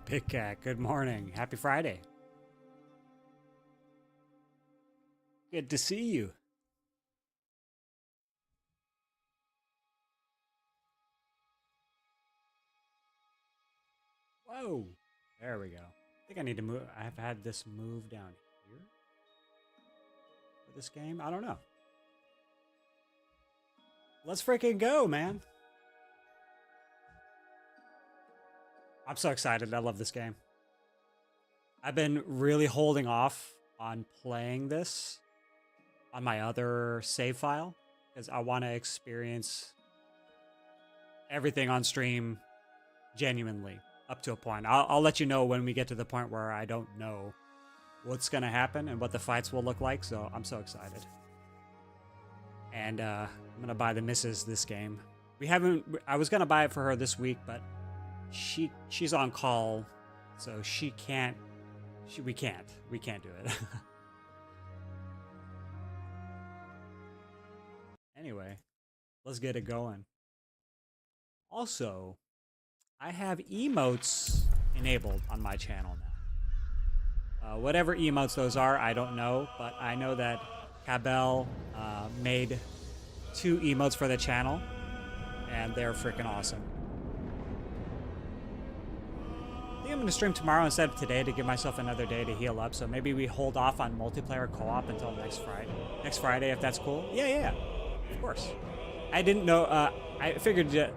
Big Cat, good morning. Happy Friday. Good to see you. Whoa. There we go. I think I need to move. I've had this move down here for this game. I don't know. Let's freaking go, man. I'm so excited. I love this game. I've been really holding off on playing this on my other save file because I want to experience everything on stream genuinely up to a point. I'll let you know when we get to the point where I don't know what's going to happen and what the fights will look like. So I'm so excited. And I'm going to buy the missus this game. I was going to buy it for her this week, but she's on call. So we can't do it. Anyway, let's get it going. Also, I have emotes enabled on my channel now. Whatever emotes those are, I don't know, but I know that Cabell made 2 emotes for the channel, and they're freaking awesome. I think I'm going to stream tomorrow instead of today to give myself another day to heal up, so maybe we hold off on multiplayer co-op until next Friday. Next Friday, if that's cool. Yeah, of course. I didn't know, I figured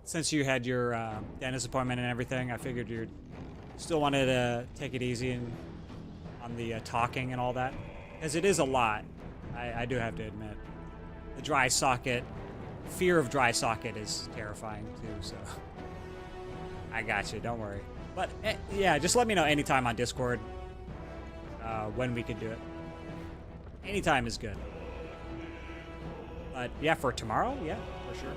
since you had your dentist appointment and everything, I figured you still wanted to take it easy on the talking and all that. Because it is a lot, I do have to admit. The dry socket, fear of dry socket is terrifying too, so. I got you, don't worry. But yeah, just let me know anytime on Discord when we could do it. Anytime is good. But yeah, for tomorrow, yeah, for sure.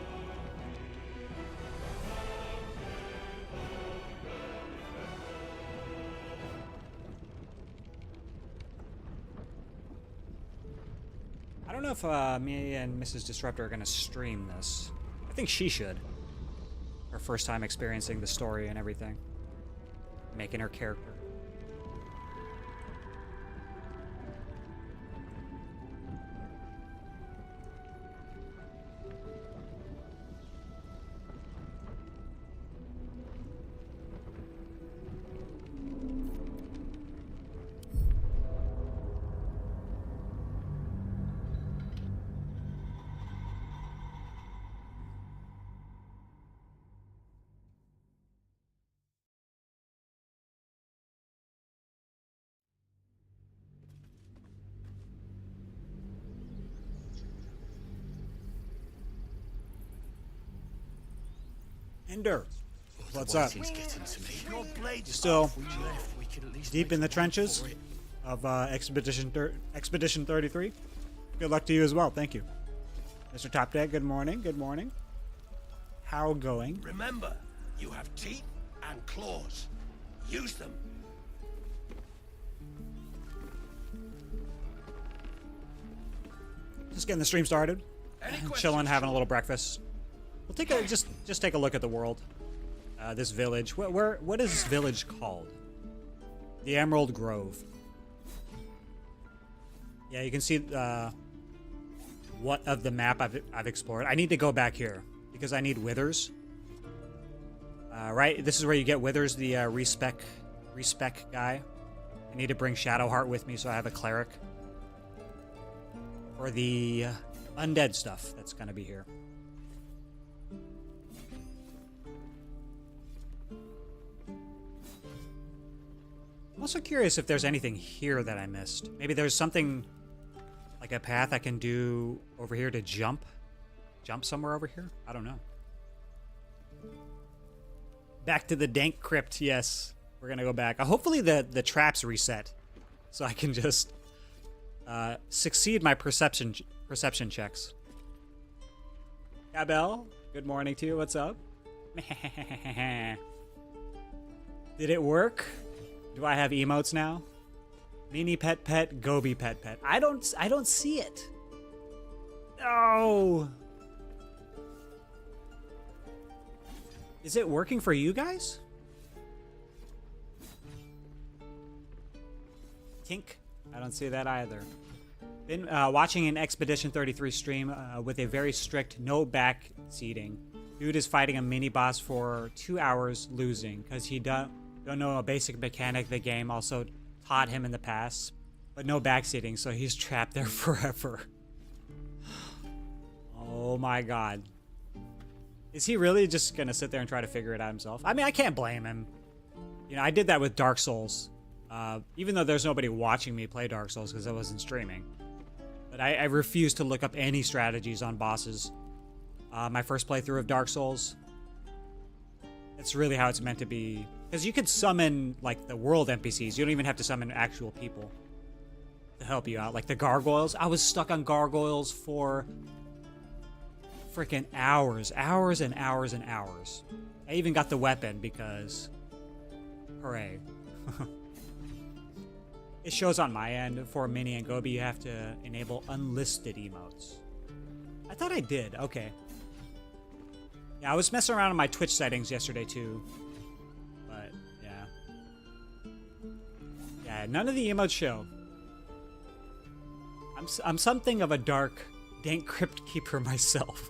I don't know if me and Mrs. Disruptor are going to stream this. I think she should. Her first time experiencing the story and everything. Making her character. Ender, what's up? Still deep in the trenches of Expedition 33. Good luck to you as well. Thank you, Mr. Top Deck. Good morning. Good morning. How going? Remember, you have teeth and claws. Use them. Just getting the stream started. Chilling, having a little breakfast. We'll take a just take a look at the world. This village. What is this village called? The Emerald Grove. Yeah, you can see what of the map I've explored. I need to go back here because I need withers. Right, this is where you get withers. The respec guy. I need to bring Shadowheart with me so I have a cleric. For the undead stuff that's gonna be here. I'm also curious if there's anything here that I missed. Maybe there's something like a path I can do over here to jump somewhere over here. I don't know. Back to the dank crypt. Yes, we're gonna go back. Hopefully the traps reset, so I can just succeed my perception checks. Cabell, good morning to you. What's up? Did it work? Do I have emotes now? Mini pet, Gobi pet. I don't see it. No. Is it working for you guys? Tink. I don't see that either. Been watching an Expedition 33 stream with a very strict no back seating. Dude is fighting a mini boss for 2 hours, losing because he don't know a basic mechanic the game also taught him in the past, but no back seating, so he's trapped there forever. Oh my god. Is he really just gonna sit there and try to figure it out himself? I mean, I can't blame him. You know, I did that with Dark Souls. Even though there's nobody watching me play Dark Souls because I wasn't streaming. But I refuse to look up any strategies on bosses. My first playthrough of Dark Souls. It's really how it's meant to be. Because you could summon, like, the world NPCs. You don't even have to summon actual people to help you out. Like the gargoyles. I was stuck on gargoyles for freaking hours. Hours and hours and hours. I even got the weapon because... Hooray. It shows on my end, for Mini and Gobi, you have to enable unlisted emotes. I thought I did. Okay. Yeah, I was messing around on my Twitch settings yesterday, too. But, yeah. Yeah, none of the emotes show. I'm something of a dark, dank crypt keeper myself.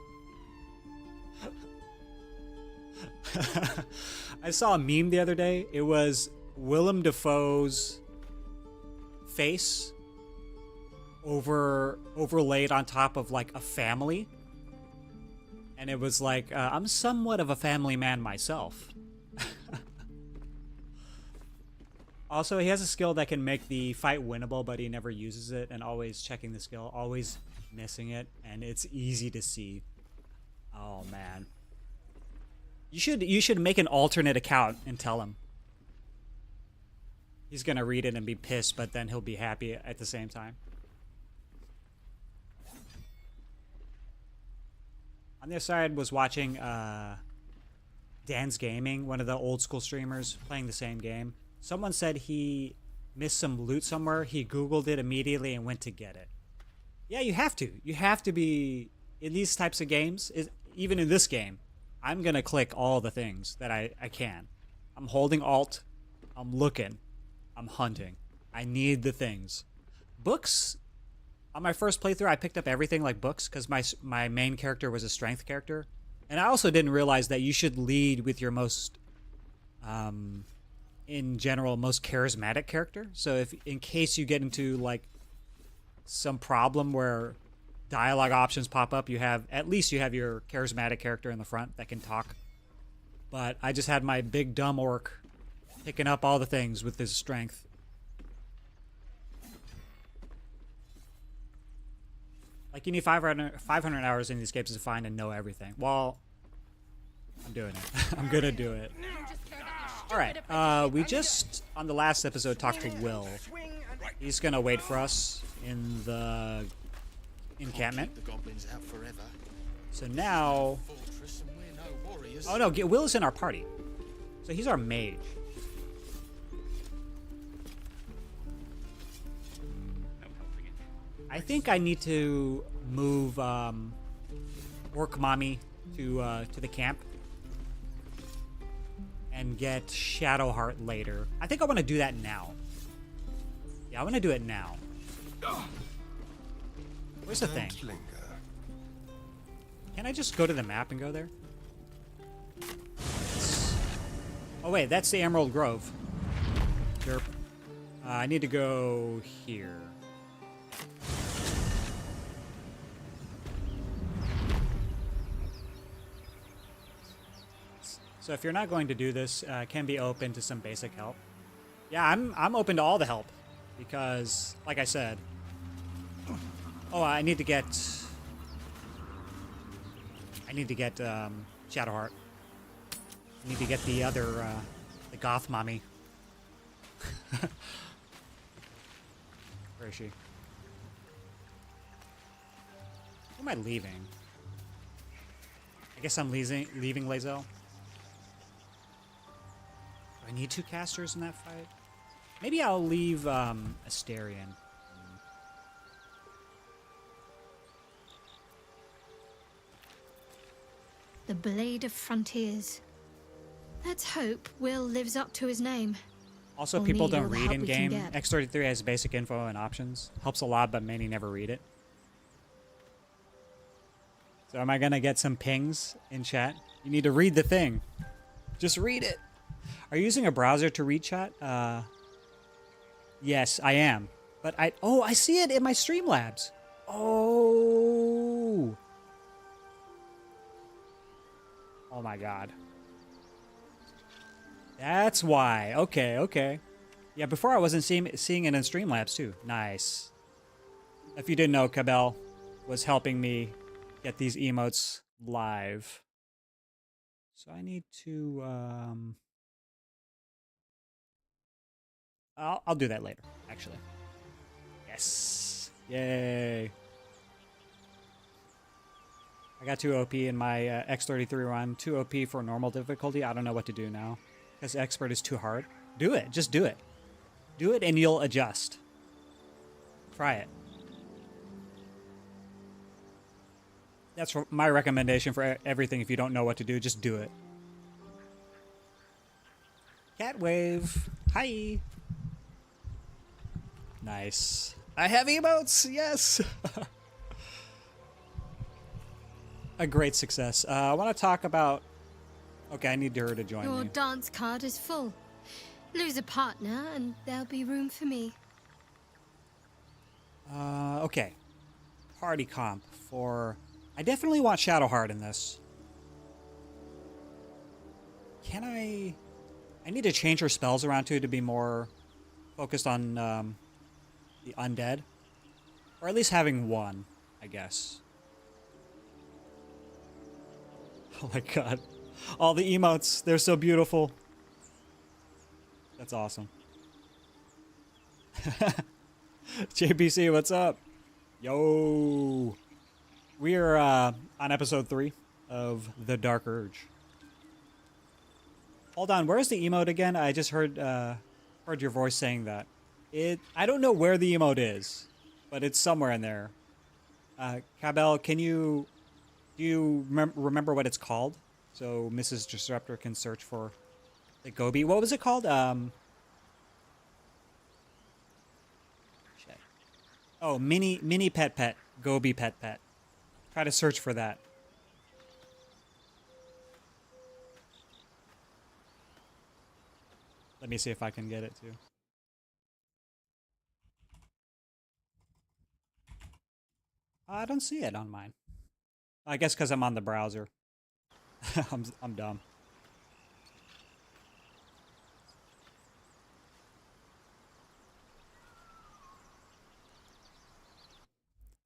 I saw a meme the other day. It was Willem Dafoe's face overlaid on top of like a family, and it was like I'm somewhat of a family man myself. Also, he has a skill that can make the fight winnable, but he never uses it, and always checking the skill, always missing it, and it's easy to see. Oh man, you should make an alternate account and tell him. He's gonna read it and be pissed, but then he'll be happy at the same time. On the other side was watching Dan's Gaming, one of the old school streamers, playing the same game. Someone said he missed some loot somewhere. He Googled it immediately and went to get it. Yeah, you have to. You have to be, in these types of games, even in this game, I'm gonna click all the things that I can. I'm holding Alt. I'm looking. I'm hunting. I need the things. Books, on my first playthrough, I picked up everything like books because my main character was a strength character. And I also didn't realize that you should lead with your most, in general, most charismatic character. So if, in case you get into like some problem where dialogue options pop up, at least you have your charismatic character in the front that can talk. But I just had my big dumb orc picking up all the things with his strength. Like, you need 500 hours in these games to find and know everything. Well, I'm doing it. I'm gonna do it. Alright, we just, on the last episode, talked to Will. He's gonna wait for us in the encampment. So now... Oh no, Will is in our party. So he's our mage. I think I need to move Orc Mommy to the camp and get Shadowheart later. I think I want to do that now. Yeah, I want to do it now. Where's the thing? Can I just go to the map and go there? Oh wait, that's the Emerald Grove. Derp. I need to go here. So if you're not going to do this, can be open to some basic help. Yeah, I'm open to all the help because, like I said, I need to get Shadowheart. I need to get the other the Goth Mommy. Where is she? Who am I leaving? I guess I'm leaving Lae'zel. Do I need 2 casters in that fight? Maybe I'll leave Asterion. The Blade of Frontiers. Let's hope Will lives up to his name. Also, We'll people need all don't the read help we can in-game. get. X33 has basic info and options. Helps a lot, but many never read it. So am I going to get some pings in chat? You need to read the thing. Just read it. Are you using a browser to read chat? Yes, I am. But I see it in my Streamlabs. Oh. Oh my god. That's why. Okay, okay. Yeah, before I wasn't seeing it in Streamlabs too. Nice. If you didn't know, Cabell was helping me get these emotes live. So I need to I'll do that later, actually. Yes. Yay. I got 2 OP in my X33 run. 2 OP for normal difficulty. I don't know what to do now. Because expert is too hard. Do it. Just do it. Do it and you'll adjust. Try it. That's my recommendation for everything. If you don't know what to do, just do it. Cat wave. Hi. Nice. I have emotes. Yes. A great success. I want to talk about... Okay, I need her to join Your me. dance card is full. Lose a partner and there'll be room for me. Okay. Party comp for... I definitely want Shadowheart in this. Can I... I need to change her spells around too to be more focused on the undead. Or at least having one, I guess. Oh my god. All the emotes, they're so beautiful. That's awesome. JBC, what's up? Yo. We are on episode 3 of The Dark Urge. Hold on, where's the emote again? I just heard your voice saying that. I don't know where the emote is, but it's somewhere in there. Cabell, do you remember what it's called? So Mrs. Disruptor can search for the Gobi. What was it called? Shit. Oh, mini pet. Gobi pet. Try to search for that. Let me see if I can get it too. I don't see it on mine. I guess because I'm on the browser. I'm dumb.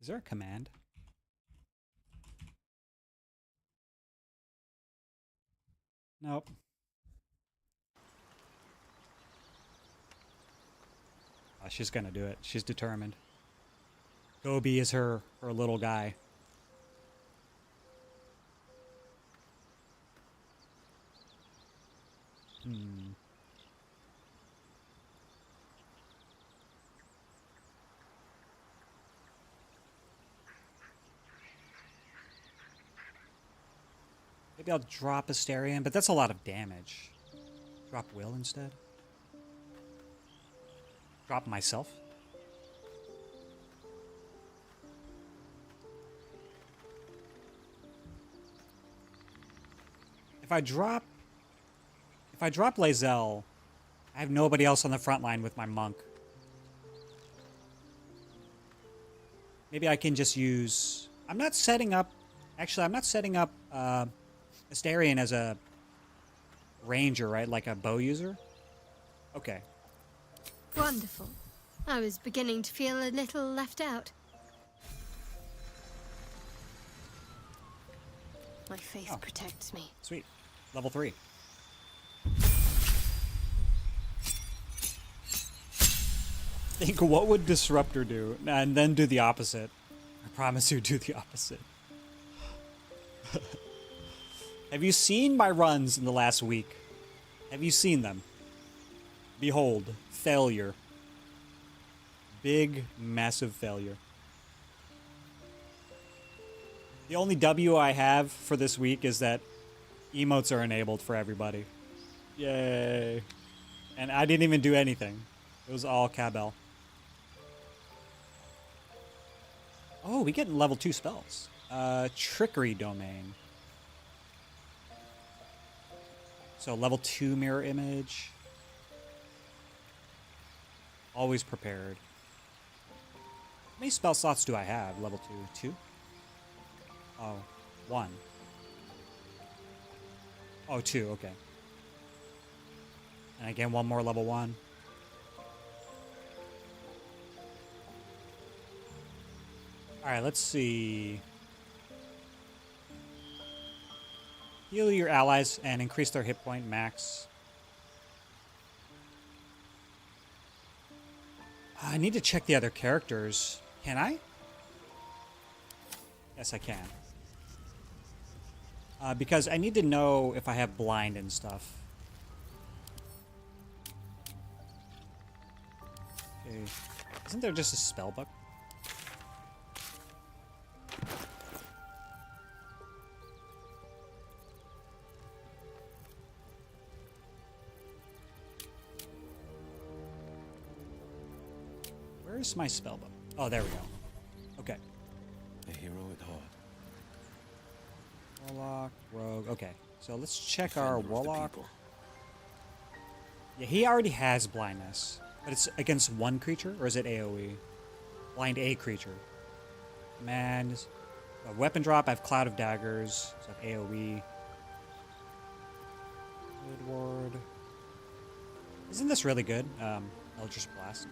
Is there a command? Nope. Oh, she's gonna do it. She's determined. Gobi is her little guy. Maybe I'll drop Asterion, but that's a lot of damage. Drop Will instead. Drop myself. If I drop Lae'zel, I have nobody else on the front line with my monk. Maybe I can just use... I'm not setting up Asterion as a ranger, right? Like a bow user? Okay. Wonderful. I was beginning to feel a little left out. My faith protects me. Sweet. Level 3. Think, what would Disruptor do? And then do the opposite. I promise you, do the opposite. Have you seen my runs in the last week? Have you seen them? Behold, failure. Big, massive failure. The only W I have for this week is that emotes are enabled for everybody. Yay. And I didn't even do anything. It was all Cabell. Oh, we get level 2 spells. Trickery Domain. So level 2 mirror image. Always prepared. How many spell slots do I have? Level 2? 2? Oh, 1. Oh, 2, okay. And again, one more level 1. Alright, let's see. Heal your allies and increase their hit point max. I need to check the other characters. Can I? Yes, I can. Because I need to know if I have blind and stuff. Okay. Isn't there just a spell book? Where's my spell book? Oh, there we go. Okay. A hero at heart. Warlock, rogue. Okay, so let's check Defender our of the warlock. people. Yeah, he already has blindness, but it's against one creature, or is it AOE? Blind a creature. Command. Weapon drop. I have Cloud of Daggers. So I have AOE. Good ward. Isn't this really good? Eldritch Blast.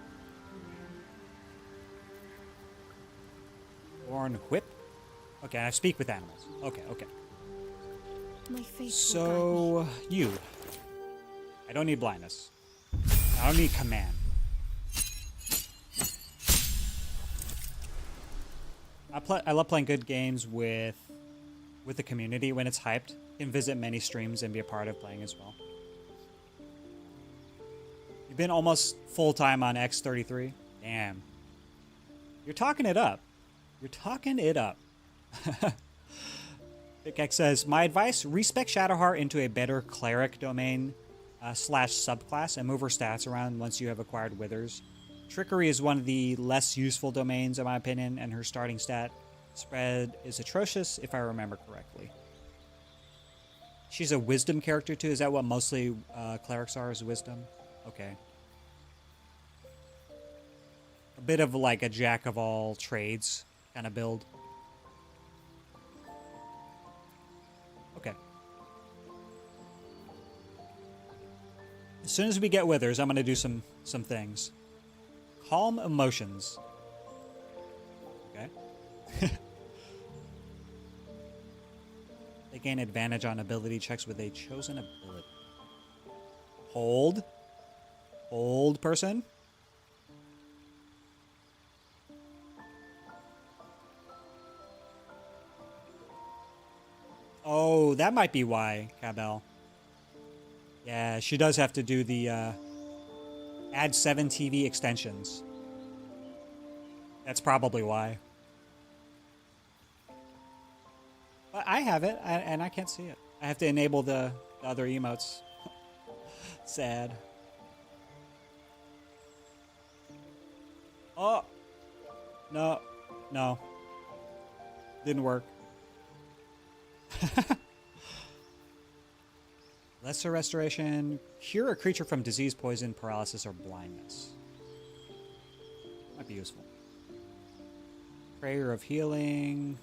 Born Whip. Okay, I speak with animals. Okay, okay. My faith will guide me. So, you. I don't need blindness. I don't need command. I love playing good games with the community when it's hyped. You can visit many streams and be a part of playing as well. You've been almost full-time on X33? Damn. You're talking it up. You're talking it up. Big X says, my advice, respec Shadowheart into a better cleric domain / subclass and move her stats around once you have acquired withers. Trickery is one of the less useful domains in my opinion, and her starting stat spread is atrocious if I remember correctly. She's a wisdom character too. Is that what mostly clerics are, is wisdom? Okay. A bit of like a jack of all trades kind of build. Okay. As soon as we get withers, I'm going to do some things. Calm emotions. Okay. They gain advantage on ability checks with a chosen ability. Hold. Hold, person. Oh, that might be why, Cabell. Yeah, she does have to do the add 7 TV extensions. That's probably why. But I have it, and I can't see it. I have to enable the other emotes. Sad. Oh! No. No. Didn't work. Lesser restoration. Cure a creature from disease, poison, paralysis, or blindness. Might be useful. Prayer of healing.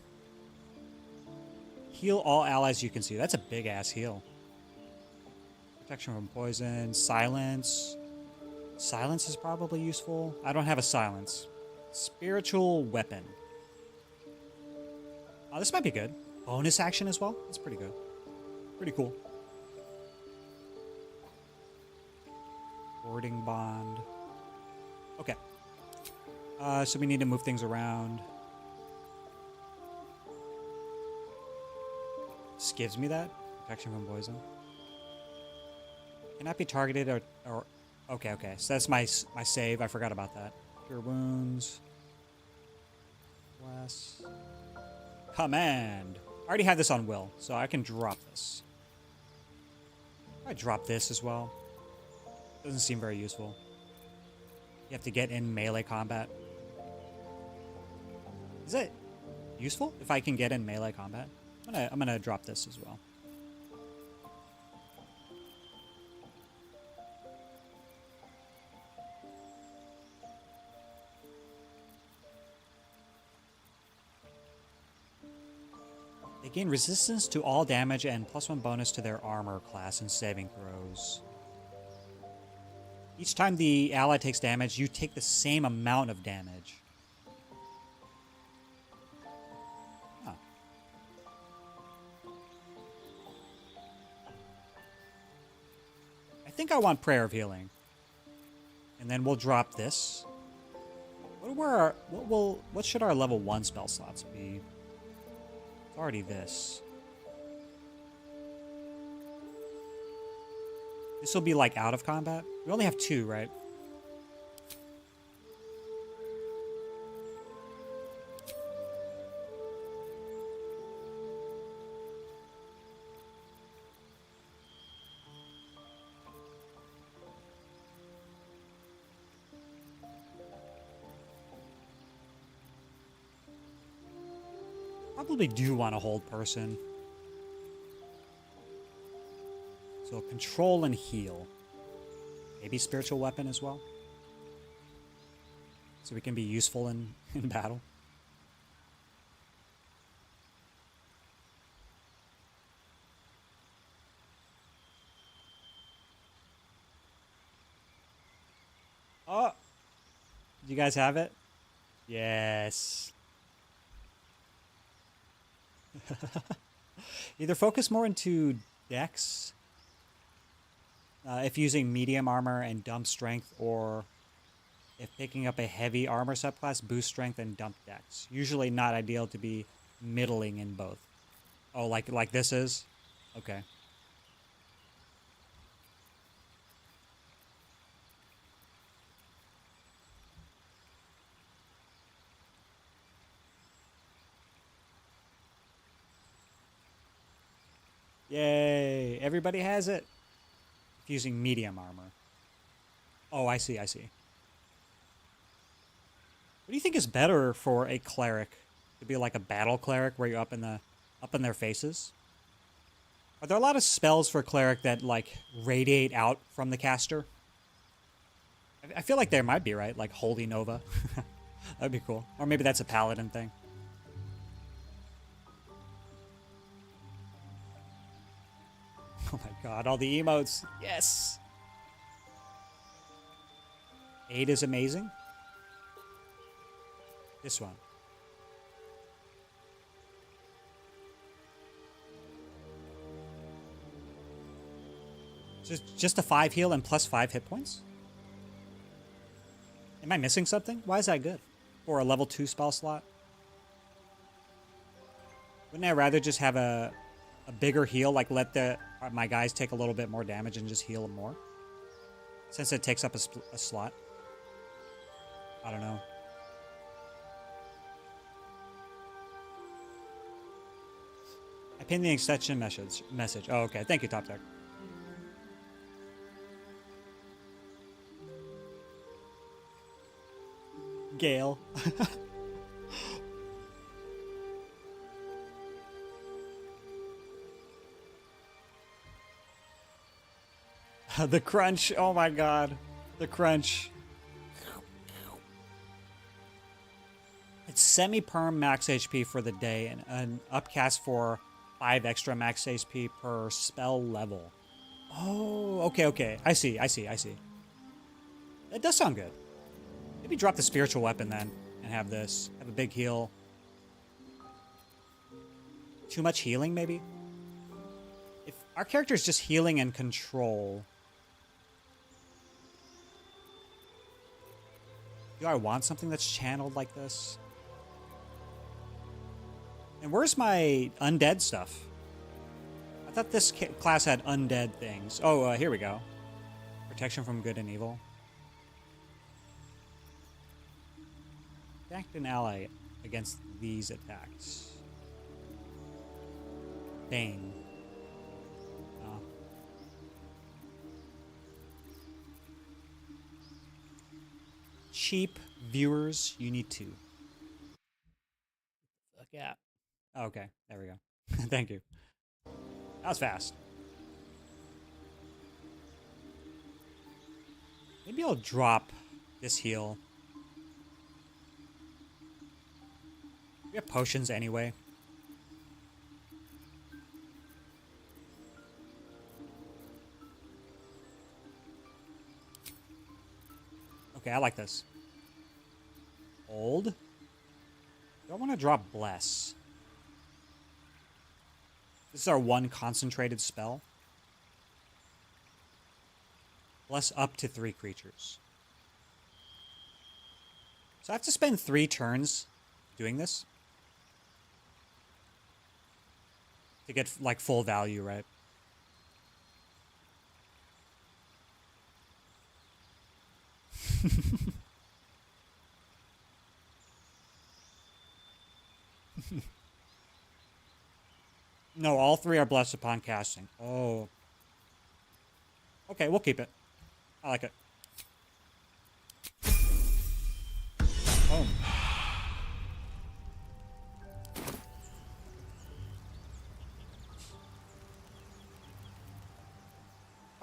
Heal all allies you can see. That's a big ass heal. Protection from poison. Silence. Silence is probably useful. I don't have a silence. Spiritual weapon. Oh, this might be good. Bonus action as well? That's pretty good. Pretty cool. Boarding bond. Okay. So we need to move things around. This gives me that. Protection from poison. Cannot be targeted or okay. So that's my save. I forgot about that. Cure wounds. Bless. Command. I already have this on will, so I can drop this. I drop this as well. Doesn't seem very useful. You have to get in melee combat. Is it useful if I can get in melee combat? I'm gonna drop this as well. They gain resistance to all damage and +1 bonus to their armor class and saving throws. Each time the ally takes damage, you take the same amount of damage. Huh. I think I want Prayer of Healing. And then we'll drop this. What should our level 1 spell slots be? It's already this. This will be like out of combat. We only have 2, right? Probably do want to hold person. So control and heal. Maybe spiritual weapon as well. So we can be useful in battle. Oh! Do you guys have it? Yes. Either focus more into dex if using medium armor and dump strength, or if picking up a heavy armor subclass, boost strength and dump dex. Usually not ideal to be middling in both. Oh, like this is? Okay. Yay! Everybody has it. Using medium armor. Oh, I see, I see. What do you think is better for a cleric? To be like a battle cleric where you're up in their faces? Are there a lot of spells for cleric that like radiate out from the caster? I feel like there might be, right? Like Holy Nova. That'd be cool. Or maybe that's a paladin thing. Oh my god, all the emotes. Yes! 8 is amazing. This one. Just a 5 heal and +5 hit points? Am I missing something? Why is that good? For a level 2 spell slot? Wouldn't I rather just have a bigger heal, like let my guys take a little bit more damage and just heal them more? Since it takes up a slot. I don't know. I pinned the extension message. Oh, okay. Thank you, Top Tech. Gale. The crunch. Oh my god. The crunch. It's semi-perm max HP for the day and an upcast for 5 extra max HP per spell level. Oh, okay. I see. That does sound good. Maybe drop the spiritual weapon then and have this. Have a big heal. Too much healing, maybe? If our character is just healing and control... Do I want something that's channeled like this? And where's my undead stuff? I thought this class had undead things. Oh, here we go. Protection from good and evil. Attacked an ally against these attacks. Bane. Oh. cheap viewers, you need to. Fuck yeah. Okay, there we go. Thank you. That was fast. Maybe I'll drop this heal. We have potions anyway. Okay, I like this. Old. Do I want to drop Bless? This is our one concentrated spell. Bless up to 3 creatures. So I have to spend 3 turns doing this to get like full value, right? No, all 3 are blessed upon casting. Oh. Okay, we'll keep it. I like it. Oh.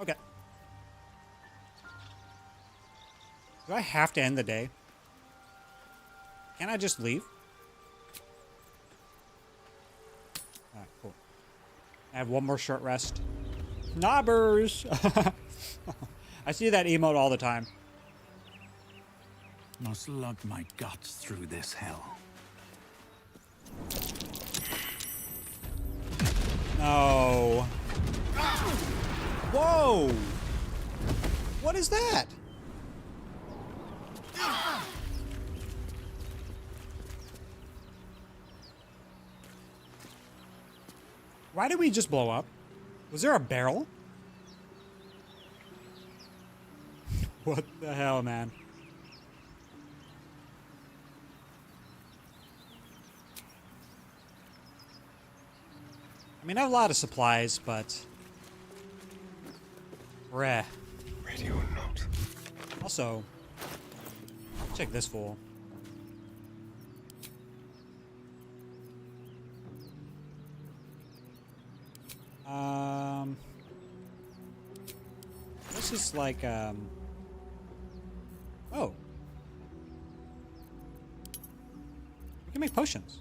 Okay. Do I have to end the day? Can I just leave? Alright, cool. I have one more short rest. Knobbers! I see that emote all the time. Must lug my guts through this hell. No. Whoa! What is that? Why did we just blow up? Was there a barrel? What the hell, man? I mean, I have a lot of supplies, but... Reh. Ready or not. Also, check this fool. This is like, oh. We can make potions.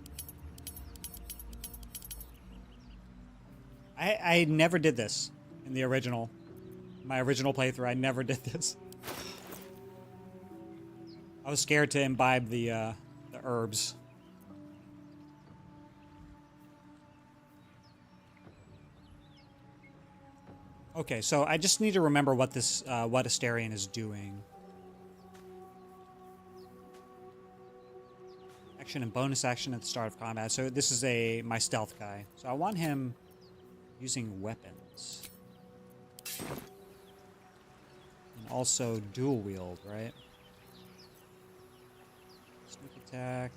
I never did this in the original, my original playthrough. I never did this. I was scared to imbibe the herbs. Okay, so I just need to remember what this, what Asterion is doing. Action and bonus action at the start of combat. So this is my stealth guy. So I want him using weapons. And also dual wield, right? Sneak attack.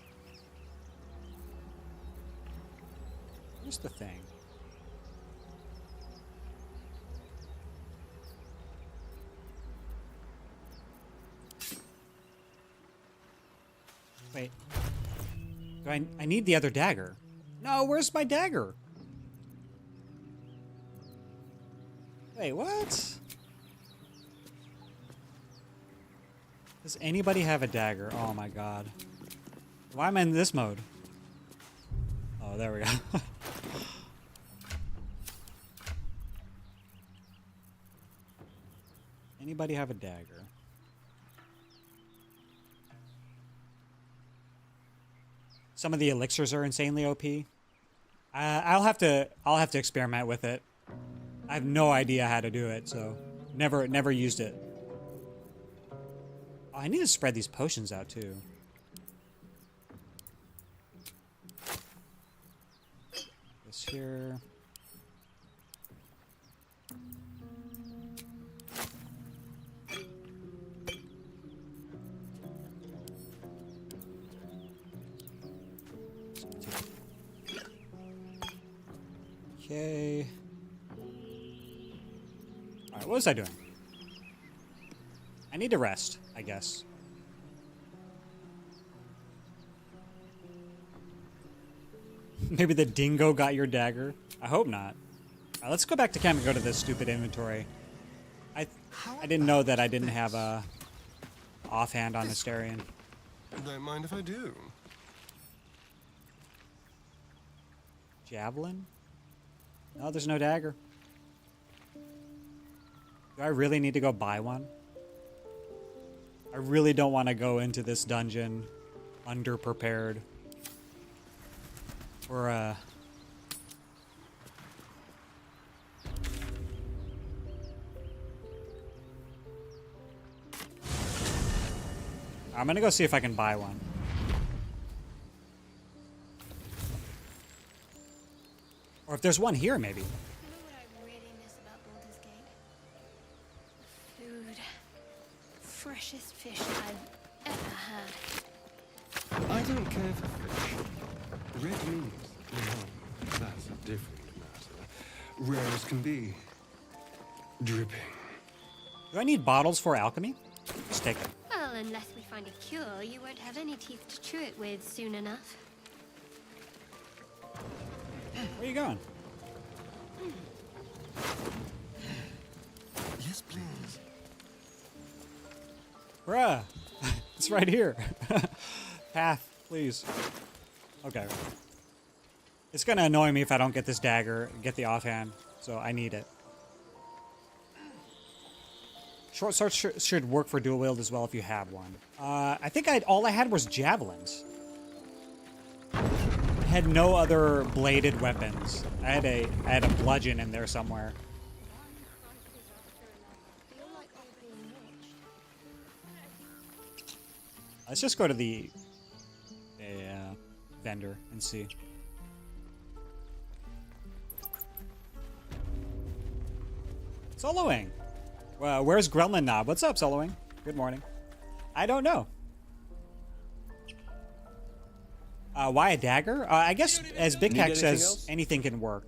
Here's the thing. Wait. Do I need the other dagger? No, where's my dagger? Wait, what? Does anybody have a dagger? Oh my god. Why am I in this mode? Oh, there we go. Anybody have a dagger? Some of the elixirs are insanely OP. I'll have to experiment with it. I have no idea how to do it, so never used it. Oh, I need to spread these potions out too. This here. Okay. Alright, what was I doing? I need to rest, I guess. Maybe the dingo got your dagger. I hope not. Let's go back to camp and go to this stupid inventory. I didn't know that I didn't have a offhand on Astarion. Don't mind if I do. Javelin? No, there's no dagger. Do I really need to go buy one? I really don't want to go into this dungeon underprepared. Or, I'm gonna go see if I can buy one. Or if there's one here, maybe. You know what I really miss about Baldur's Gate? Food. Freshest fish I've ever had. I don't care for fish. Red meat, that's a different matter. Rare as can be. Dripping. Do I need bottles for alchemy? Just take it. Well, unless we find a cure, you won't have any teeth to chew it with soon enough. Where are you going? Yes, please. Bruh! It's right here. Path, please. Okay. It's gonna annoy me if I don't get this dagger, get the offhand, so I need it. Short swords should work for dual wield as well if you have one. I think all I had was javelins. I had no other bladed weapons. I had a bludgeon in there somewhere. Let's just go to the vendor and see. Soloing. Well, where's Gremlin Knob? What's up, Soloing? Good morning. I don't know. Why a dagger? I guess as Big Hack says, else? anything can work.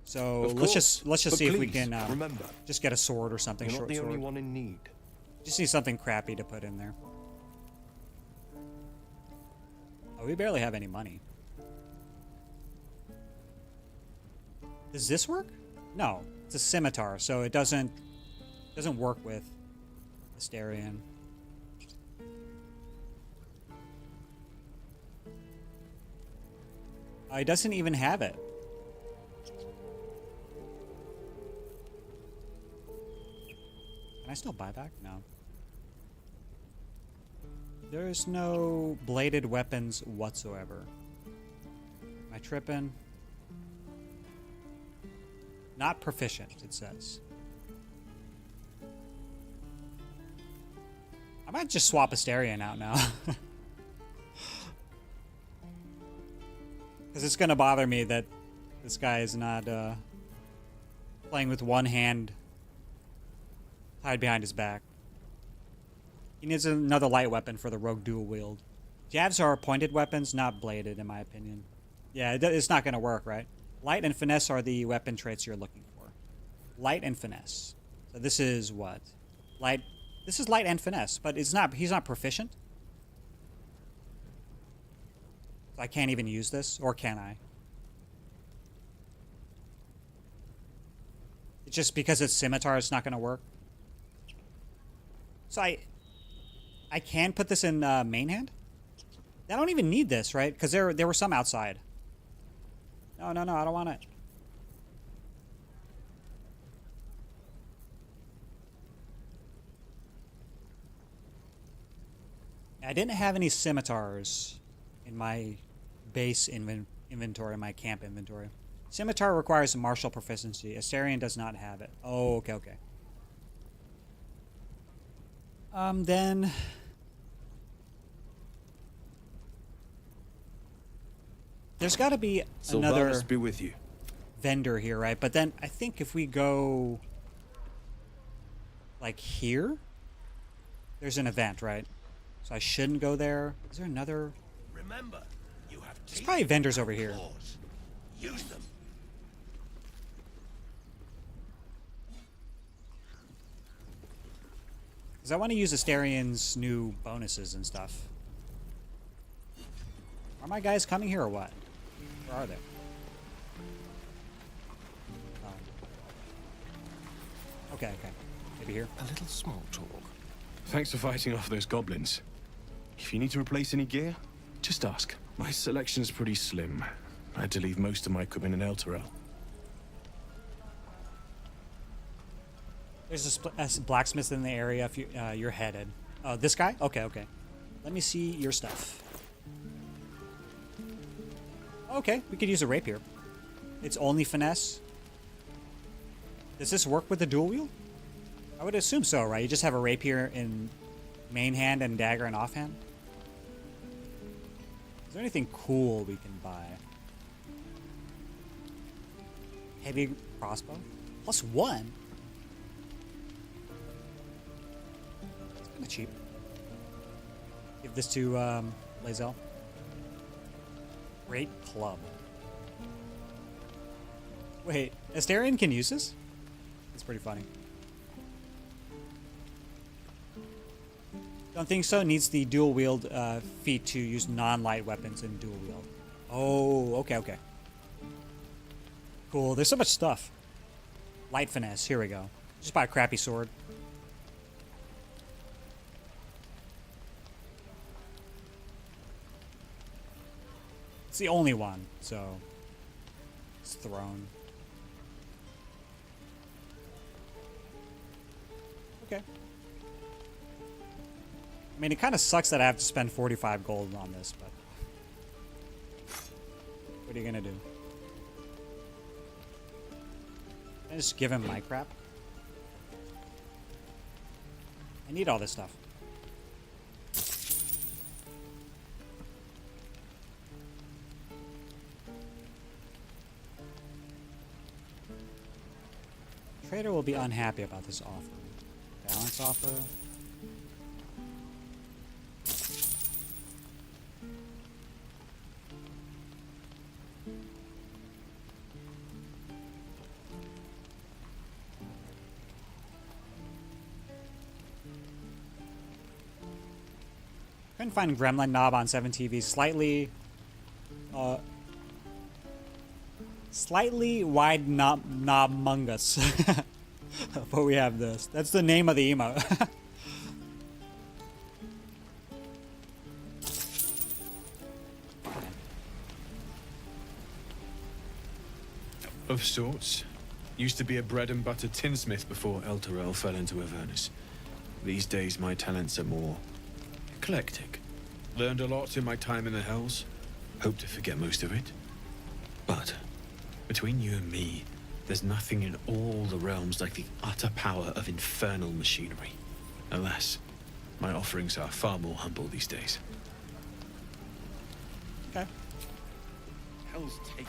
So Of let's course. just But see if we please, can remember, just get a sword or something. you're not Short the sword. only one in need. Just need something crappy to put in there. Oh, we barely have any money. Does this work? No, it's a scimitar, so it doesn't work with Astarion. He doesn't even have it. Can I still buy back? No. There's no bladed weapons whatsoever. Am I tripping? Not proficient, it says. I might just swap Astarion out now. Because it's going to bother me that this guy is not playing with one hand tied behind his back. He needs another light weapon for the rogue dual wield. Jabs are pointed weapons, not bladed, in my opinion. Yeah, it's not going to work, right? Light and finesse are the weapon traits you're looking for. Light and finesse. So this is what? Light. This is light and finesse, but he's not proficient. So I can't even use this, or can I? It's just because it's scimitar, it's not going to work. So I can put this in main hand? I don't even need this, right? Because there were some outside. No, I don't want it. I didn't have any scimitars in my base inventory, in my camp inventory. Scimitar requires martial proficiency. Astarion does not have it. Oh, okay. Then... There's got to be another Sylvanas be with you. vendor here, right? But then I think if we go... like here? There's an event, right? So I shouldn't go there. Is there another... Remember, you have There's probably vendors over here. claws. Use them. Because I want to use Astarion's new bonuses and stuff. Are my guys coming here or what? Where are they? Okay, okay. Maybe here. A little small talk. Thanks for fighting off those goblins. If you need to replace any gear, just ask. My selection's pretty slim. I had to leave most of my equipment in Elturel. There's a blacksmith in the area if you're headed. Oh, this guy? Okay, okay. Let me see your stuff. Okay, we could use a rapier. It's only finesse. Does this work with the dual wield? I would assume so, right? You just have a rapier in main hand and dagger in offhand. Is there anything cool we can buy? Heavy crossbow? +1? It's kind of cheap. Give this to Lae'zel. Great club. Wait, Astarion can use this? That's pretty funny. Don't think so. Needs the dual wield feat to use non-light weapons in dual wield. Oh, okay, okay. Cool. There's so much stuff. Light finesse. Here we go. Just buy a crappy sword. It's the only one, so it's thrown. Okay. I mean, it kind of sucks that I have to spend 45 gold on this, but what are you gonna do? Can I just give him my crap? I need all this stuff. Trader will be unhappy about this offer. Balance offer. Couldn't find Gremlin Knob on 7TV. Slightly wide knob-mungus. But we have this. That's the name of the emote. Of sorts. Used to be a bread and butter tinsmith before Elturel fell into Avernus. These days my talents are more eclectic. Learned a lot in my time in the Hells. Hope to forget most of it. But between you and me, there's nothing in all the realms like the utter power of infernal machinery. Alas, my offerings are far more humble these days. Okay. Hell's taken.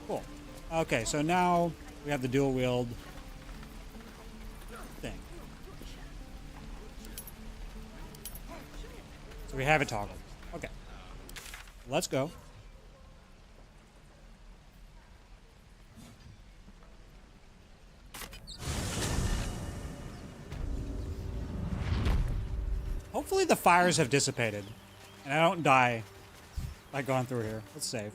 Cool. Okay, so now we have the dual wield thing. So we have it toggled. Okay. Let's go. Hopefully the fires have dissipated and I don't die by going through here. Let's save.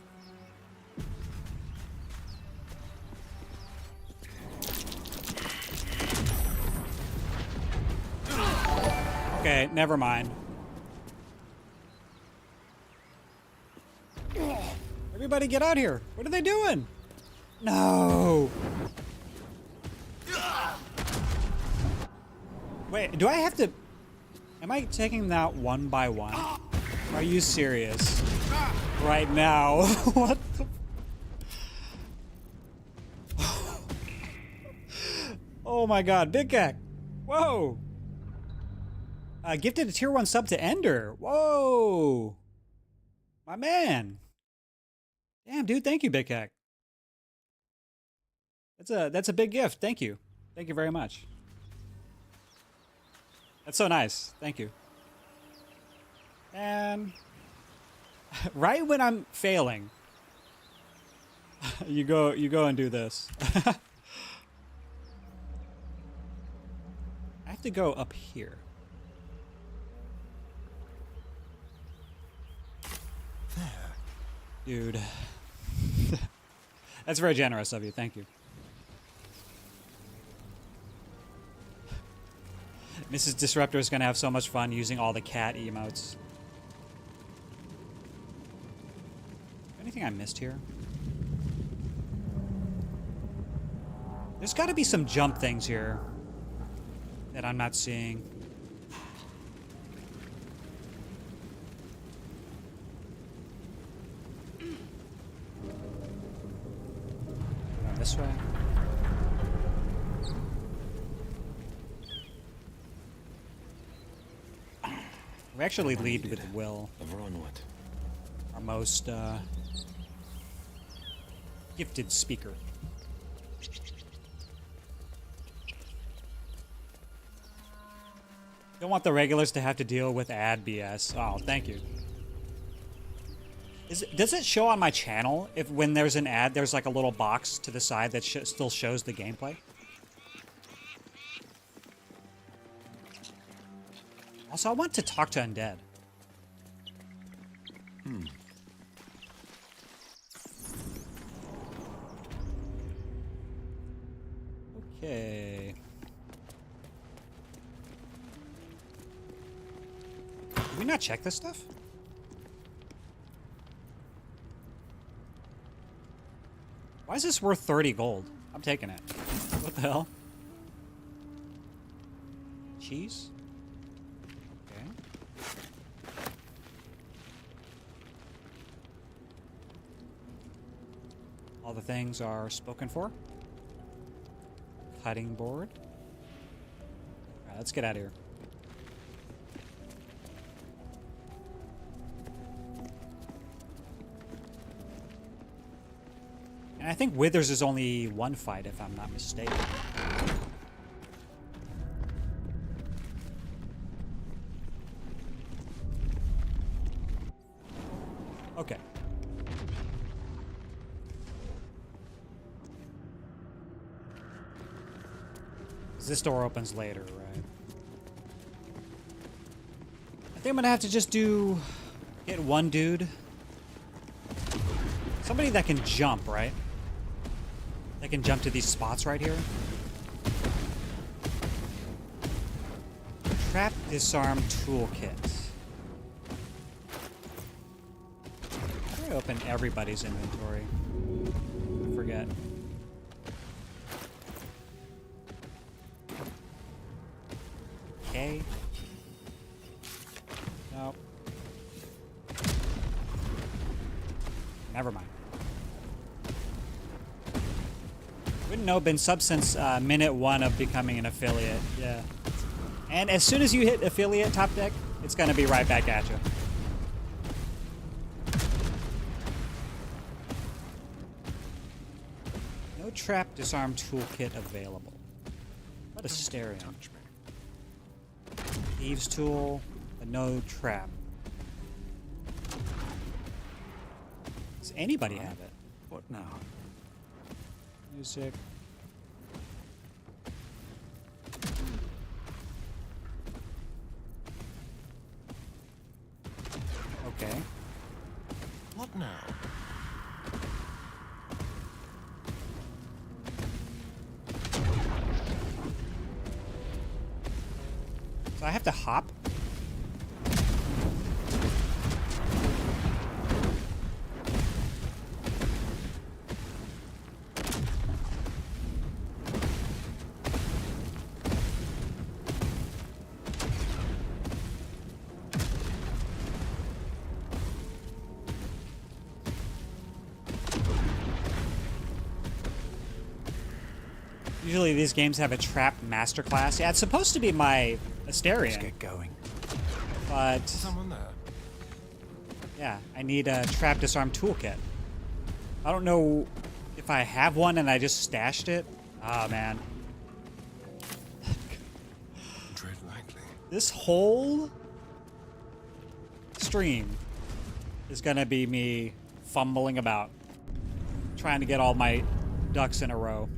Okay, never mind. Everybody get out here. What are they doing? No. Wait, do I have to... Am I taking that one by one? Are you serious? Right now. What the... Oh my god, Big Cat. Whoa. Gifted a tier 1 sub to Ender. Whoa. My man. Damn, dude, thank you, Big Cat. That's a big gift. Thank you. Thank you very much. That's so nice. Thank you. And right when I'm failing, you go and do this. have to go up here. There. Dude. That's very generous of you. Thank you. Mrs. Disruptor is going to have so much fun using all the cat emotes. Anything I missed here? There's got to be some jump things here that I'm not seeing. This way. We actually lead with Will, Over onward. our most gifted speaker. Don't want the regulars to have to deal with ad BS. Oh, thank you. Does it show on my channel if when there's an ad, there's like a little box to the side that still shows the gameplay? Also, I want to talk to Undead. Okay. Did we not check this stuff? Why is this worth 30 gold? I'm taking it. What the hell? Cheese? Okay. All the things are spoken for. Cutting board. Alright, let's get out of here. And I think Withers is only one fight, if I'm not mistaken. Okay. This door opens later, right? I think I'm gonna have to just hit one dude. Somebody that can jump, right? That can jump to these spots right here. Trap disarm toolkit. How do I open everybody's inventory? I forget. Okay. Nope. Never mind. Wouldn't know, been sub since minute 1 of becoming an affiliate. Yeah. And as soon as you hit affiliate top deck, it's gonna be right back at you. No trap disarm toolkit available. What a stereo. Thieves tool, but no trap. Does anybody have it? What now? Music. Okay. What now? So I have to hop? Usually these games have a trap masterclass. Yeah, it's supposed to be my Asterion. Let's get going. But Someone there? yeah, I need a trap disarm toolkit. I don't know if I have one and I just stashed it. Oh man. Tread lightly. This whole stream is gonna be me fumbling about, trying to get all my ducks in a row.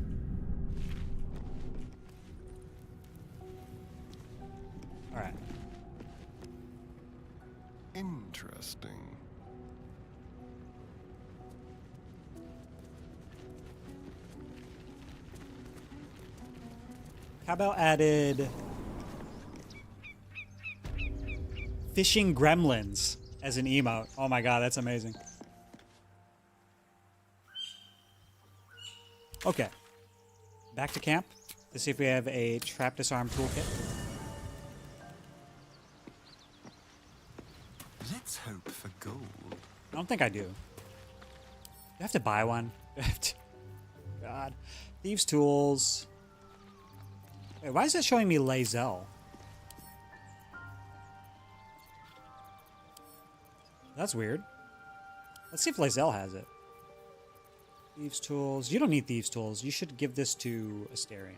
Interesting. How about added fishing gremlins as an emote? Oh my god, that's amazing. Okay. Back to camp to see if we have a trap disarm toolkit. Let's hope for gold. I don't think I do. Do I have to buy one? Do I have to... God. Thieves' tools. Wait, why is it showing me Lae'zel? That's weird. Let's see if Lae'zel has it. Thieves' tools. You don't need thieves' tools. You should give this to Asterion.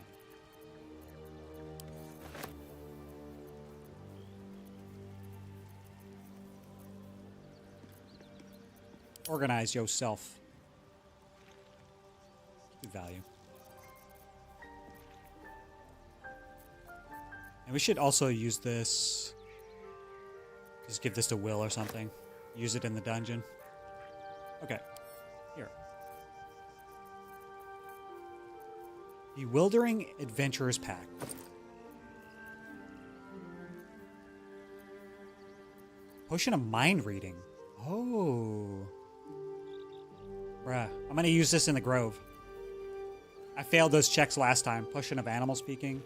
Organize yourself. Good value. And we should also use this. Just give this to Will or something. Use it in the dungeon. Okay. Here. Bewildering Adventurers Pack. Potion of Mind Reading. Oh. Bruh. I'm gonna use this in the Grove. I failed those checks last time. Potion of Animal Speaking.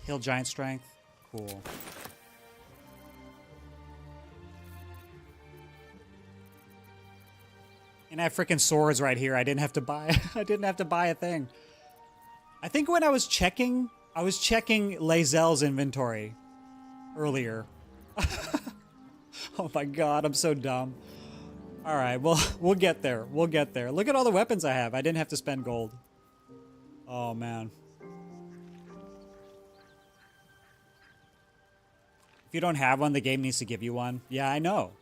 Heal Giant Strength. Cool. And I have freaking swords right here. I didn't have to buy. I didn't have to buy a thing. I think when I was checking Lae'zel's inventory earlier. Oh my god, I'm so dumb. All right, well, we'll get there. We'll get there. Look at all the weapons I have. I didn't have to spend gold. Oh man. If you don't have one, the game needs to give you one. Yeah, I know.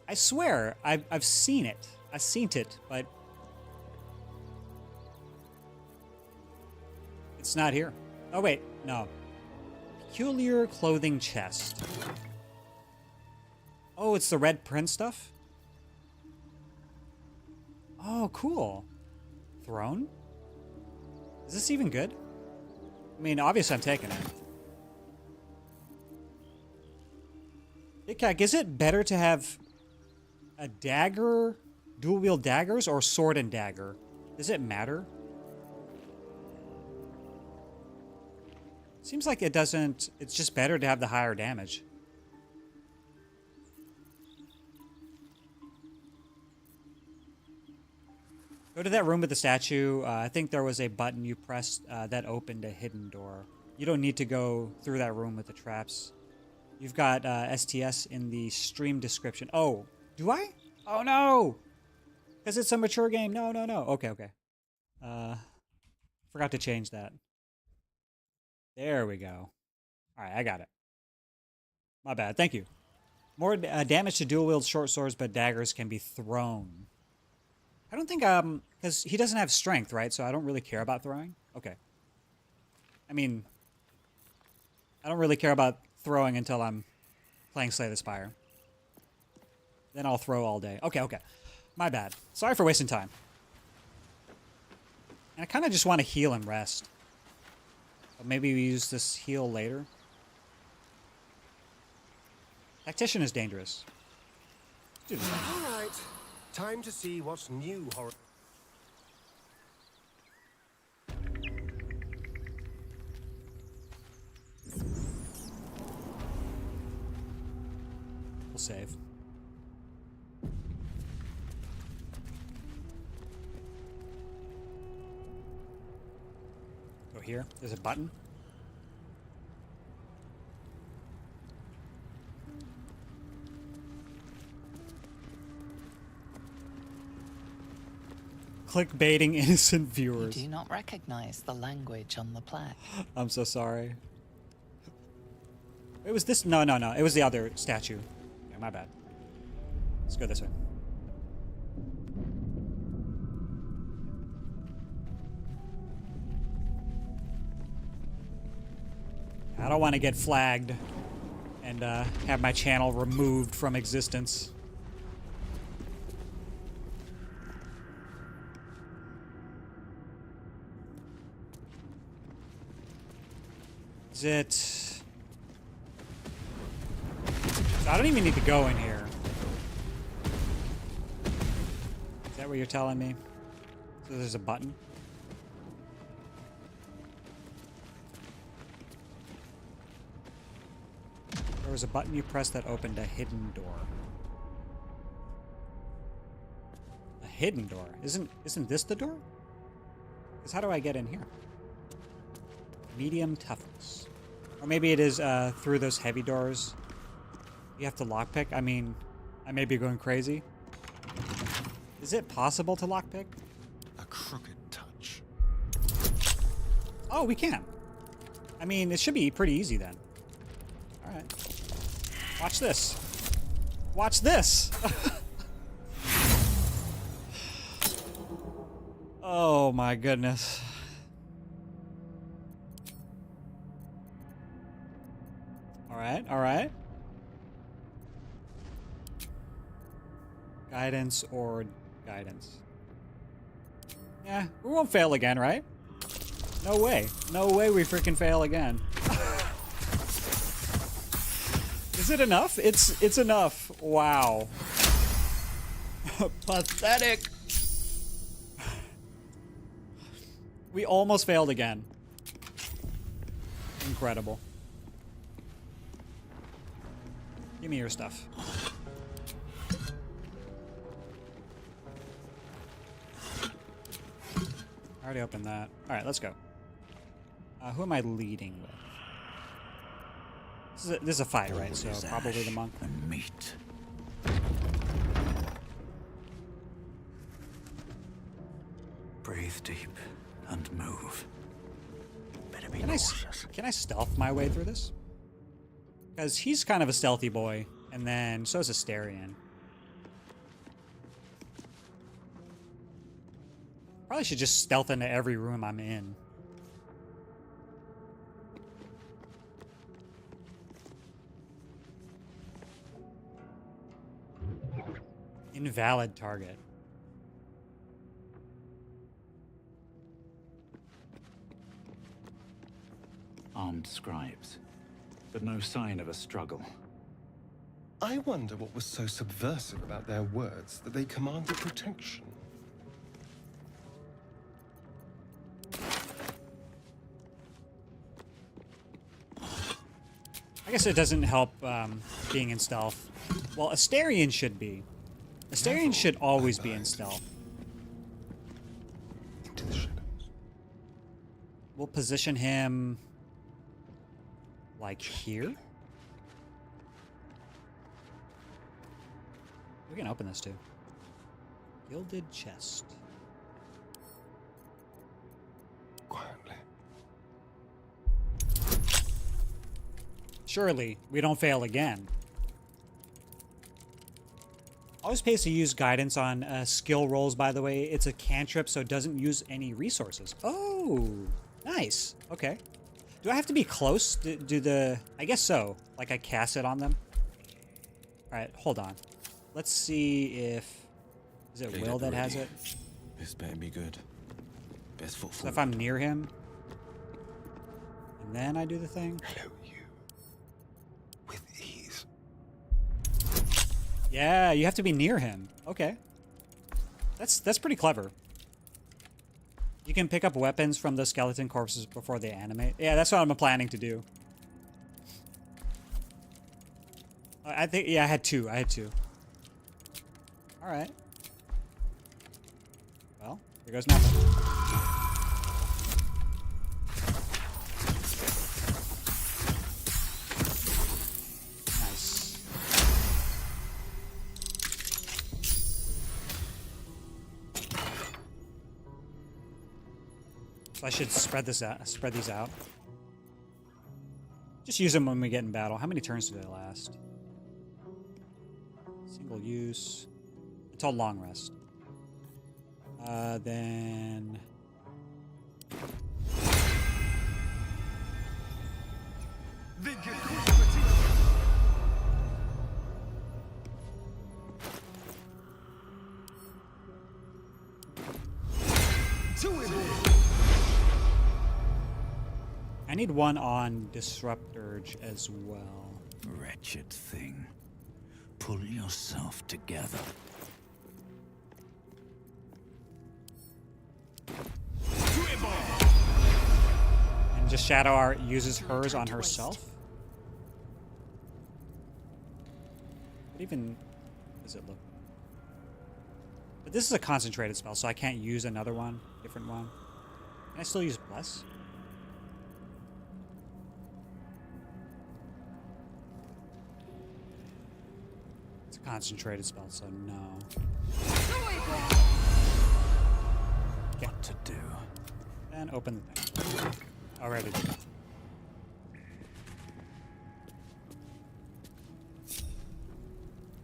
I swear, I've seen it. I've seen it, but it's not here. Oh wait, no. Peculiar clothing chest. Oh, it's the red print stuff? Oh, cool. Throne? Is this even good? I mean, obviously I'm taking it. Big Cack, is it better to have a dagger, dual wield daggers, or sword and dagger? Does it matter? Seems like it doesn't. It's just better to have the higher damage. Go to that room with the statue. I think there was a button you pressed that opened a hidden door. You don't need to go through that room with the traps. You've got STS in the stream description. Oh, do I? Oh no! Because it's a mature game. No, no, no. Okay, okay. Forgot to change that. There we go. All right, I got it. My bad. Thank you. More damage to dual wield short swords, but daggers can be thrown. I don't think because he doesn't have strength, right? So I don't really care about throwing. Okay. I mean, I don't really care about throwing until I'm playing Slay the Spire. Then I'll throw all day. Okay, okay. My bad. Sorry for wasting time. And I kind of just want to heal and rest. But maybe we use this heal later. Tactician is dangerous. Do this. All right. Time to see what's new, horror. We'll save. Go here. There's a button. Clickbaiting innocent viewers. You do not recognize the language on the plaque. I'm so sorry. It was this. No, no, no. It was the other statue. Yeah, my bad. Let's go this way. I don't want to get flagged and have my channel removed from existence. Is it... So I don't even need to go in here. Is that what you're telling me? So there's a button? There was a button you pressed that opened a hidden door. A hidden door? Isn't this the door? Because how do I get in here? Medium toughness. Or maybe it is through those heavy doors. You have to lockpick? I mean, I may be going crazy. Is it possible to lockpick? A crooked touch. Oh, we can. I mean, it should be pretty easy then. All right. Watch this. Watch this. Oh my goodness. All right, all right. Guidance or guidance. Yeah, we won't fail again, right? No way. No way we freaking fail again. Is it enough? It's enough. Wow. Pathetic. We almost failed again. Incredible. Give me your stuff. I already opened that. Alright, let's go. Who am I leading with? This is a fight, right? So probably the monk. And meat. Breathe deep and move. Better be cautious. Can I stealth my way through this? Because he's kind of a stealthy boy, and then so is Asterion. Probably should just stealth into every room I'm in. Invalid target. Armed scribes, but no sign of a struggle. I wonder what was so subversive about their words that they commanded protection. I guess it doesn't help being in stealth. Well, Asterion should be. Asterion should always be in stealth. Into the shadows. We'll position him like here. We can open this too. Gilded chest. Quietly. Surely we don't fail again. Always pays to use guidance on skill rolls, by the way. It's a cantrip, so it doesn't use any resources. Oh, nice. Okay. Do I have to be close? I guess so. Like I cast it on them? Alright, hold on. Let's see if... Is it Will that has it? This better be good. Best foot So forward. if I'm near him, and then I do the thing? Hello, you. With ease. Yeah, you have to be near him. Okay. That's pretty clever. You can pick up weapons from the skeleton corpses before they animate. Yeah, that's what I'm planning to do. I think, yeah, I had two. Alright. Well, here goes nothing. Nice. So I should spread these out. Just use them when we get in battle. How many turns do they last? Single use. Until long rest. Then... need one on Disruptorge as well. Wretched thing. Pull yourself together. And just Shadow Art uses hers on herself? What even does it look? But this is a concentrated spell, so I can't use another one, different one. Can I still use Bless? It's a concentrated spell, so no. What to do? And open the thing. Already did.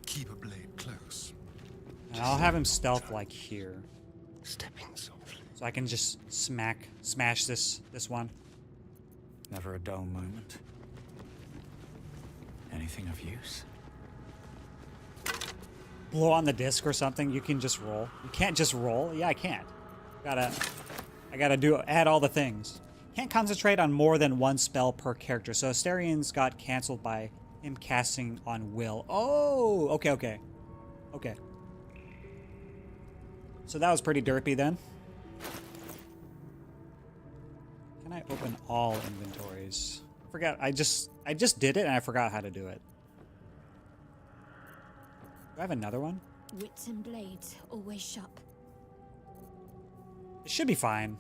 Keep a blade close. And I'll have him stealth like here, Stepping softly. so I can just smash this one. Never a dull moment. Anything of use? Blow on the disc or something. You can just roll. You can't just roll. Yeah, I can't. I gotta add all the things. Can't concentrate on more than one spell per character. So Asterian's got canceled by him casting on Will. Oh, okay. So that was pretty derpy then. Can I open all inventories? I forgot. I just did it and I forgot how to do it. Do I have another one? Wits and blades, always sharp. It should be fine.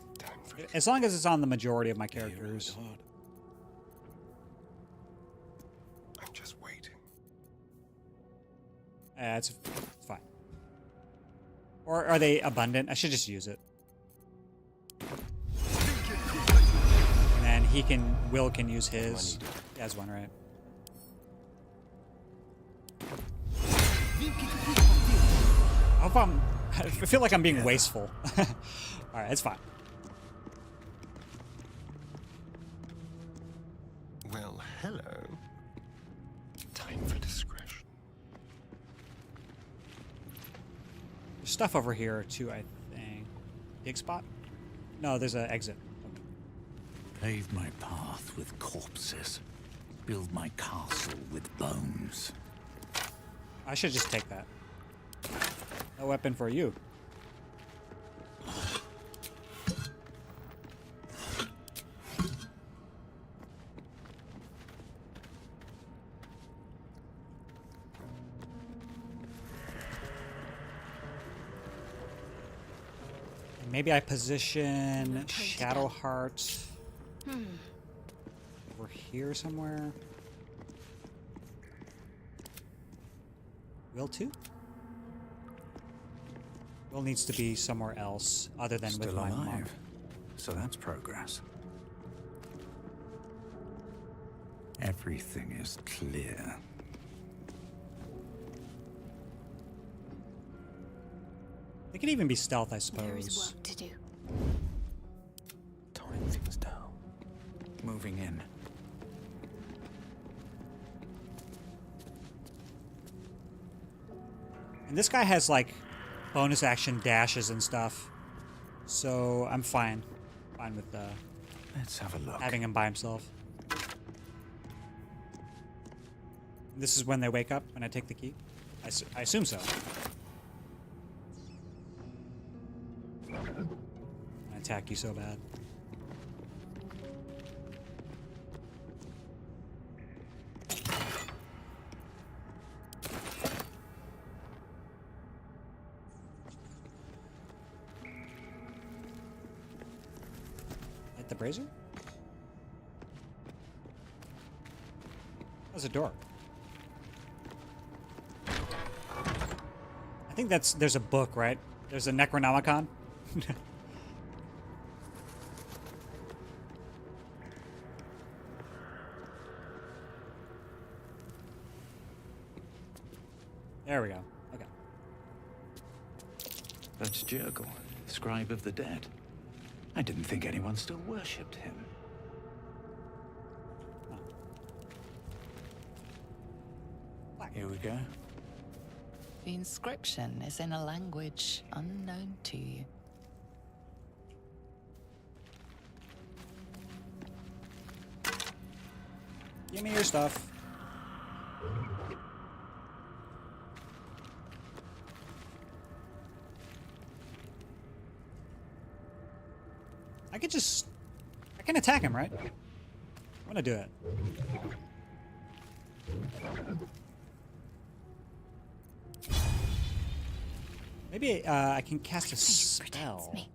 As long as it's on the majority of my characters. I'm just waiting. It's fine. Or are they abundant? I should just use it. And then Will can use his. He has one, right? I feel like I'm being wasteful. Alright, it's fine. Well, hello. Time for discretion. There's stuff over here too, I think. Dig spot? No, there's an exit. Pave my path with corpses. Build my castle with bones. I should just take that. No weapon for you. And maybe I position Shadowheart over here somewhere. Will too? Will needs to be somewhere else other than with Still my monk. alive. So that's progress. Everything is clear. They could even be stealth, I There is suppose. work to do. Tying things down. Moving in. And this guy has like bonus action dashes and stuff. So I'm fine. Fine with Let's have a look. having him by himself. This is when they wake up, when I take the key? I assume so. I attack you so bad. Hit the brazier? There's a door. I think there's a book, right? There's a Necronomicon. There we go. Okay. That's Jurgle, scribe of the dead. I didn't think anyone still worshipped him. Here we go. The inscription is in a language unknown to you. Give me your stuff. I can attack him, right? I'm gonna do it. Maybe I can cast a spell. me.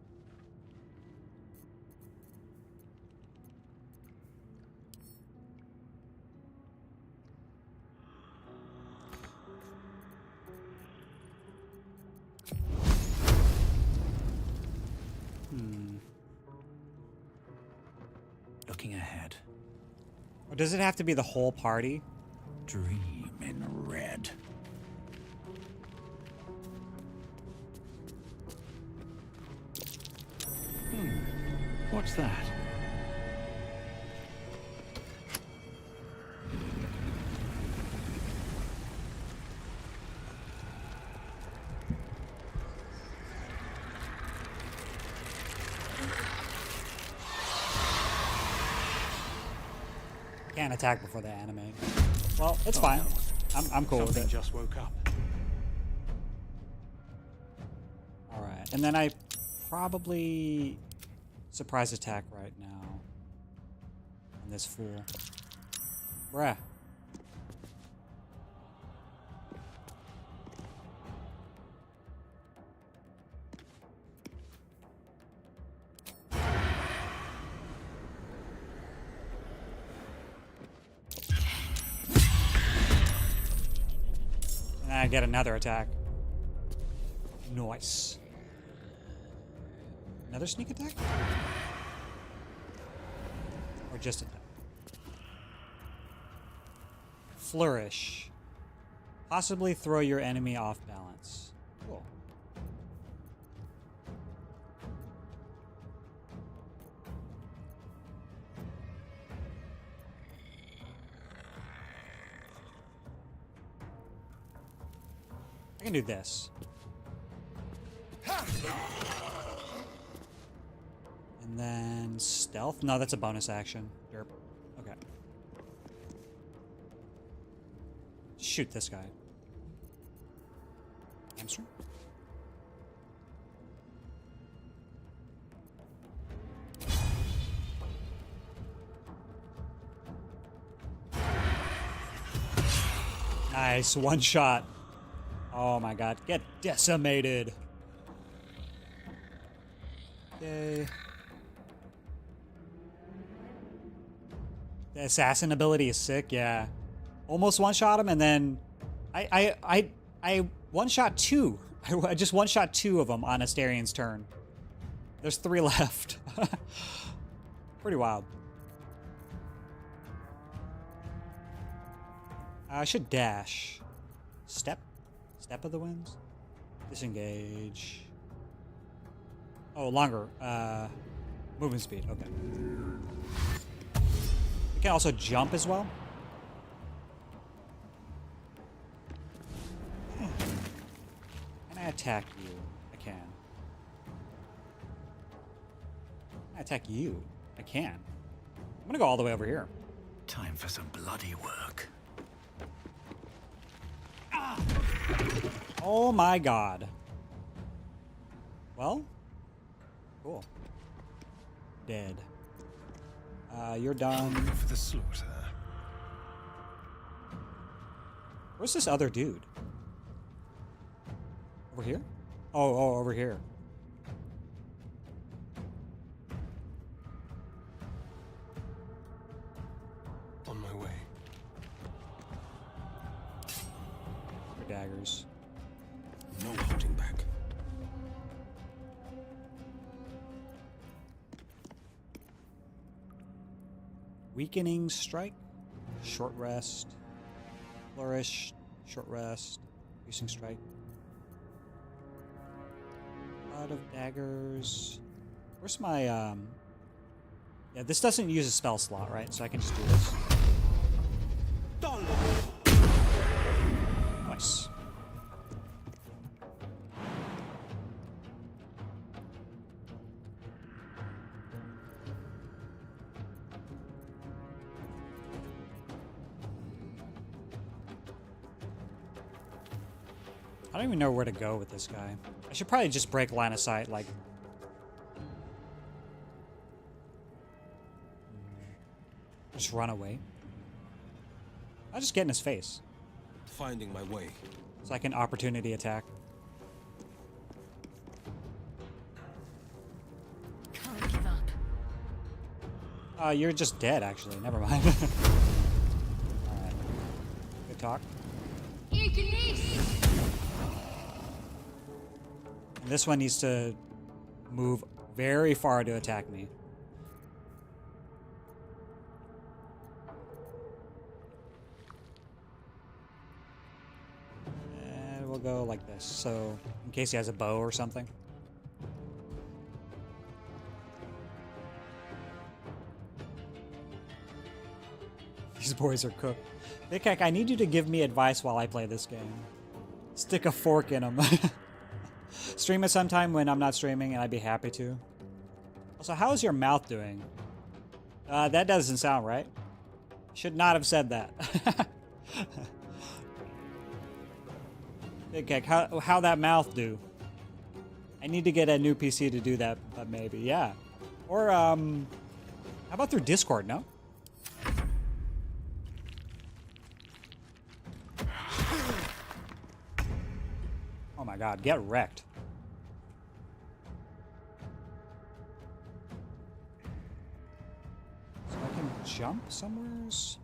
Looking ahead. Or does it have to be the whole party? Dream in red. What's that? Can't attack before they animate. Well, it's fine. I'm cool with it. Just woke up. All right, and then I probably surprise attack right now on this fool. Bruh. And I get another attack. Nice. Another sneak attack? Or just attack? Flourish. Possibly throw your enemy off balance. Cool. I can do this. And then stealth? No, that's a bonus action. Derp. Okay. Shoot this guy. Hamstring? Nice, one shot. Oh my god, get decimated. Yay. The assassin ability is sick, yeah. Almost one-shot him, and then I one-shot two. I just one-shot two of them on Asterian's turn. There's 3 left. Pretty wild. I should dash. Step? Step of the winds? Disengage. Oh, longer. Movement speed, okay. You can also jump as well. Can I attack you? I can. Can I attack you? I can. I'm gonna go all the way over here. Time for some bloody work. Oh my god. Well, cool. Dead. You're done. For the slaughter. Where's this other dude? Over here? Oh, over here. On my way. For daggers. No holding back. Weakening strike. Short rest. Flourish. Short rest. Increasing strike. Out of daggers. Where's my Yeah, this doesn't use a spell slot, right? So I can just do this. Nice. I don't even know where to go with this guy. I should probably just break line of sight, like... Just run away. I'll just get in his face. Finding my way. So I can opportunity attack. Can't give up. You're just dead, actually. Never mind. Alright. Good talk. And this one needs to move very far to attack me. And we'll go like this. So, in case he has a bow or something. These boys are cooked. Big Heck, I need you to give me advice while I play this game. Stick a fork in them. Stream it sometime when I'm not streaming, and I'd be happy to. Also, how is your mouth doing? That doesn't sound right. Should not have said that. Big Heck, how that mouth do? I need to get a new PC to do that, but maybe, yeah. Or, how about through Discord, no? Oh my god, get wrecked. So I can jump somewheres?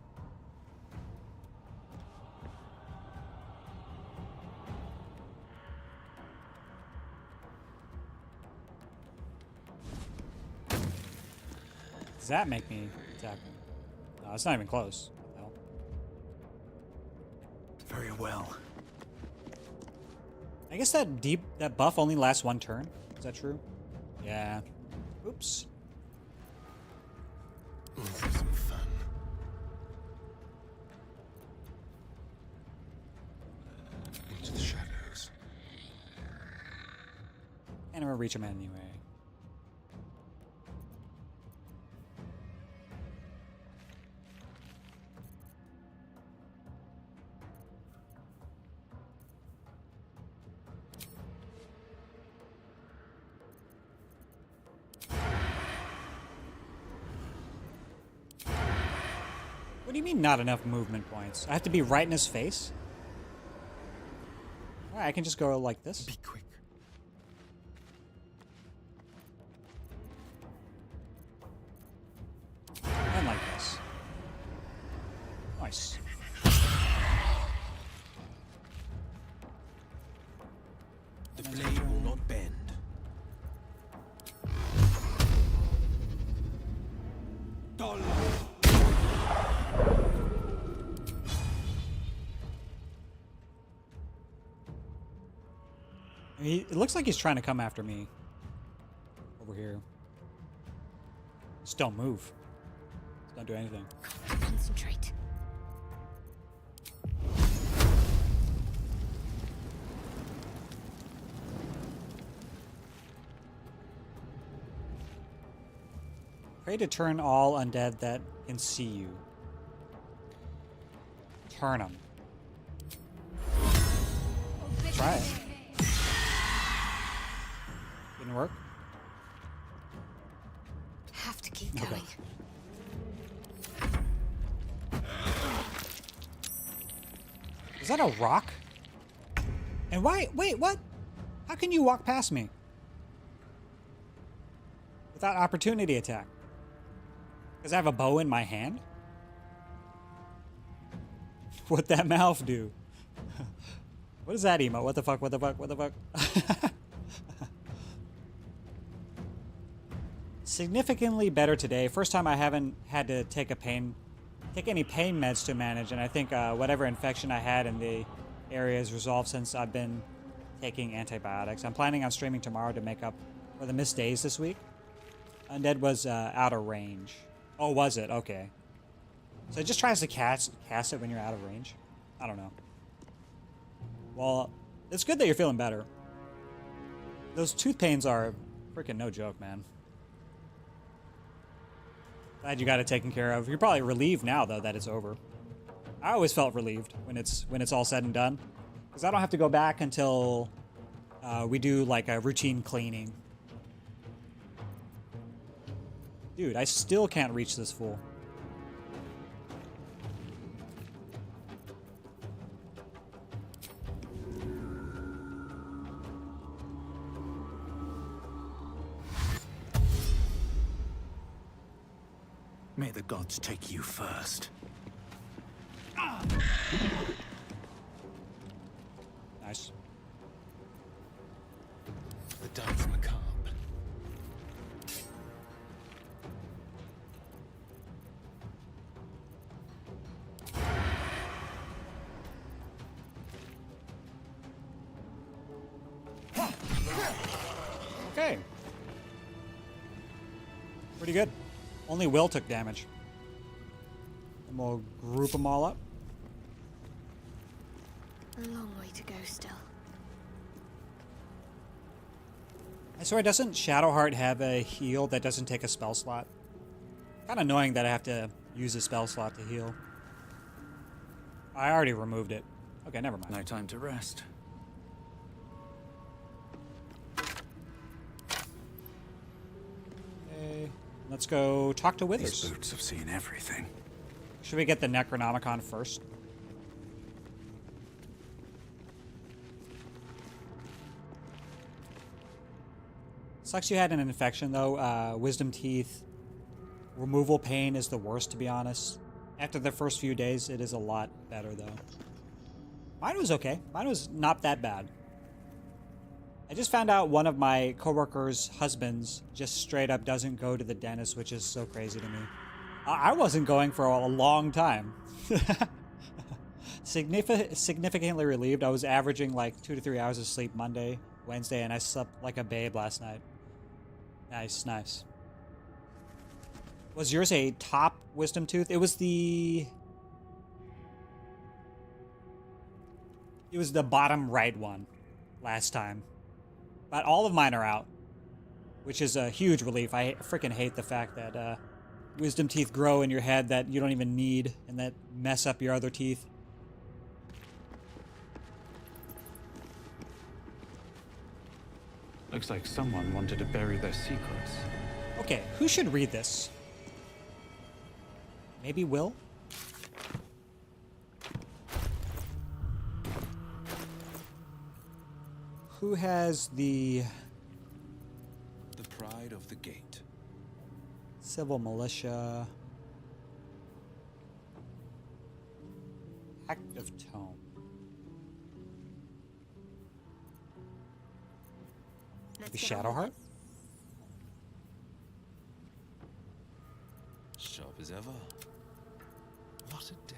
Does that make me attack him? No, it's not even close. What the hell? Very well. I guess that buff only lasts one turn. Is that true? Yeah. Oops. Let's have some fun. Into the shadows. And I'm gonna reach him anyway. What do you mean not enough movement points? I have to be right in his face? Alright, I can just go like this. Be quick. And like this. Nice. The blade will not bend. It looks like he's trying to come after me. Over here. Just don't move. Just don't do anything. Concentrate. Pray to turn all undead that can see you. Turn them. Try it. Didn't work? Have to keep Okay. going. Is that a rock? And why? Wait, what? How can you walk past me? Without opportunity attack? Because I have a bow in my hand? What'd that mouth do? What is that emote? What the fuck? What the fuck? What the fuck? Significantly better today. First time I haven't had to take any pain meds to manage, and I think whatever infection I had in the area is resolved since I've been taking antibiotics. I'm planning on streaming tomorrow to make up for the missed days this week. Undead was out of range. Oh, was it? Okay. So it just tries to cast it when you're out of range? I don't know. Well, it's good that you're feeling better. Those tooth pains are freaking no joke, man. Glad you got it taken care of. You're probably relieved now, though, that it's over. I always felt relieved when it's all said and done. Because I don't have to go back until we do like a routine cleaning. Dude, I still can't reach this fool. May the gods take you first. Nice. The dance macabre. Okay. Pretty good. Only Will took damage. And we'll group them all up. A long way to go still. I swear, doesn't Shadowheart have a heal that doesn't take a spell slot? Kind of annoying that I have to use a spell slot to heal. I already removed it. Okay, never mind. No time to rest. Okay, let's go talk to Withers. These boots have seen everything. Should we get the Necronomicon first? Sucks you had an infection, though. Wisdom teeth. Removal pain is the worst, to be honest. After the first few days, it is a lot better, though. Mine was okay. Mine was not that bad. I just found out one of my coworkers' husbands just straight up doesn't go to the dentist, which is so crazy to me. I wasn't going for a long time. Significantly relieved. I was averaging like 2 to 3 hours of sleep Monday, Wednesday, and I slept like a babe last night. Nice, nice. Was yours a top wisdom tooth? It was the bottom right one last time. But all of mine are out, which is a huge relief. I freaking hate the fact that wisdom teeth grow in your head that you don't even need and that mess up your other teeth. Looks like someone wanted to bury their secrets. Okay, who should read this? Maybe Will? Who has the The pride of the gate. civil militia? Act of Tome. Let's The get on with Shadowheart? it. Sharp as ever. What a day.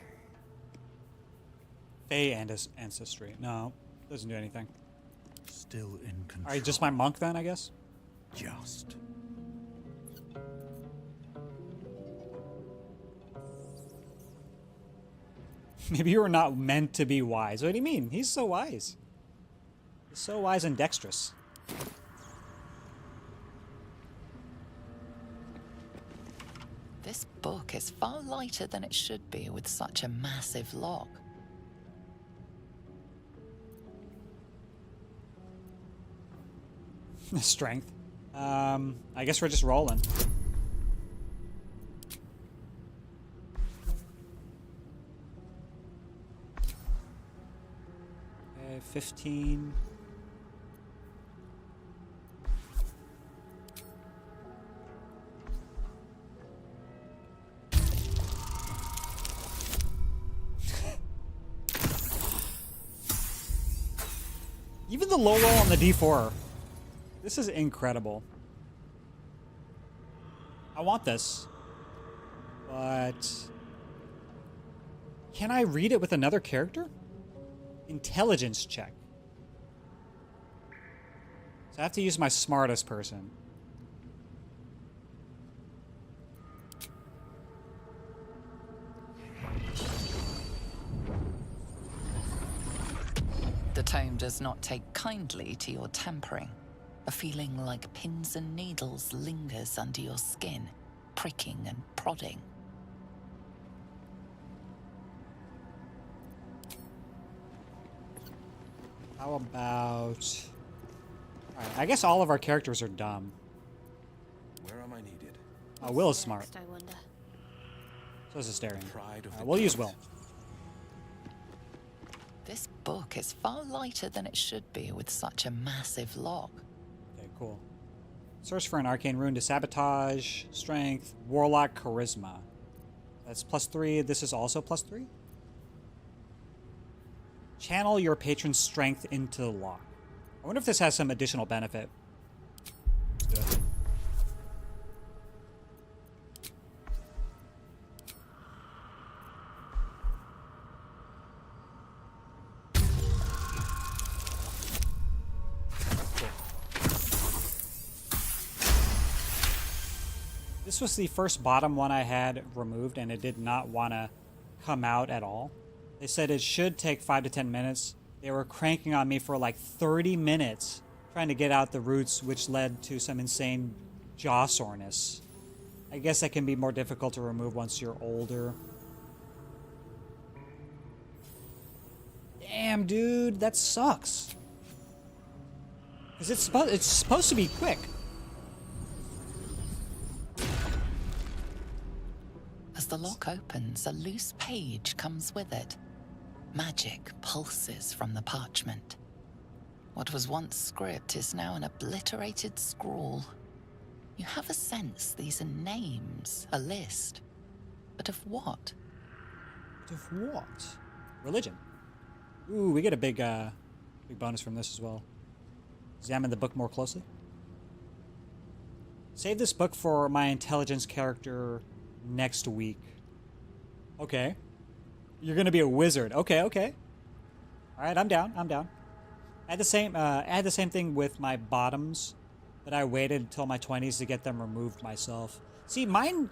Fey and his ancestry. No, doesn't do anything. Still in control. Alright, just my monk then, I guess? Just. Maybe you were not meant to be wise. What do you mean? He's so wise. He's so wise and dexterous. This book is far lighter than it should be with such a massive lock. Strength. I guess we're just rolling. Okay, 15. Even the low roll on the D4. This is incredible. I want this. But can I read it with another character? Intelligence check. So I have to use my smartest person. The tome does not take kindly to your tampering. A feeling like pins and needles lingers under your skin, pricking and prodding. How about... Alright, I guess all of our characters are dumb. Where am I needed? Will is smart. Next, I wonder. So is Asterion. Pride of the We'll use gods. Will. This book is far lighter than it should be with such a massive log. Okay, cool. Search for an arcane rune to sabotage, strength, warlock, charisma. That's +3. This is also +3. Channel your patron's strength into the lock. I wonder if this has some additional benefit. Let's do it. This was the first bottom one I had removed, and it did not want to come out at all. They said it should take 5 to 10 minutes. They were cranking on me for like 30 minutes trying to get out the roots, which led to some insane jaw soreness. I guess that can be more difficult to remove once you're older. Damn, dude, that sucks. Because it's supposed to be quick. As the lock opens, a loose page comes with it. Magic pulses from the parchment. What was once script is now an obliterated scrawl. You have a sense these are names, a list. But of what? Of what? Religion. Ooh, we get a big bonus from this as well. Examine the book more closely. Save this book for my intelligence character next week. Okay. You're gonna be a wizard. Okay, okay. Alright, I'm down. I had the same thing with my bottoms, but I waited until my 20s to get them removed myself. See, mine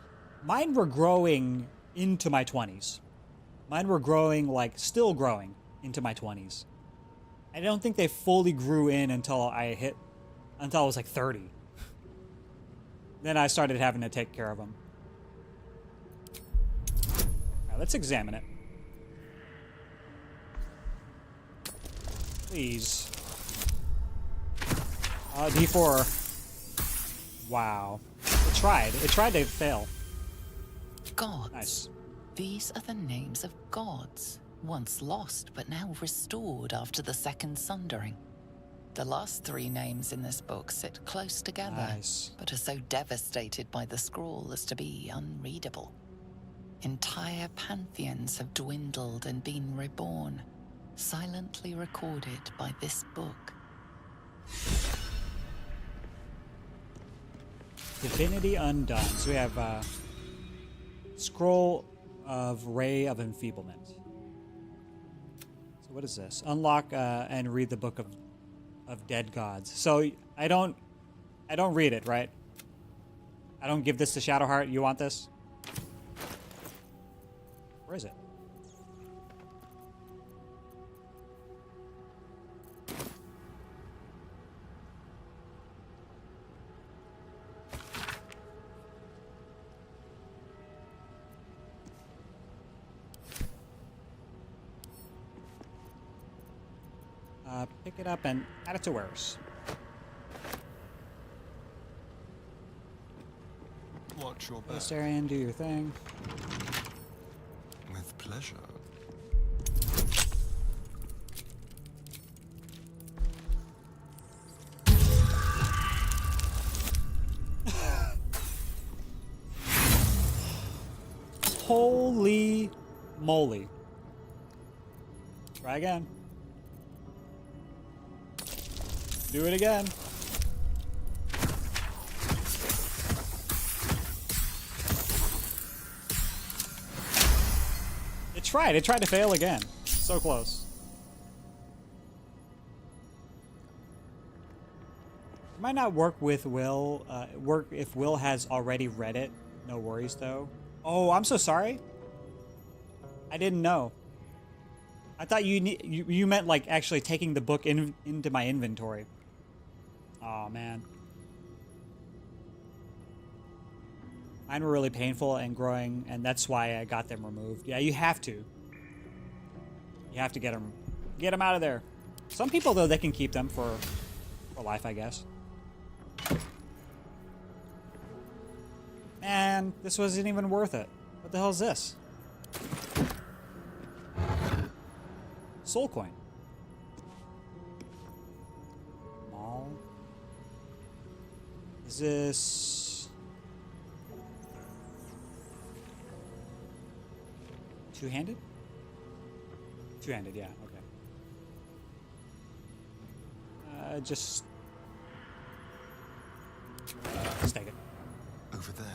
were growing into my 20s. Mine were growing, like, still growing into my 20s. I don't think they fully grew in until I was like 30. Then I started having to take care of them. Alright, let's examine it. Please. D4. Wow. It tried. It tried to fail. Gods. Nice. These are the names of gods, once lost but now restored after the Second Sundering. The last 3 names in this book sit close together, Nice. but are so devastated by the scrawl as to be unreadable. Entire pantheons have dwindled and been reborn, silently recorded by this book. Divinity Undone. So we have Scroll of Ray of Enfeeblement. So what is this? Unlock and read the Book of Dead Gods. So I don't read it, right? I don't give this to Shadowheart. You want this? Where is it? Pick it up and add it to wares. Watch your back. Asterion, do your thing. With pleasure. Holy moly. Try again. Do it again. It tried to fail again. So close. It might not work with Will. Work if Will has already read it. No worries though. Oh, I'm so sorry. I didn't know. I thought you meant like actually taking the book into my inventory. Oh man. Mine were really painful and growing, and that's why I got them removed. Yeah, you have to. You have to get them out of there. Some people, though, they can keep them for life, I guess. Man, this wasn't even worth it. What the hell is this? Soul coin. Mall. Is this two-handed? Two-handed, yeah, okay. Just let's take it. Over there.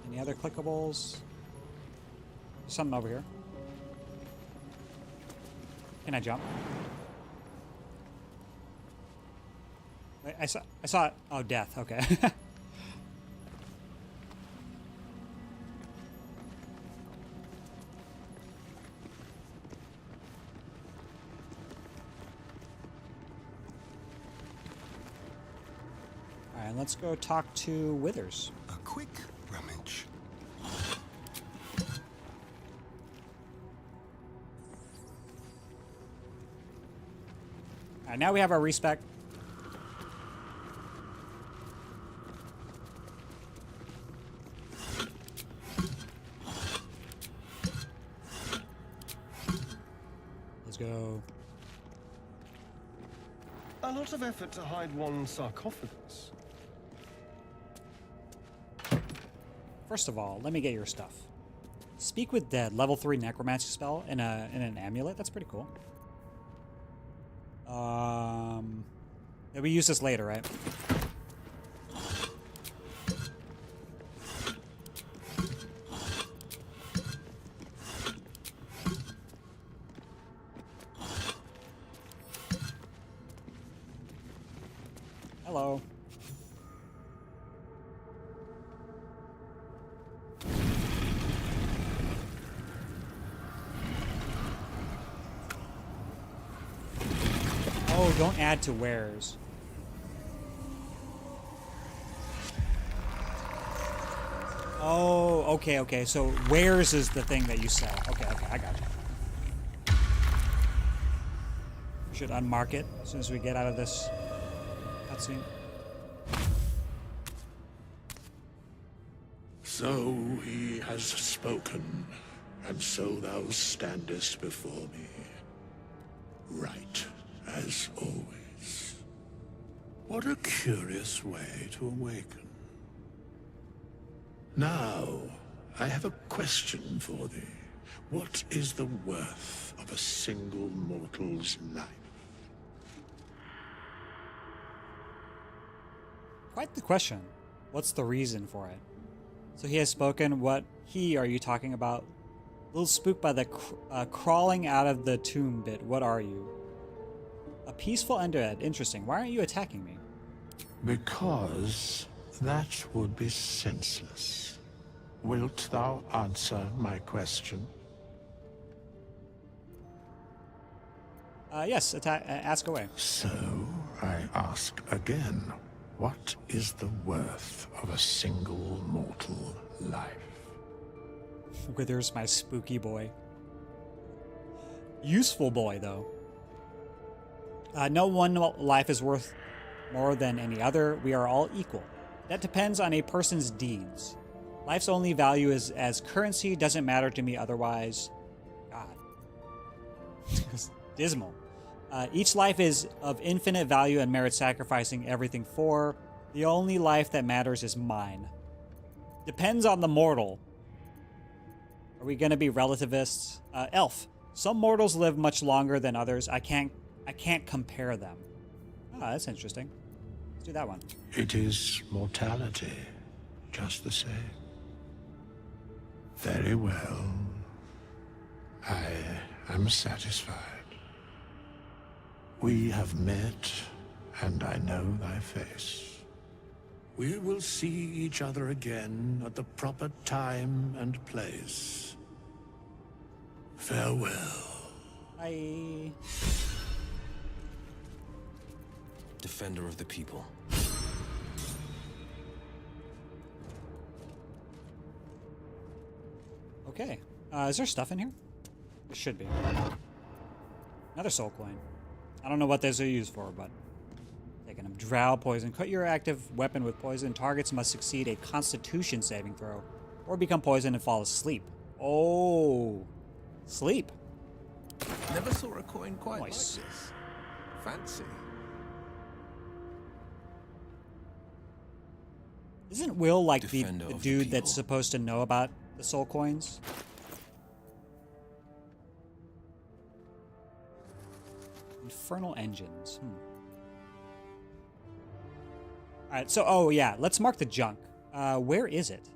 Any other clickables? There's something over here. Can I jump? Wait, I saw it. Oh, death. Okay. All right, let's go talk to Withers. A quick rummage. All right, now we have our respec. Let's go. A lot of effort to hide one sarcophagus. First of all, let me get your stuff. Speak with Dead, level 3 necromancy spell in an amulet. That's pretty cool. Yeah, we use this later, right? Hello. Oh, don't add to wares. Oh, okay. So wares is the thing that you sell. Okay, I got you. We should unmark it as soon as we get out of this cutscene. So he has spoken, and so thou standest before me. Right, as always. What a curious way to awaken. Now, I have a question for thee. What is the worth of a single mortal's life? Quite the question. What's the reason for it? So he has spoken. What are you talking about? A little spooked by the crawling out of the tomb bit. What are you? A peaceful undead. Interesting. Why aren't you attacking me? Because that would be senseless. Wilt thou answer my question? Yes. Ask away. So, I ask again, what is the worth of a single mortal life? Withers, my spooky boy. Useful boy, though. No one life is worth more than any other. We are all equal. That depends on a person's deeds. Life's only value is as currency. Doesn't matter to me otherwise. God. Dismal. Each life is of infinite value and merits sacrificing everything for. The only life that matters is mine. Depends on the mortal. Are we going to be relativists? Elf. Some mortals live much longer than others. I can't compare them. Ah, that's interesting. Let's do that one. It is mortality, just the same. Very well. I am satisfied. We have met, and I know thy face. We will see each other again at the proper time and place. Farewell. Bye. Defender of the people. Okay. Is there stuff in here? There should be. Another soul coin. I don't know what those are used for, but taking them. Drow poison. Cut your active weapon with poison. Targets must succeed a Constitution saving throw, or become poisoned and fall asleep. Oh, sleep. Never saw a coin quite Nice. like this. Fancy. Isn't Will like the Defender of the dude that's people. supposed to know about the soul coins? Infernal engines. Alright, so, oh yeah, let's mark the junk. Where is it?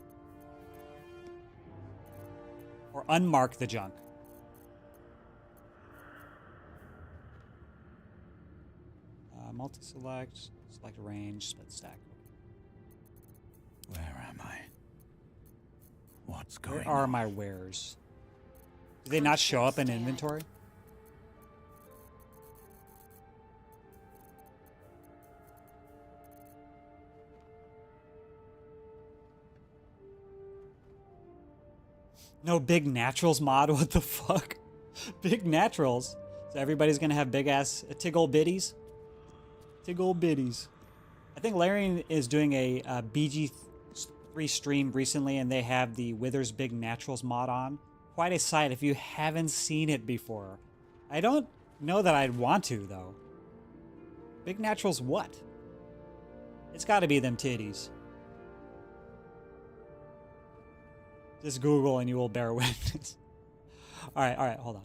Or unmark the junk. Multi-select, select range, split stack. Where am I? What's going Where are on? my wares? Do they not show up in inventory? No big naturals mod? What the fuck? Big naturals. So everybody's gonna have big ass tiggle bitties? Tiggle bitties. I think Larian is doing a BG3 stream recently, and they have the Withers Big Naturals mod on. Quite a sight if you haven't seen it before. I don't know that I'd want to, though. Big Naturals what? It's gotta be them titties. Just Google and you will bear witness. Alright, hold on.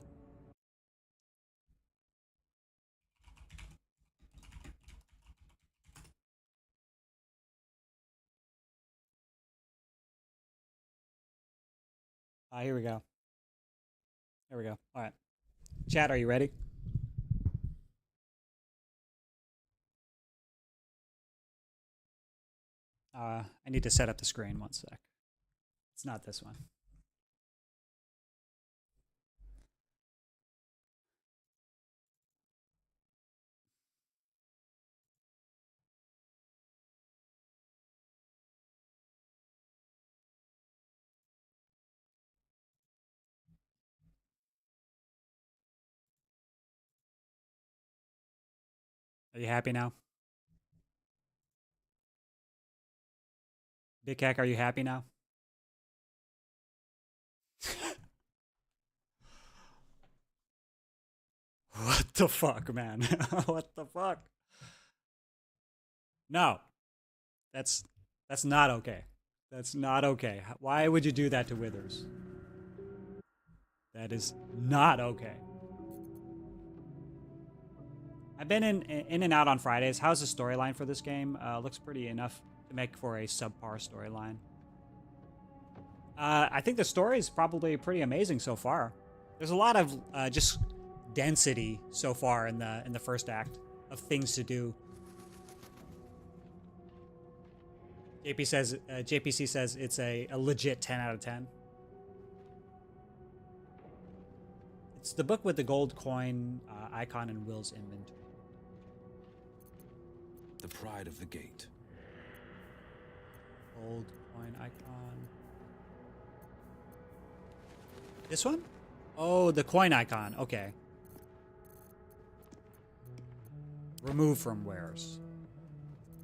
Here we go. There we go. Alright. Chat, are you ready? I need to set up the screen, one sec. It's not this one. Are you happy now? Big Cack, are you happy now? What the fuck, man? What the fuck? No. That's not okay. That's not okay. Why would you do that to Withers? That is not okay. I've been in and out on Fridays. How's the storyline for this game? Looks pretty enough to make for a subpar storyline. I think the story is probably pretty amazing so far. There's a lot of just density so far in the first act of things to do. JPC says it's a legit 10 out of 10. It's the book with the gold coin icon in Will's inventory. The pride of the gate. Gold coin icon. This one? Oh, the coin icon. Okay. Remove from wares.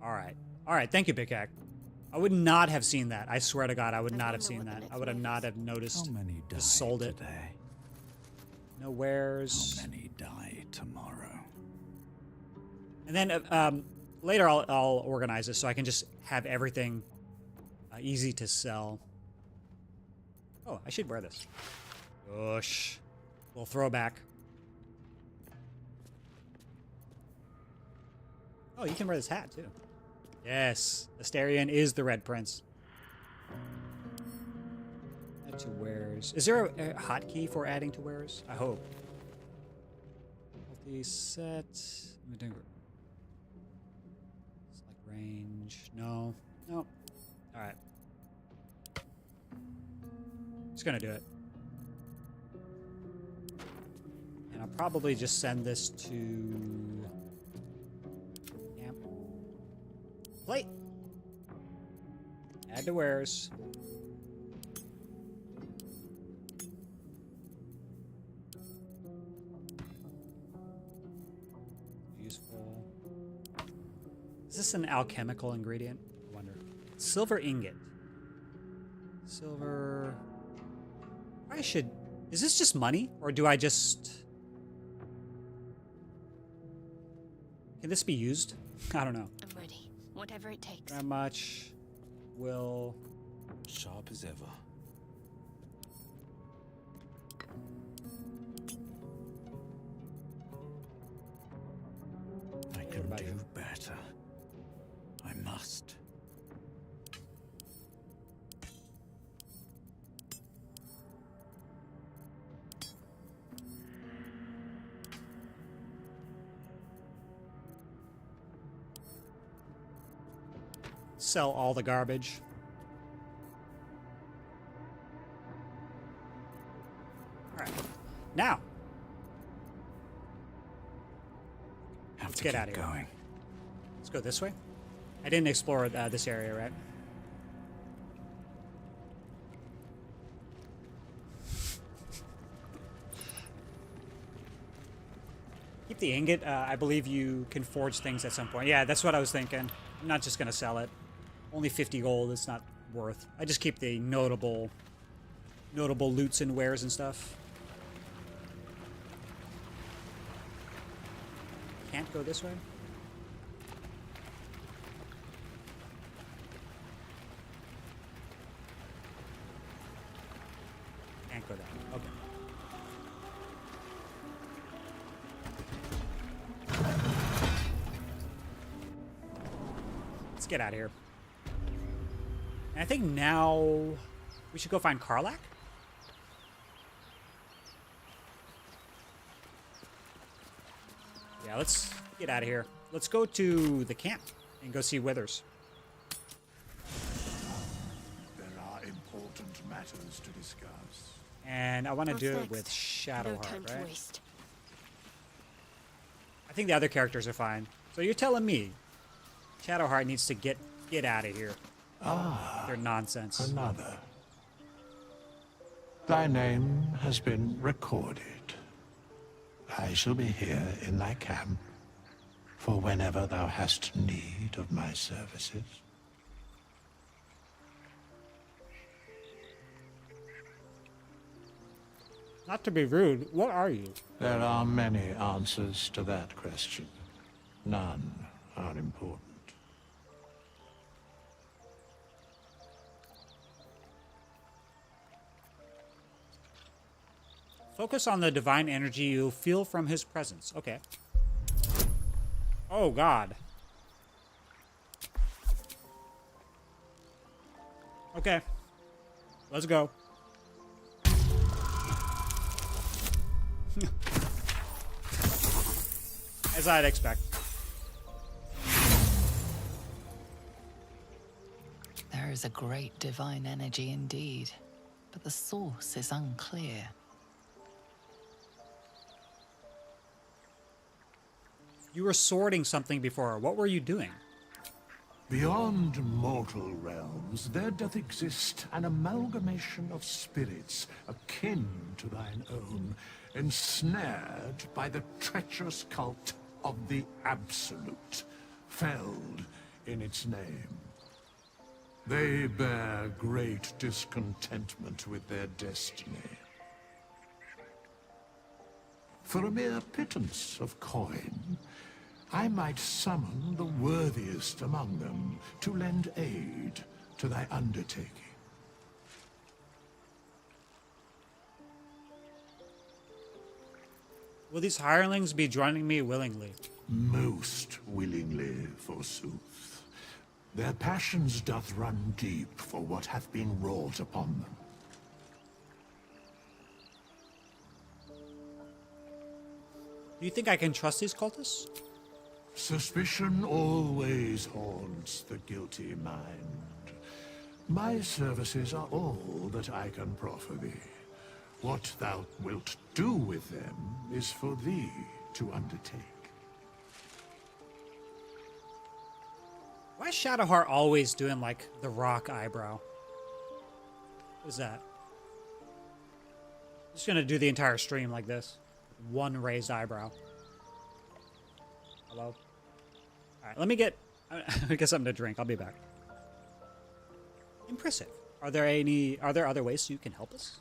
Alright. Alright, thank you, Big Hack. I would not have seen that. I swear to God, I would not have seen that. I would have not have noticed. How many die Just sold it. today? No wares. How many die tomorrow? And then later I'll organize this so I can just have everything easy to sell. Oh, I should wear this. Gosh. Little throwback. Oh, you can wear this hat too. Yes, Asterion is the Red Prince. Add to wares. Is there a hotkey for adding to wares? I hope. Multi-set. Select range. No. No. Alright. Just gonna do it. And I'll probably just send this to... Camp. Plate! Add to wares. useful. Is this an alchemical ingredient? I wonder. Silver ingot. Silver. I should. Is this just money? Or do I just. Can this be used? I don't know. I'm ready. Whatever it takes. How much will. Sharp as ever. I can do better. I must. Sell all the garbage. Alright. Now. Have to get keep out of here. going. Let's go this way. I didn't explore this area, right? Keep the ingot. I believe you can forge things at some point. Yeah, that's what I was thinking. I'm not just going to sell it. Only 50 gold. It's not worth. I just keep the notable loots and wares and stuff. Can't go this way? Can't go that way. Okay. Let's get out of here. And I think now we should go find Karlach. Yeah, let's get out of here. Let's go to the camp and go see Withers. There are important matters to discuss. And I want to What's do it next? with No Shadowheart, time to right? waste. I think the other characters are fine. So you're telling me Shadowheart needs to get out of here. Their nonsense. Another. Thy name has been recorded. I shall be here in thy camp for whenever thou hast need of my services. Not to be rude, what are you? There are many answers to that question. None are important. Focus on the divine energy you'll feel from his presence. Okay. Oh, God. Okay. Let's go. As I'd expect. There is a great divine energy indeed, but the source is unclear. You were sorting something before. What were you doing? Beyond mortal realms, there doth exist an amalgamation of spirits akin to thine own, ensnared by the treacherous cult of the Absolute, felled in its name. They bear great discontentment with their destiny. For a mere pittance of coin, I might summon the worthiest among them to lend aid to thy undertaking. Will these hirelings be joining me willingly? Most willingly, forsooth. Their passions doth run deep for what hath been wrought upon them. Do you think I can trust these cultists? Suspicion always haunts the guilty mind. My services are all that I can proffer thee. What thou wilt do with them is for thee to undertake. Why is Shadowheart always doing, like, the rock eyebrow? What is that? I'm just gonna do the entire stream like this. One raised eyebrow. Hello? All right, let me get something to drink. I'll be back. Impressive. Are there other ways you can help us?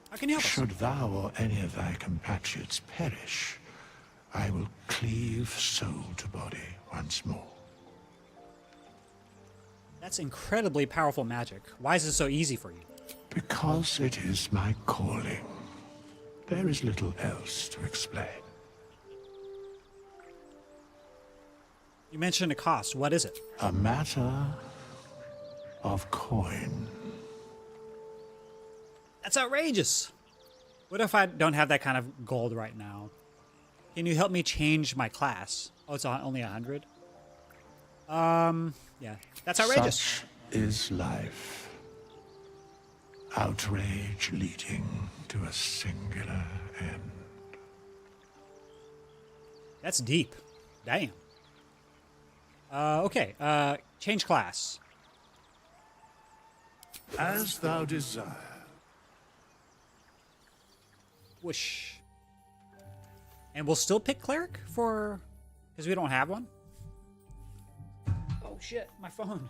How can you help us? Should thou or any of thy compatriots perish, I will cleave soul to body once more. That's incredibly powerful magic. Why is it so easy for you? Because it is my calling. There is little else to explain. You mentioned a cost. What is it? A matter of coin. That's outrageous. What if I don't have that kind of gold right now? Can you help me change my class? Oh, it's only 100? Yeah. That's outrageous. Such is life. Outrage leading to a singular end. That's deep. Damn. Okay. Change class. As thou desire. Whoosh. And we'll still pick cleric for... because we don't have one? Oh shit, my phone.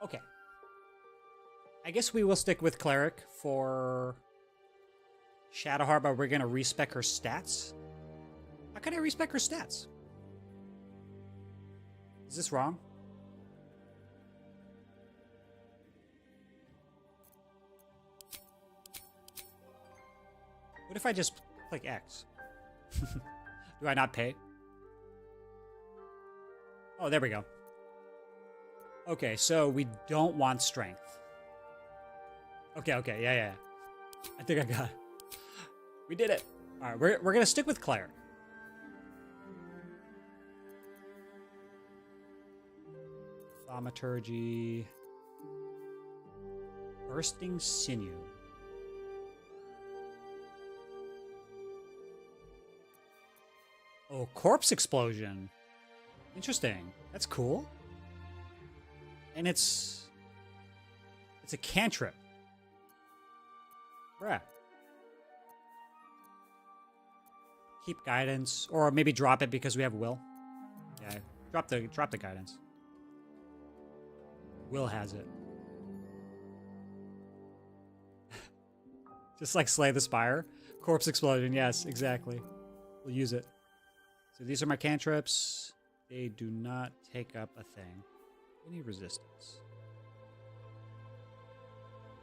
Okay. I guess we will stick with cleric for Shadowheart, but we're gonna respec her stats. How can I respec her stats? Is this wrong? What if I just click X? Do I not pay? Oh, there we go. Okay, so we don't want strength. Okay, yeah. I think I got it. We did it. All right, we're gonna stick with cleric. Thaumaturgy. Bursting sinew. Oh, corpse explosion. Interesting. That's cool. And it's a cantrip. Bruh. Keep guidance, or maybe drop it because we have will. Yeah, drop the guidance. Will has it. Just like Slay the Spire. Corpse explosion, yes, exactly. We'll use it. So these are my cantrips. They do not take up a thing. Any resistance.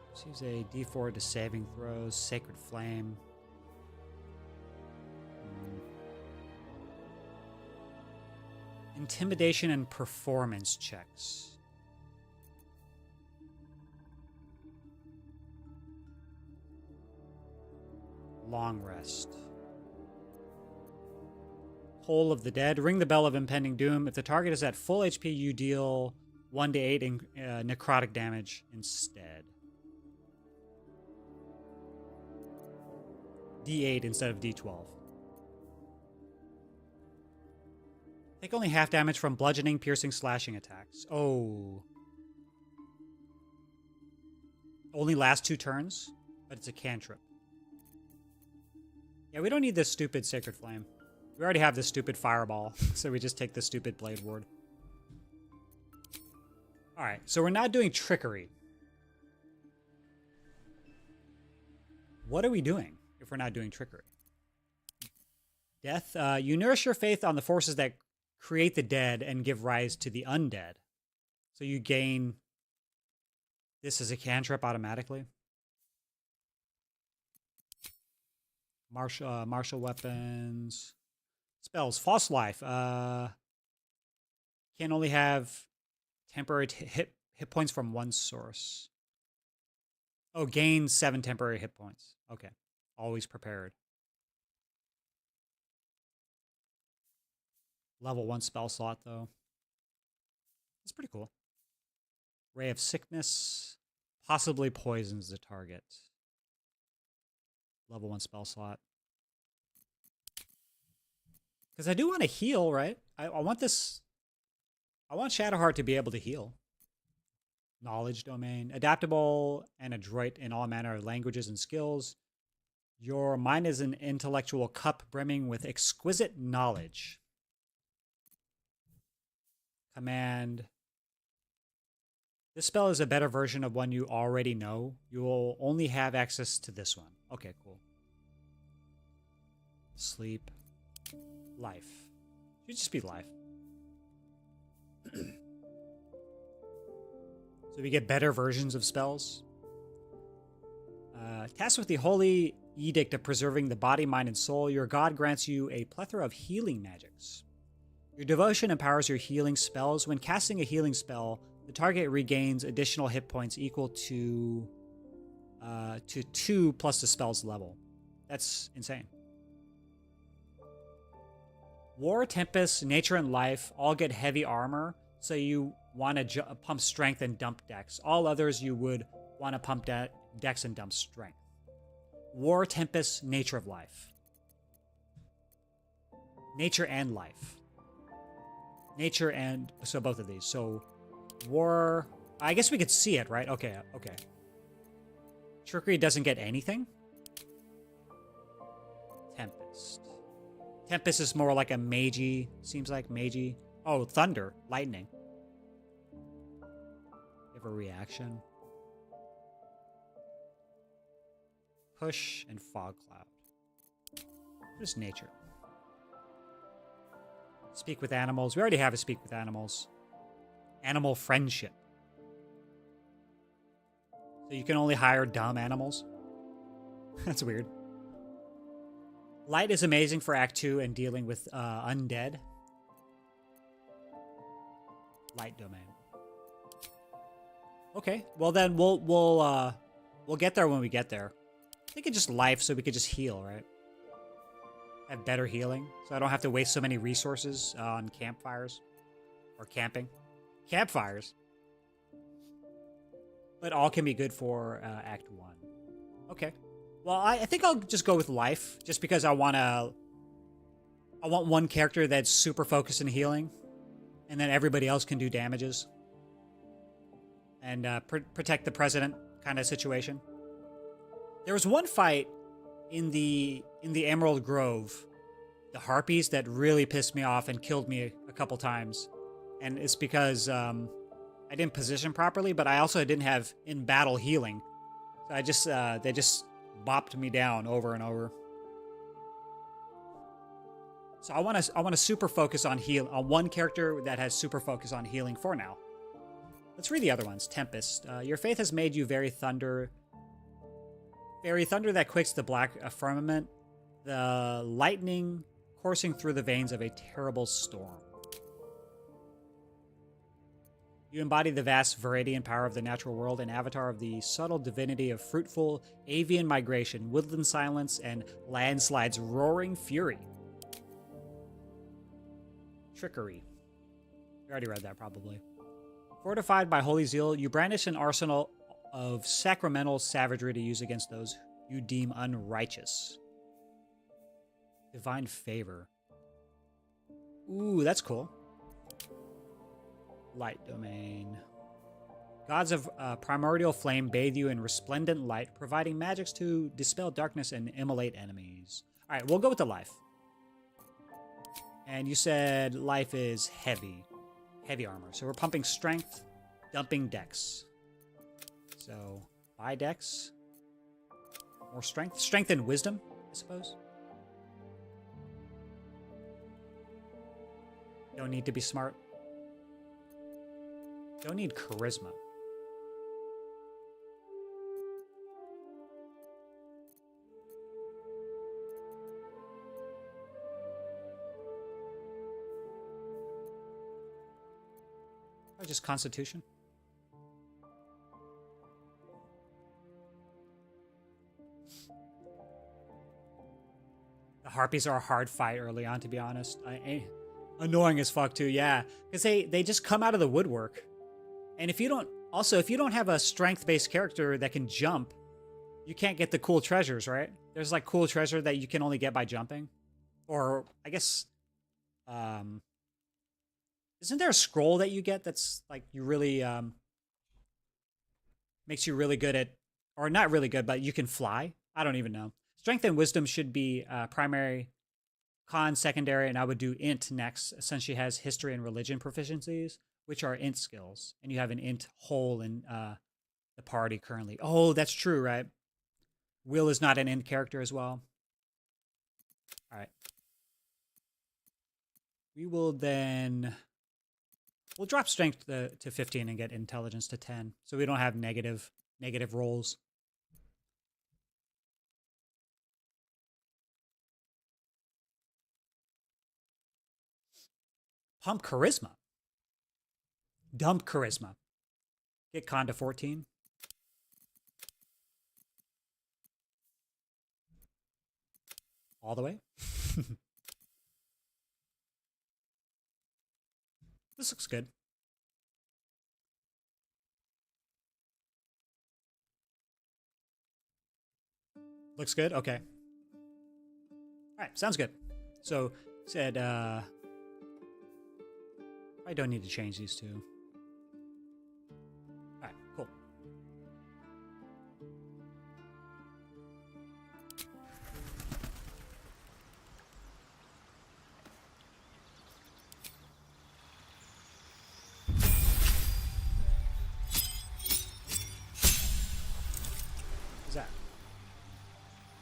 Let's use a D4 to saving throws. Sacred Flame. Intimidation and performance checks. Long rest. Toll of the Dead. Ring the bell of impending doom. If the target is at full HP, you deal 1d8 in necrotic damage instead. D8 instead of D12. Take only half damage from bludgeoning, piercing, slashing attacks. Oh. Only lasts 2 turns, but it's a cantrip. Yeah, we don't need this stupid Sacred Flame. We already have this stupid Fireball, so we just take the stupid Blade Ward. Alright, so we're not doing Trickery. What are we doing if we're not doing Trickery? Death. You nourish your faith on the forces that create the dead and give rise to the undead. So you gain this as a cantrip automatically. Martial weapons. Spells. False life. Can only have temporary hit points from one source. Oh, gain 7 temporary hit points. Okay. Always prepared. Level 1 spell slot, though. That's pretty cool. Ray of Sickness. Possibly poisons the target. Level 1 spell slot. Because I do want to heal, right? I want this... I want Shadowheart to be able to heal. Knowledge domain. Adaptable and adroit in all manner of languages and skills. Your mind is an intellectual cup brimming with exquisite knowledge. Command. This spell is a better version of one you already know. You will only have access to this one. Okay, cool. Sleep. Life. Should just be life. So we get better versions of spells. Tasked with the holy edict of preserving the body, mind, and soul, your god grants you a plethora of healing magics. Your devotion empowers your healing spells. When casting a healing spell, the target regains additional hit points equal to 2 plus the spell's level. That's insane. War, Tempest, Nature, and Life all get heavy armor, so you want to pump strength and dump dex. All others you would want to pump dex and dump strength. War, Tempest, Nature of Life. Nature and Life. Nature and... So both of these. So War... I guess we could see it, right? Okay, okay. Trickery doesn't get anything? Tempest. Tempest is more like a magey. Seems like magey. Oh, Thunder. Lightning. You have a reaction. Push and Fog Cloud. What is Nature? Speak with animals. We already have a Speak with Animals. Animal Friendship. So you can only hire dumb animals? That's weird. Light is amazing for Act 2 and dealing with undead. Light domain. Okay, well then we'll get there when we get there. I think it's just life, so we could just heal, right? Have better healing, so I don't have to waste so many resources on campfires or camping. Campfires, but all can be good for Act 1. Okay, well I think I'll just go with life, just because I want one character that's super focused in healing, and then everybody else can do damages and protect the president kind of situation. There was one fight in the Emerald Grove, the Harpies, that really pissed me off and killed me a couple times. And it's because I didn't position properly, but I also didn't have in-battle healing. So I just they just bopped me down over and over. So I want to super focus on on one character that has super focus on healing for now. Let's read the other ones. Tempest. Your faith has made you very thunder that quakes the black firmament, the lightning coursing through the veins of a terrible storm. You embody the vast variety and power of the natural world, an avatar of the subtle divinity of fruitful avian migration, woodland silence, and landslides roaring fury. Trickery. You already read that, probably. Fortified by holy zeal, you brandish an arsenal of sacramental savagery to use against those you deem unrighteous. Divine favor. Ooh, that's cool. Light domain. Gods of primordial flame bathe you in resplendent light, providing magics to dispel darkness and immolate enemies. All right, we'll go with the life. And you said life is heavy. Heavy armor. So we're pumping strength, dumping dex. So, buy dex. More strength. Strength and wisdom, I suppose. Don't need to be smart. Don't need charisma. just Constitution. The Harpies are a hard fight early on, to be honest. Annoying as fuck too, yeah. Because they just come out of the woodwork. And if you don't have a strength-based character that can jump, you can't get the cool treasures, right? There's like cool treasure that you can only get by jumping. Or I guess isn't there a scroll that you get that's like you really makes you really good at, or not really good, but you can fly? I don't even know. Strength and wisdom should be primary, con secondary, and I would do int next since she has history and religion proficiencies, which are int skills. And you have an int hole in the party currently. Oh, that's true, right? Will is not an int character as well. All right. We will then... We'll drop strength to 15 and get intelligence to 10, so we don't have negative rolls. Pump charisma. Dump charisma. Get con to 14. All the way. This looks good. Looks good? Okay. Alright, sounds good. So, said, I don't need to change these two. Alright, cool. What's that?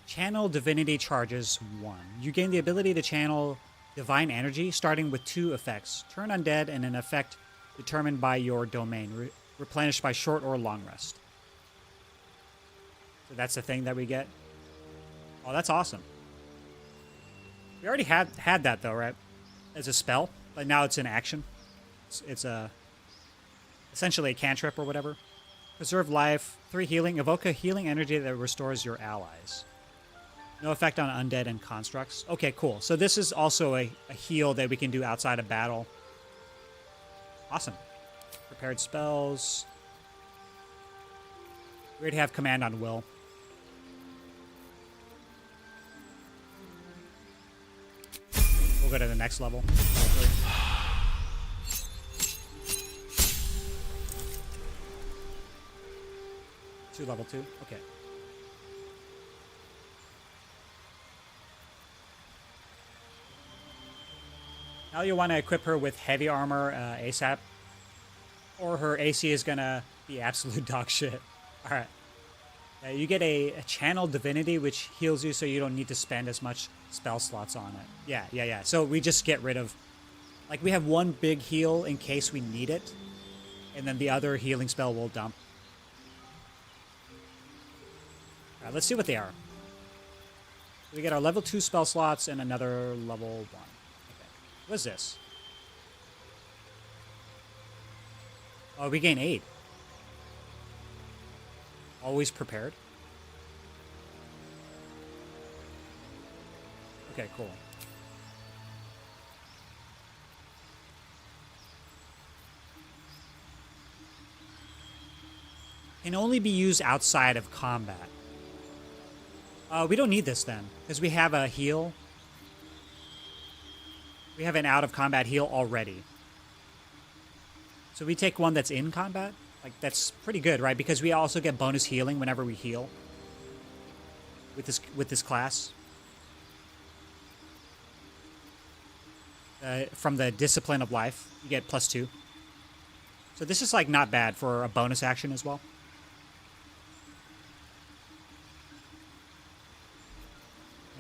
Channel Divinity charges 1. You gain the ability to channel divine energy, starting with 2 effects. Turn undead and an effect determined by your domain, replenished by short or long rest. So that's the thing that we get. Oh, that's awesome. We already had that though, right? As a spell, but now it's in action. It's a essentially a cantrip or whatever. Preserve life, 3 healing, evoke a healing energy that restores your allies. No effect on undead and constructs. Okay, cool. So this is also a heal that we can do outside of battle. Awesome. Prepared spells. We already have command on will. We'll go to the next level. To level 2? Okay. Now you want to equip her with heavy armor ASAP, or her AC is going to be absolute dog shit. Alright. You get a channel divinity, which heals you so you don't need to spend as much spell slots on it. Yeah. So we just get rid of... Like, we have one big heal in case we need it, and then the other healing spell will dump. Alright, let's see what they are. We get our level 2 spell slots and another level 1. What is this? Oh, we gain 8. Always prepared. Okay, cool. Can only be used outside of combat. We don't need this then, because we have a heal. We have an out-of-combat heal already. So we take one that's in combat? Like, that's pretty good, right? Because we also get bonus healing whenever we heal. With this class. From the Discipline of Life, you get +2. So this is, like, not bad for a bonus action as well.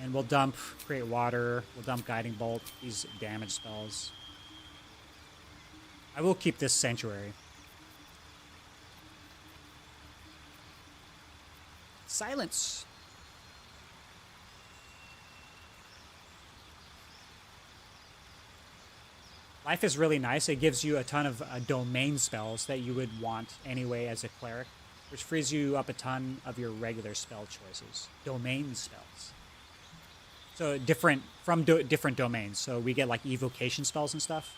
And we'll dump Create Water, we'll dump Guiding Bolt, these damage spells. I will keep this Sanctuary. Silence! Life is really nice. It gives you a ton of domain spells that you would want anyway as a cleric, which frees you up a ton of your regular spell choices. Domain spells. So different from different domains. So we get like evocation spells and stuff.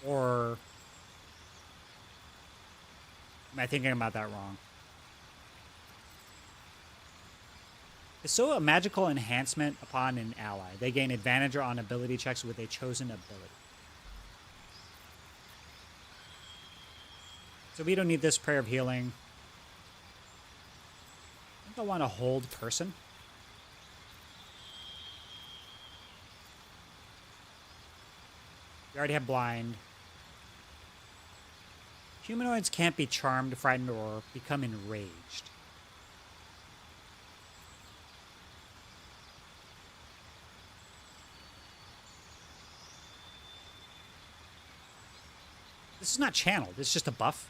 Or am I thinking about that wrong? Bestow a magical enhancement upon an ally. They gain advantage on ability checks with a chosen ability. So we don't need this Prayer of Healing. I think I want to hold person. We already have blind. Humanoids can't be charmed, frightened, or become enraged. This is not channeled. It's just a buff.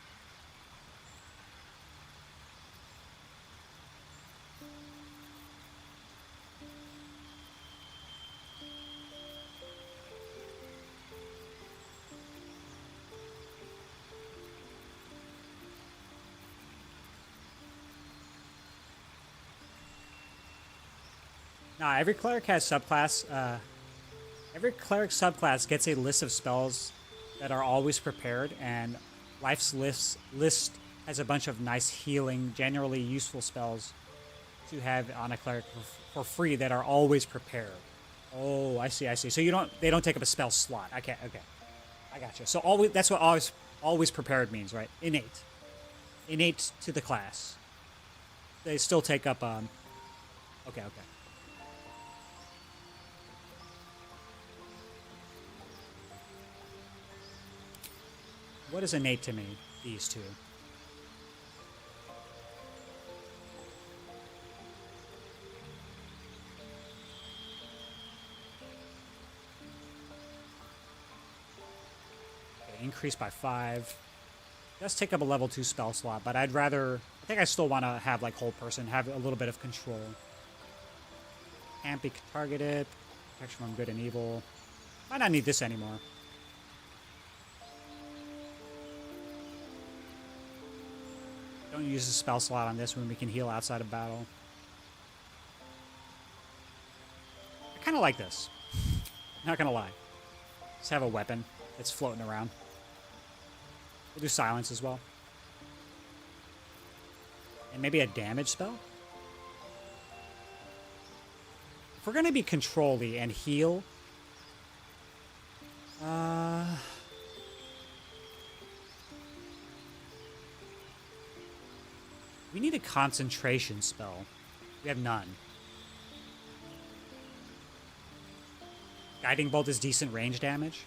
Nah, every cleric has subclass. Every cleric subclass gets a list of spells that are always prepared, and Life's list has a bunch of nice healing, generally useful spells to have on a cleric for free that are always prepared. Oh, I see. So they don't take up a spell slot. Okay. I gotcha. So always, that's what always prepared means, right? Innate to the class. They still take up okay. What is innate to me, these two? Okay, increase by 5. Does take up a level 2 spell slot, but I think I still want to have like hold person, have a little bit of control. Can't be targeted, protection from good and evil. Might not need this anymore. Don't use the spell slot on this when we can heal outside of battle. I kind of like this. Not gonna lie. Just have a weapon that's floating around. We'll do silence as well. And maybe a damage spell? If we're gonna be control-y and heal... we need a concentration spell. We have none. Guiding Bolt is decent range damage.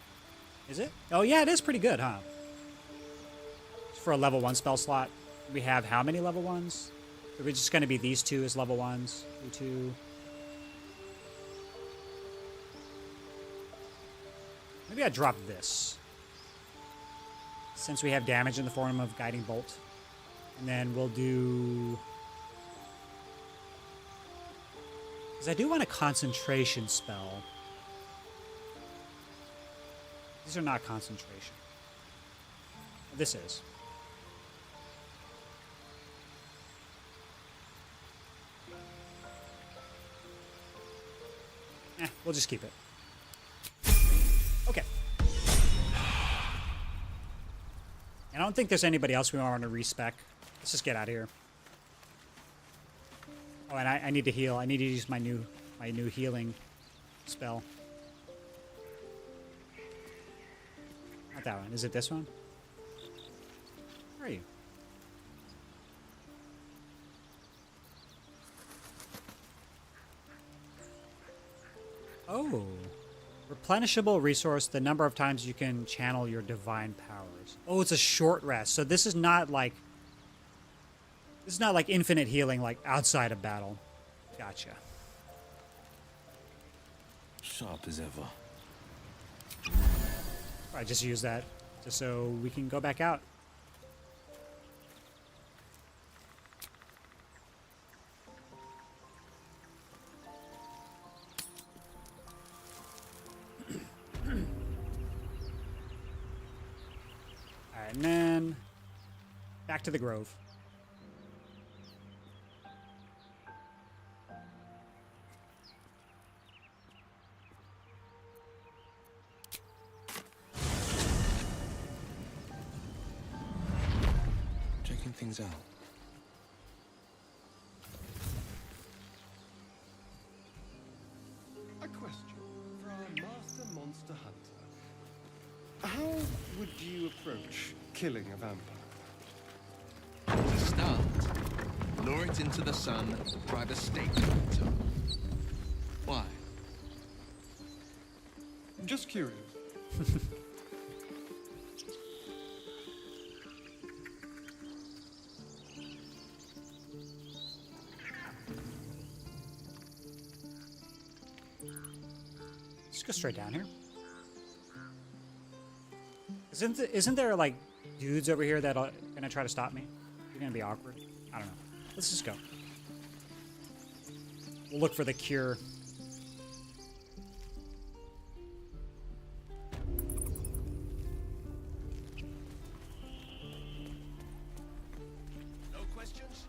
Is it? Oh yeah, it is pretty good, huh? For a level 1 spell slot, we have how many level 1s? Are we just going to be these two as level 1s? 2. Maybe I drop this. Since we have damage in the form of Guiding Bolt. And then we'll do... because I do want a concentration spell. These are not concentration. This is. We'll just keep it. Okay. And I don't think there's anybody else we want to respec. Let's just get out of here. Oh, and I need to heal. I need to use my new healing spell. Not that one. Is it this one? Where are you? Oh. Replenishable resource, the number of times you can channel your divine powers. Oh, it's a short rest. So this is not like infinite healing like outside of battle. Gotcha. Sharp as ever. I just use that just so we can go back out. Back to the grove. Checking things out. A question for our master monster hunter. How would you approach killing a vampire? To start, lure it into the sun, drive a stake through its tongue. Why? Just curious. Let's go straight down here. Isn't there like dudes over here that are gonna try to stop me? You're gonna be awkward. I don't know. Let's just go. We'll look for the cure. No questions?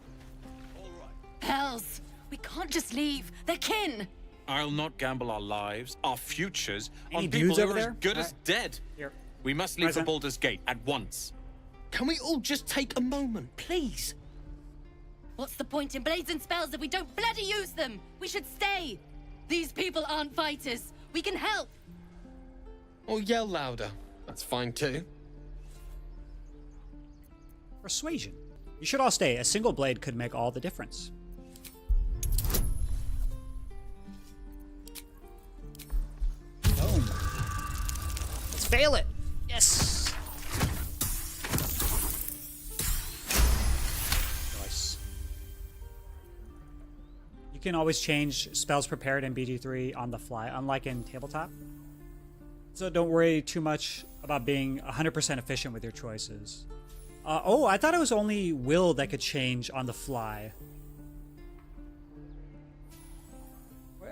All right. Hells! We can't just leave. They're kin! I'll not gamble our lives, our futures, Any on people dudes who over are as there? good as Alright. dead. Here. We must leave for Present. Baldur's Gate at once. Can we all just take a moment, please? What's the point in blades and spells if we don't bloody use them? We should stay! These people aren't fighters. We can help! Or yell louder. That's fine too. Persuasion. You should all stay. A single blade could make all the difference. Boom. Let's fail it. Yes. Nice. You can always change spells prepared in BG3 on the fly, unlike in tabletop. So don't worry too much about being 100% efficient with your choices. Oh, I thought it was only Will that could change on the fly.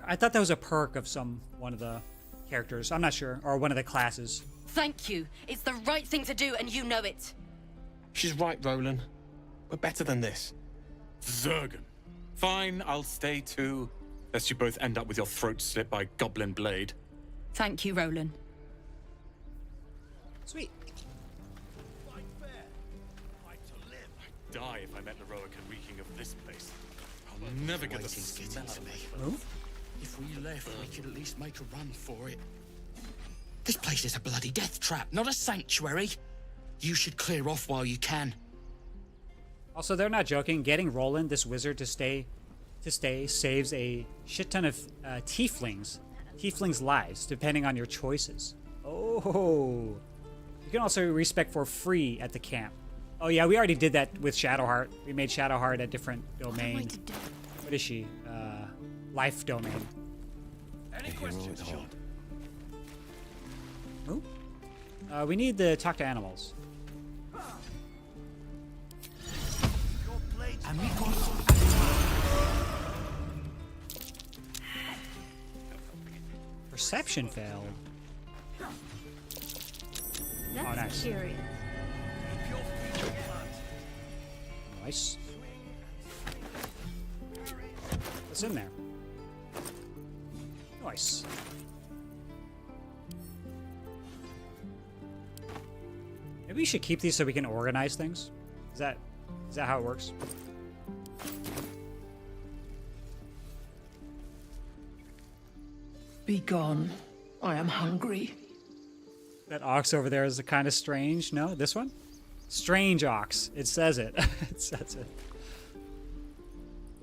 I thought that was a perk of one of the characters. I'm not sure. Or one of the classes. Thank you. It's the right thing to do, and you know it. She's right, Roland. We're better than this. Zergan. Fine, I'll stay too. Lest you both end up with your throats slit by Goblin Blade. Thank you, Roland. Sweet. I'd die if I met Leroica reeking of this place. I'll never get the smell of it. Move. If we left, we could at least make a run for it. This place is a bloody death trap, not a sanctuary. You should clear off while you can. Also, they're not joking. Getting Roland, this wizard, to stay saves a shit ton of tieflings' lives, depending on your choices. Oh. You can also respec for free at the camp. Oh yeah, we already did that with Shadowheart. We made Shadowheart a different domain. What is she? Life domain. Any questions, Sean? Ooh. We need to talk to animals. Perception failed. That's Oh, nice. curious. Nice. What's in there? Nice. Maybe we should keep these so we can organize things. Is that how it works? Be gone. I am hungry. That ox over there is kind of strange. No, this one? Strange ox. It says it. It says it.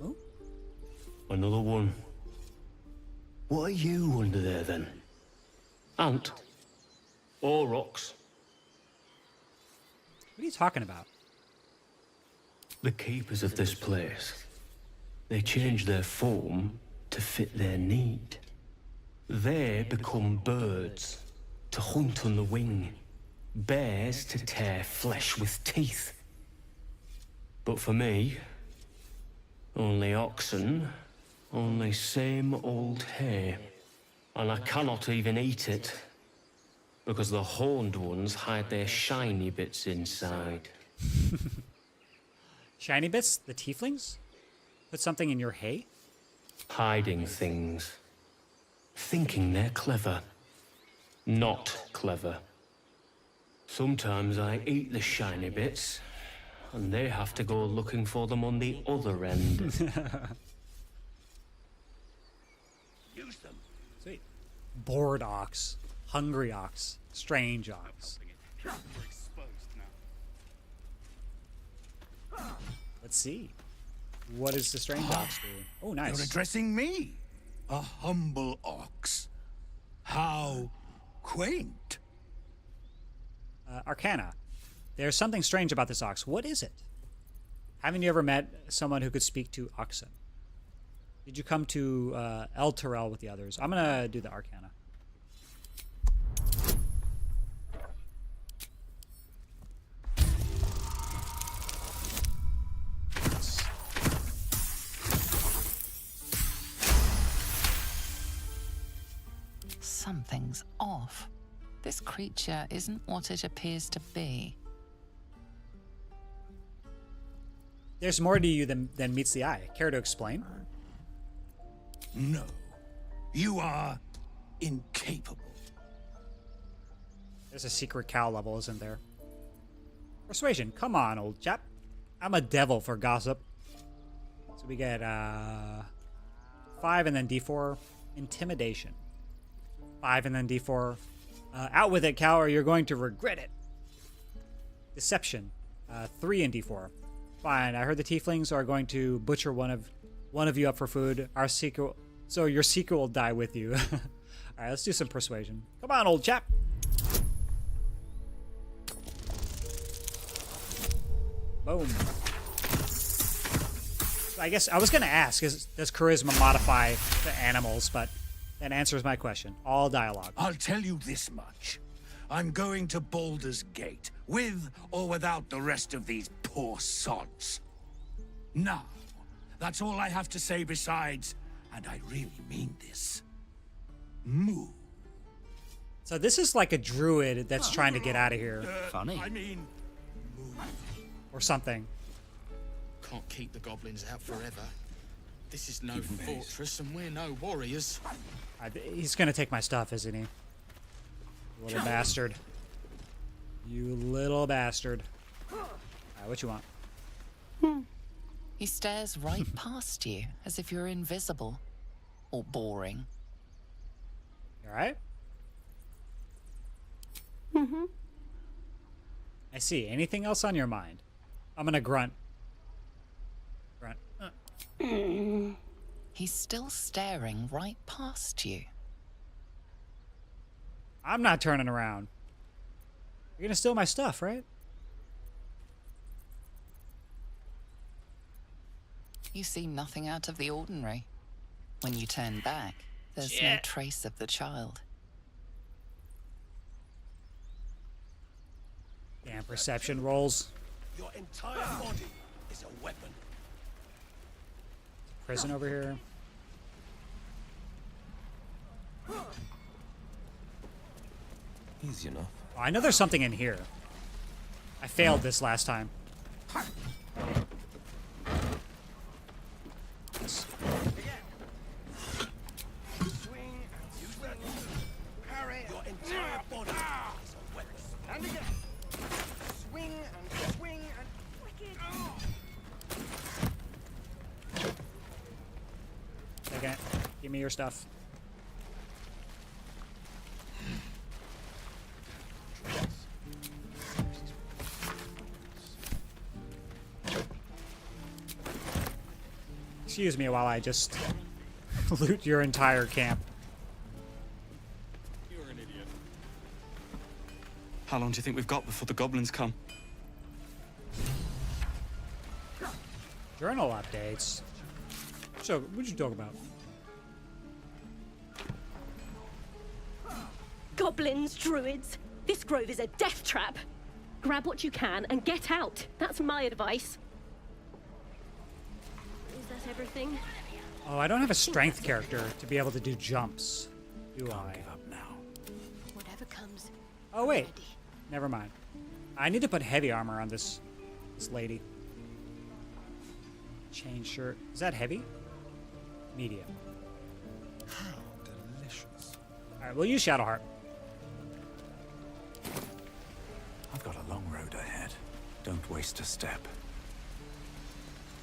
Oh. Another one. What are you under there then? Ant? Or ox? What are you talking about? The keepers of this place. They change their form to fit their need. They become birds to hunt on the wing, bears to tear flesh with teeth. But for me, only oxen, only same old hay. And I cannot even eat it, because the horned ones hide their shiny bits inside. Shiny bits? The tieflings? Put something in your hay? Hiding things. Thinking they're clever. Not clever. Sometimes I eat the shiny bits, and they have to go looking for them on the other end. Sweet. Bored ox. Hungry ox. Strange ox. Let's see. What is the strange ox doing? Oh, nice. You're addressing me, a humble ox. How quaint. Arcana. There's something strange about this ox. What is it? Haven't you ever met someone who could speak to oxen? Did you come to El Terrell with the others? I'm going to do the Arcana. Something's off. This creature isn't what it appears to be. There's more to you than meets the eye. Care to explain? No. You are incapable. There's a secret cow level, isn't there? Persuasion. Come on, old chap. I'm a devil for gossip. So we get 5 and then D4. Intimidation. 5 and then D4. Out with it, cow, or you're going to regret it. Deception. 3 and D4. Fine. I heard the tieflings are going to butcher one of you up for food. Our secret, so your secret will die with you. All right, let's do some persuasion. Come on, old chap. Boom. So I guess I was gonna ask, does charisma modify the animals? But that answers my question. All dialogue. I'll tell you this much. I'm going to Baldur's Gate, with or without the rest of these poor sods. Now, that's all I have to say besides, and I really mean this, moo. So this is like a druid that's trying to get out of here. Funny. I mean, moo. Or something. Can't keep the goblins out forever. This is no fortress, and we're no warriors. He's gonna take my stuff, isn't he? Little bastard. You little bastard. Alright, what you want? He stares right past you, as if you're invisible. Or boring. You alright? I see. Anything else on your mind? I'm gonna grunt. Grunt. He's still staring right past you. I'm not turning around. You're gonna steal my stuff, right? You see nothing out of the ordinary. When you turn back, there's no trace of the child. Damn perception rolls. Your entire body is a weapon. Prison over here. Easy enough. Oh, I know there's something in here. I failed this last time. Your entire body is a weapon. And again. Swing and swing and Second. Give me your stuff. Excuse me while I just loot your entire camp. You're an idiot. How long do you think we've got before the goblins come? Journal updates. So, what'd you talk about? Goblins, druids. This grove is a death trap. Grab what you can and get out. That's my advice. Is that everything? Oh, I don't have a strength character to be able to do jumps, do I? give up now. Whatever comes. Oh wait, never mind. I need to put heavy armor on this lady. Chain shirt. Is that heavy? Medium. How delicious. Alright, we'll use Shadowheart. I've got a long road ahead. Don't waste a step.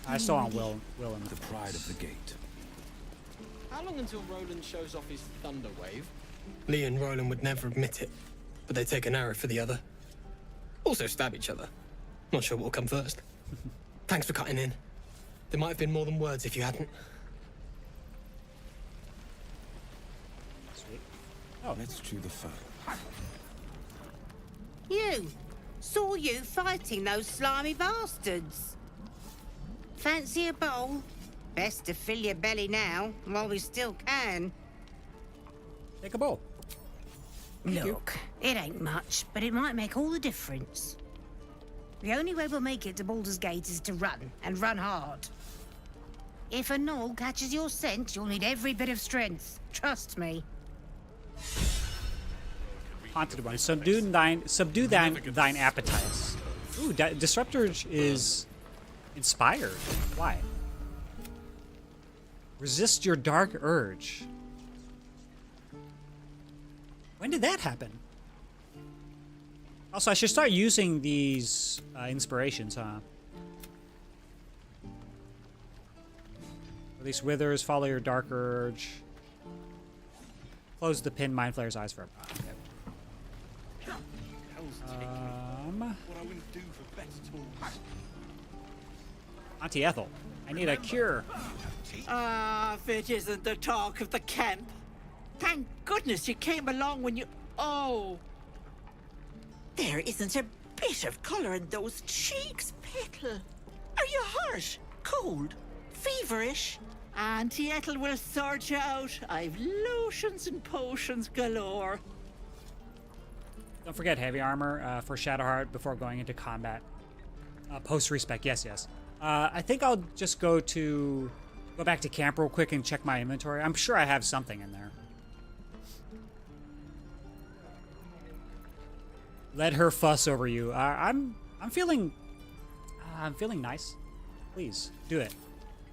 I still want Will in the pride of the gate. How long until Roland shows off his thunder wave? Lee and Roland would never admit it, but they take an arrow for the other. Also stab each other. Not sure what'll come first. Thanks for cutting in. There might have been more than words if you hadn't. Sweet. Oh, let's chew the fur. You! Saw you fighting those slimy bastards. Fancy a bowl? Best to fill your belly now, while we still can. Take a bowl. Look, it ain't much, but it might make all the difference. The only way we'll make it to Baldur's Gate is to run, and run hard. If a gnoll catches your scent, you'll need every bit of strength. Trust me. Haunted one. Subdue thine appetites. Ooh, Disruptor is inspired. Why? Resist your dark urge. When did that happen? Also, I should start using these inspirations, huh? Release withers, follow your dark urge. Close the pin mind flayer's eyes for a okay. What I wouldn't do for better tools. Auntie Ethel, I need a cure. Ah, if it isn't the talk of the camp. Thank goodness you came along when you... Oh. There isn't a bit of colour in those cheeks, Petal. Are you hurt? Cold? Feverish? Auntie Ethel will sort you out. I've lotions and potions galore. Don't forget heavy armor for Shadowheart before going into combat. Post-respec, yes. I think I'll just go back to camp real quick and check my inventory. I'm sure I have something in there. Let her fuss over you. I'm feeling nice. Please do it.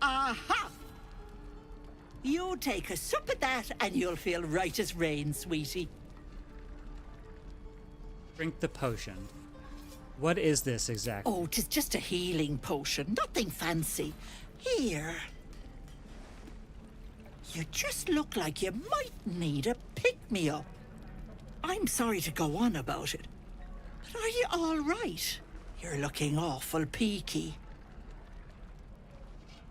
Aha! You take a sup at that and you'll feel right as rain, sweetie. Drink the potion. What is this exactly? Oh, 'tis just a healing potion. Nothing fancy. Here. You just look like you might need a pick-me-up. I'm sorry to go on about it, but are you all right? You're looking awful peaky.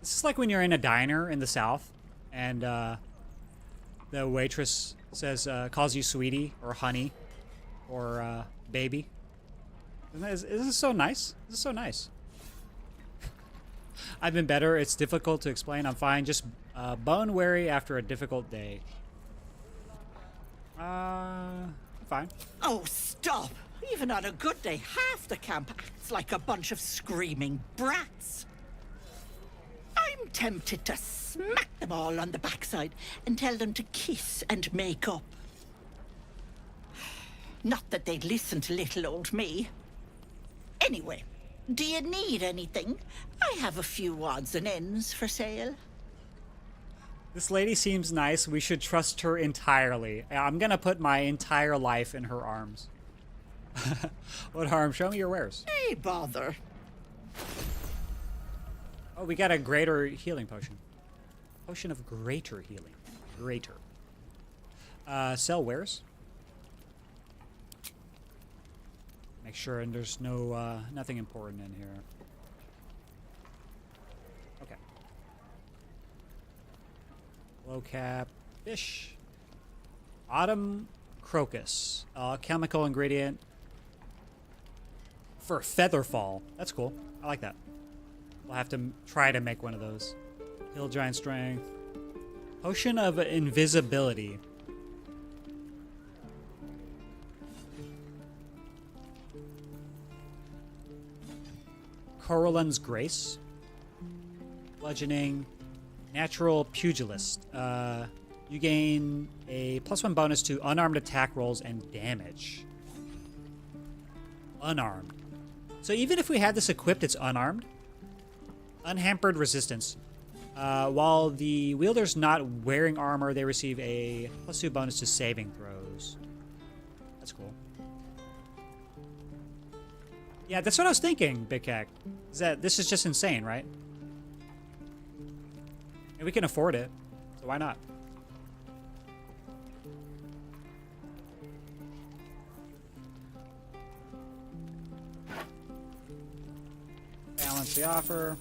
This is like when you're in a diner in the South, and the waitress says, calls you sweetie or honey or baby. This is so nice. This is so nice. I've been better. It's difficult to explain. I'm fine. Just bone weary after a difficult day. Fine. Oh, stop! Even on a good day, half the camp acts like a bunch of screaming brats. I'm tempted to smack them all on the backside and tell them to kiss and make up. Not that they'd listen to little old me. Anyway, do you need anything? I have a few odds and ends for sale. This lady seems nice. We should trust her entirely. I'm gonna put my entire life in her arms. What harm? Show me your wares. Hey, bother. Oh, we got a greater healing potion. Potion of greater healing. Greater. Sell wares. Make sure and there's no nothing important in here. Okay. Low cap fish. Autumn crocus. Chemical ingredient for featherfall. That's cool. I like that. We'll have to try to make one of those. Hill giant strength. Potion of invisibility. Corallan's Grace. Bludgeoning. Natural Pugilist. You gain a +1 bonus to unarmed attack rolls and damage. Unarmed. So even if we had this equipped, it's unarmed? Unhampered resistance. While the wielder's not wearing armor, they receive a +2 bonus to saving throws. That's cool. Yeah, that's what I was thinking, Big Cack. Is that this is just insane, right? And we can afford it, so why not? Balance the offer.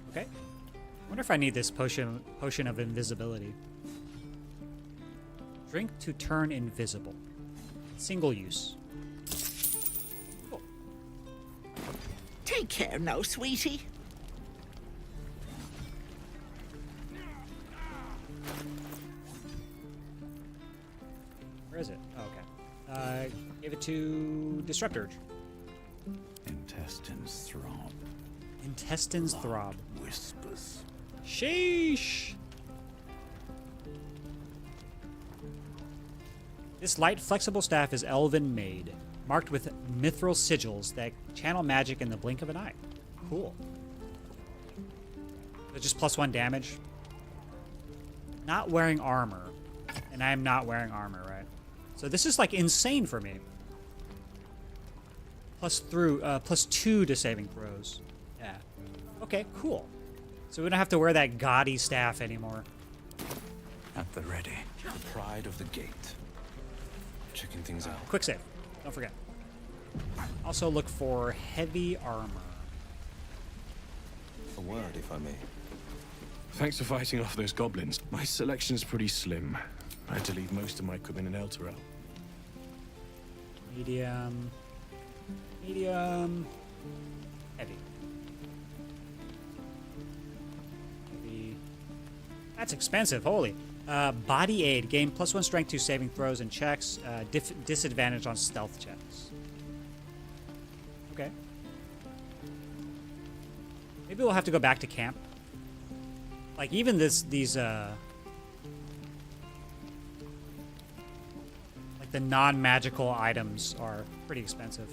Okay. I wonder if I need this potion of invisibility. Drink to turn invisible. Single use. Cool. Take care now, sweetie. Where is it? Oh, okay. Give it to Disrupt Urge. Intestines throb. Intestines throb. Whispers. Sheesh! This light, flexible staff is elven made, marked with mithril sigils that channel magic in the blink of an eye. Cool. So just +1 damage. Not wearing armor. And I am not wearing armor, right? So this is like insane for me. +2 to saving throws. Yeah. Okay, cool. So we don't have to wear that gaudy staff anymore. At the ready. The pride of the gate. Checking things out. Quick save. Don't forget. Also look for heavy armor. A word, if I may. Thanks for fighting off those goblins. My selection's pretty slim. I had to leave most of my equipment in Elturel. Medium. Medium. Heavy. Heavy. That's expensive. Holy. Body aid. Gain +1 strength to saving throws and checks. Disadvantage on stealth checks. Okay. Maybe we'll have to go back to camp. Like even these like the non-magical items are pretty expensive.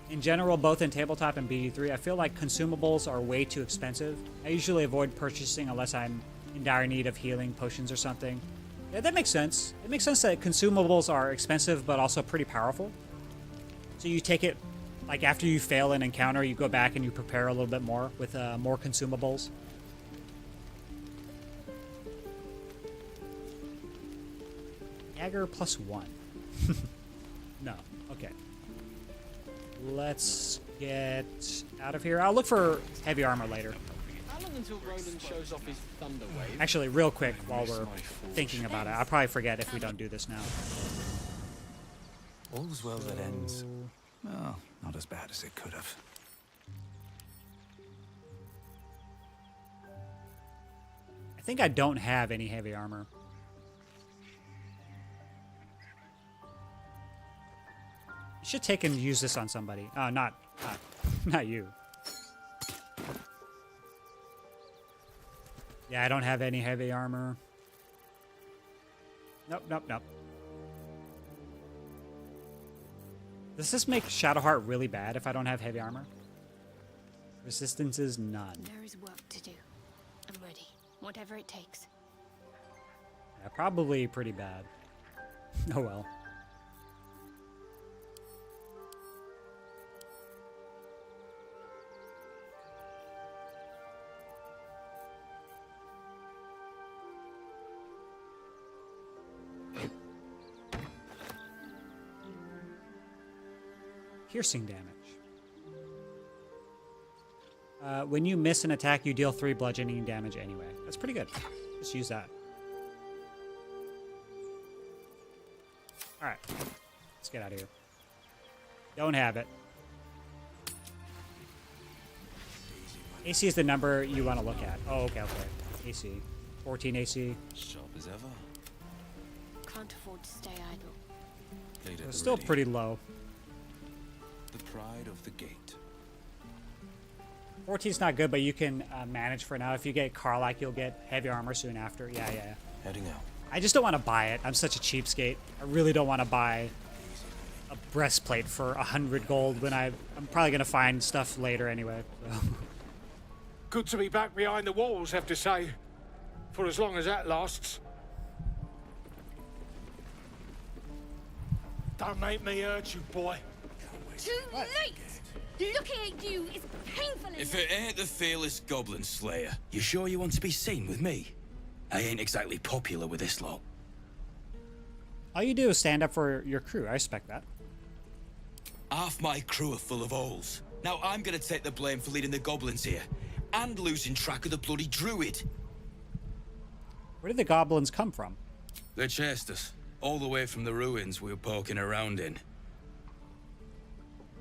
In general, both in tabletop and PT.3, I feel like consumables are way too expensive. I usually avoid purchasing unless I'm in dire need of healing potions or something. Yeah, that makes sense. It makes sense that consumables are expensive but also pretty powerful. So you take it, like after you fail an encounter, you go back and you prepare a little bit more with more consumables. Dagger +1. No. Okay. Let's get out of here. I'll look for heavy armor later. How long until Roland shows off his thunder wave? Actually, real quick, while we're thinking about it, I'll probably forget if we don't do this now. All's well that ends. Well, not as bad as it could have. I think I don't have any heavy armor. You should take and use this on somebody. Oh, not you. Yeah, I don't have any heavy armor. Nope, nope, nope. Does this make Shadowheart really bad if I don't have heavy armor? Resistance is none. There is work to do. I'm ready. Whatever it takes. Yeah, probably pretty bad. Oh well. Piercing damage. When you miss an attack, you deal 3 bludgeoning damage anyway. That's pretty good. Just use that. Alright. Let's get out of here. Don't have it. AC is the number you want to look at. Oh, okay, okay. AC. 14 AC. Sharp as ever. Can't afford to stay idle. It's still pretty low. The pride of the gate. 14's not good, but you can manage for now. If you get Karlach, you'll get heavy armor soon after. Yeah. Heading out. I just don't want to buy it. I'm such a cheapskate. I really don't want to buy a breastplate for 100 gold when I'm probably going to find stuff later anyway. So. Good to be back behind the walls, have to say. For as long as that lasts. Don't make me hurt you, boy. Too late! Looking at you is painful enough. If it ain't the fearless goblin slayer, you sure you want to be seen with me? I ain't exactly popular with this lot. All you do is stand up for your crew. I respect that. Half my crew are full of holes. Now I'm gonna take the blame for leading the goblins here. And losing track of the bloody druid. Where did the goblins come from? They chased us. All the way from the ruins we were poking around in.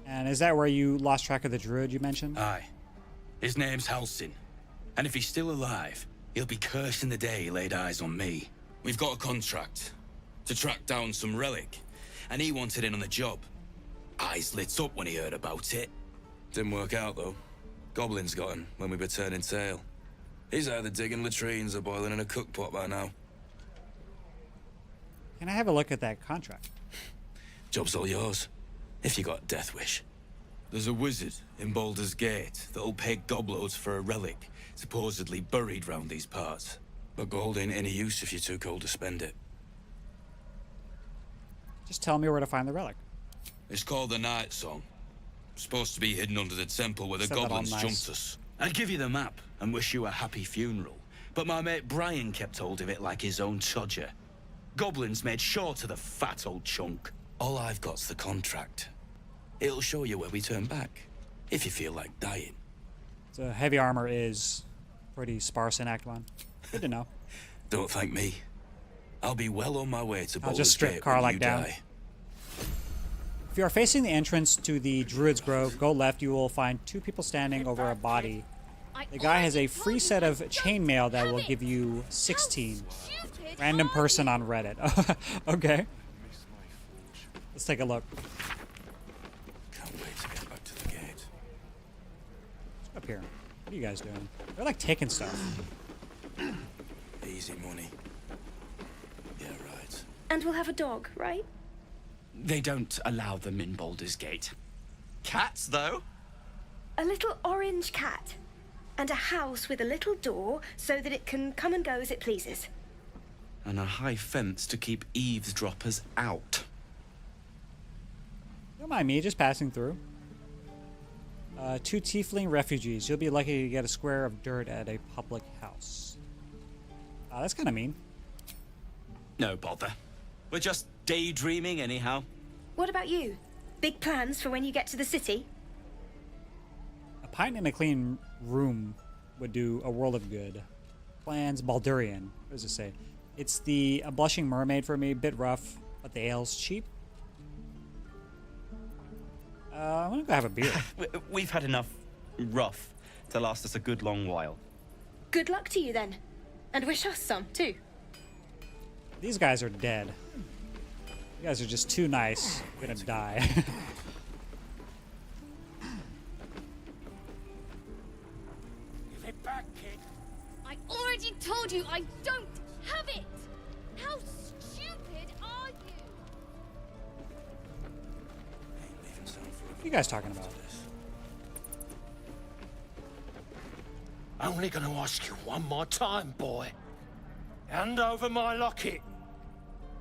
And is that where you lost track of the druid you mentioned? Aye. His name's Halsin. And if he's still alive, he'll be cursing the day he laid eyes on me. We've got a contract to track down some relic, and he wanted in on the job. Eyes lit up when he heard about it. Didn't work out, though. Goblins got him when we were turning tail. He's either digging latrines or boiling in a cookpot by now. Can I have a look at that contract? Job's all yours, if you got a death wish. There's a wizard in Baldur's Gate that'll pay gobloads for a relic supposedly buried round these parts. But gold ain't any use if you're too cold to spend it. Just tell me where to find the relic. It's called the Night Song. Supposed to be hidden under the temple where the Said that all goblins nice. jumped us. I'd give you the map and wish you a happy funeral, but my mate Brian kept hold of it like his own Todger. Goblins made sure to the fat old chunk. All I've got's the contract. It'll show you where we turn back, if you feel like dying. So heavy armor is pretty sparse in Act 1. Good to know. Don't thank me. I'll be well on my way to I'll Baldur's just strip Gate when Karlach you down. die. If you are facing the entrance to the Druid's Grove, go left. You will find two people standing over a body. The guy has a free set of chainmail that will give you 16. Random person on Reddit. Okay. Let's take a look. Can't wait to get back to the gate. What's up here? What are you guys doing? They're like taking stuff. Easy money. Yeah, right. And we'll have a dog, right? They don't allow them in Baldur's Gate. Cats, though? A little orange cat. And a house with a little door so that it can come and go as it pleases. And a high fence to keep eavesdroppers out. Don't mind me, just passing through. 2 tiefling refugees. You'll be lucky to get a square of dirt at a public house. That's kind of mean. No bother. We're just daydreaming anyhow. What about you? Big plans for when you get to the city? A pint in a clean room would do a world of good. Plans Baldurian. What does it say? It's a blushing mermaid for me. Bit rough, but the ale's cheap. I'm gonna go have a beer. We've had enough rough to last us a good long while. Good luck to you then. And wish us some, too. These guys are dead. You guys are just too nice. You're gonna die. Give it back, kid. I already told you I don't have it! How stupid are you? What are you guys talking about? Only gonna ask you one more time, boy. Hand over my locket.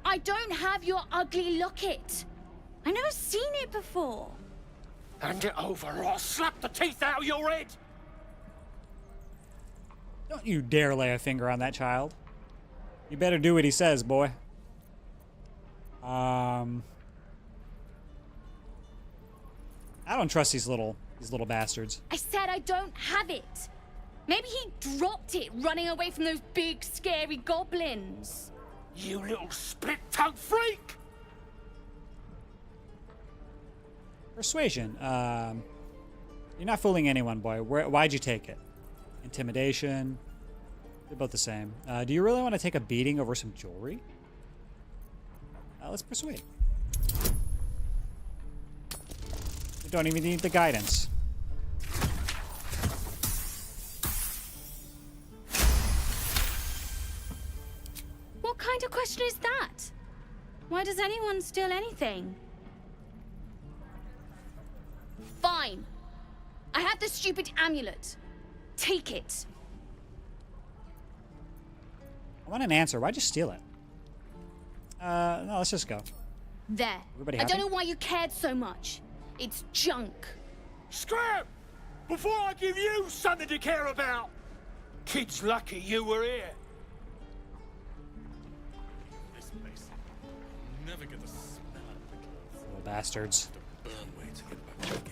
I don't have your ugly locket. I've never seen it before. Hand it over or I'll slap the teeth out of your head. Don't you dare lay a finger on that child. You better do what he says, boy. I don't trust these little bastards. I said I don't have it. Maybe he dropped it running away from those big, scary goblins. You little split-tongued freak! Persuasion. You're not fooling anyone, boy. Why'd you take it? Intimidation. They're both the same. Do you really want to take a beating over some jewelry? Let's persuade. You don't even need the guidance. Why does anyone steal anything? Fine. I have the stupid amulet. Take it. I want an answer. Why'd you steal it? No, let's just go. There. Everybody I happy? don't know why you cared so much. It's junk. Scram! Before I give you something to care about! Kid's lucky you were here. This place. Never get the smell out of the clothes. Little bastards. The burn way to get back to the gate.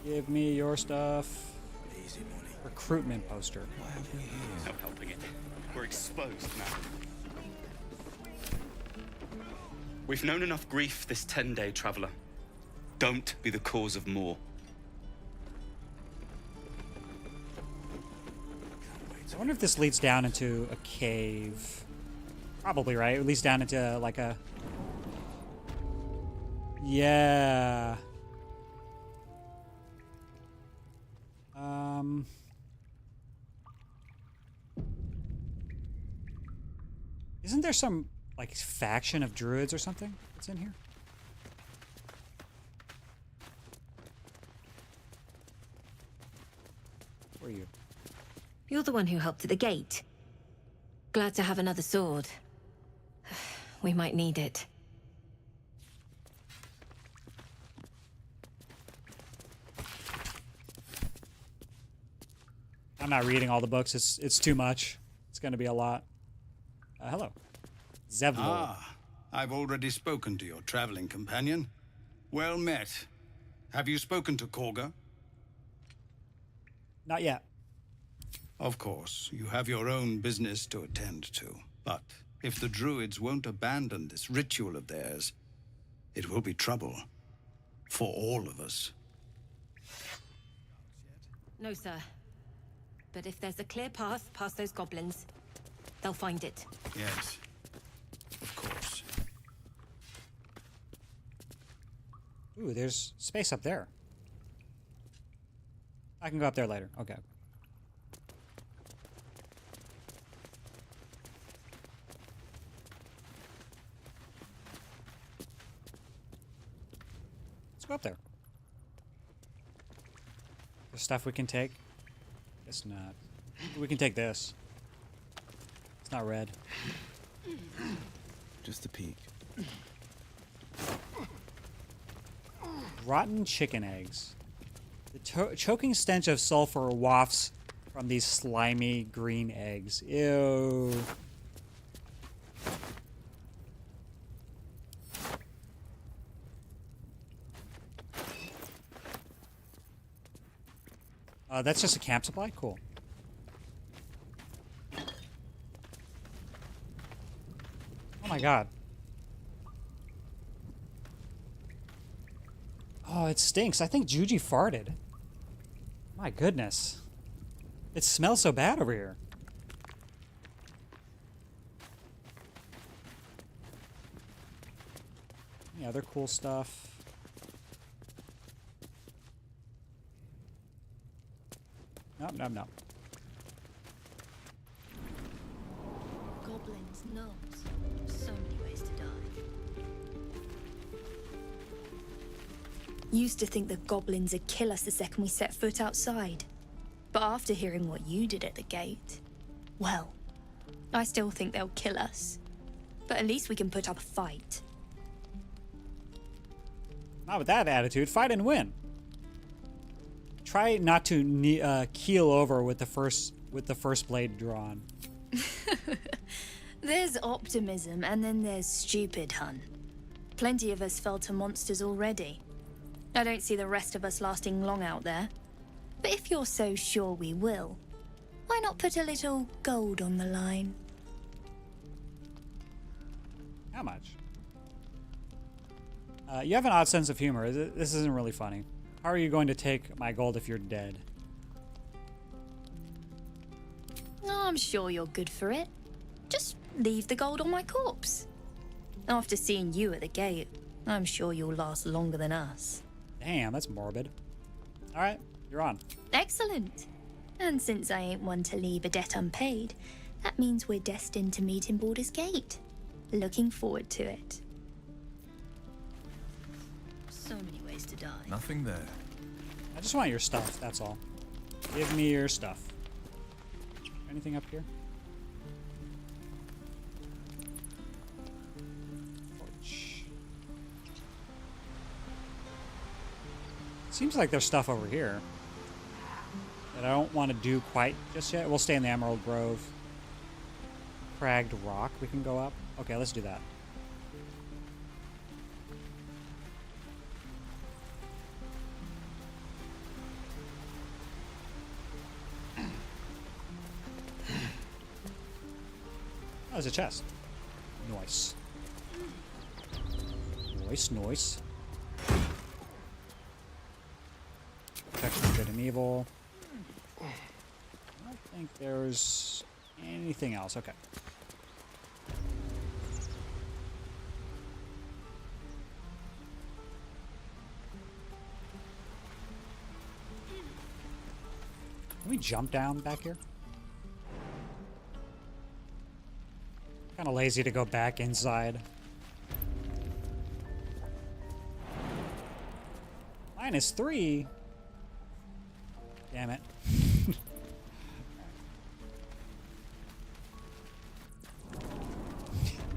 Give me your stuff. Easy money. Recruitment poster. Why have we here? No helping it. We're exposed now. We've known enough grief this 10-day traveler. Don't be the cause of more. I wonder if this leads down into a cave. Probably, right? It leads down into like a... Yeah. Isn't there some like faction of druids or something that's in here? Where are you? You're the one who helped at the gate. Glad to have another sword. We might need it. I'm not reading all the books. It's too much. It's going to be a lot. Hello. Zevlor. Ah, I've already spoken to your traveling companion. Well met. Have you spoken to Korga? Not yet. Of course, you have your own business to attend to. But if the druids won't abandon this ritual of theirs, it will be trouble. For all of us. No, sir. But if there's a clear path past those goblins, they'll find it. Yes. Of course. Ooh, there's space up there. I can go up there later. Okay. Let's go up there. There's stuff we can take. Guess not. We can take this. It's not red. Just a peek. Rotten chicken eggs. The choking stench of sulfur wafts from these slimy green eggs. Ew. That's just a camp supply? Cool. Oh my god. Oh, it stinks. I think Juji farted. My goodness. It smells so bad over here. Any other cool stuff? Nope, nope, nope. Goblins, gnomes. So many ways to die. Used to think the goblins would kill us the second we set foot outside. But after hearing what you did at the gate, well, I still think they'll kill us. But at least we can put up a fight. Not with that attitude. Fight and win. Try not to keel over with the first blade drawn. There's optimism, and then there's stupid, hun. Plenty of us fell to monsters already. I don't see the rest of us lasting long out there. But if you're so sure we will, why not put a little gold on the line? How much? You have an odd sense of humor. This isn't really funny. How are you going to take my gold if you're dead? I'm sure you're good for it. Just leave the gold on my corpse. After seeing you at the gate, I'm sure you'll last longer than us. Damn, that's morbid. All right, you're on. Excellent. And since I ain't one to leave a debt unpaid, That means we're destined to meet in Baldur's Gate. Looking forward to it. So many ways to die. Nothing there. I just want your stuff, that's all. Give me your stuff. Anything up here? Torch. Seems like there's stuff over here that I don't want to do quite just yet. We'll stay in the Emerald Grove. Cragged Rock, we can go up. Okay, let's do that. Oh, there's a chest. Nice. Nice, nice. Protection of good and evil. I don't think there's anything else. Okay. Can we jump down back here? Kind of lazy to go back inside. -3. Damn it.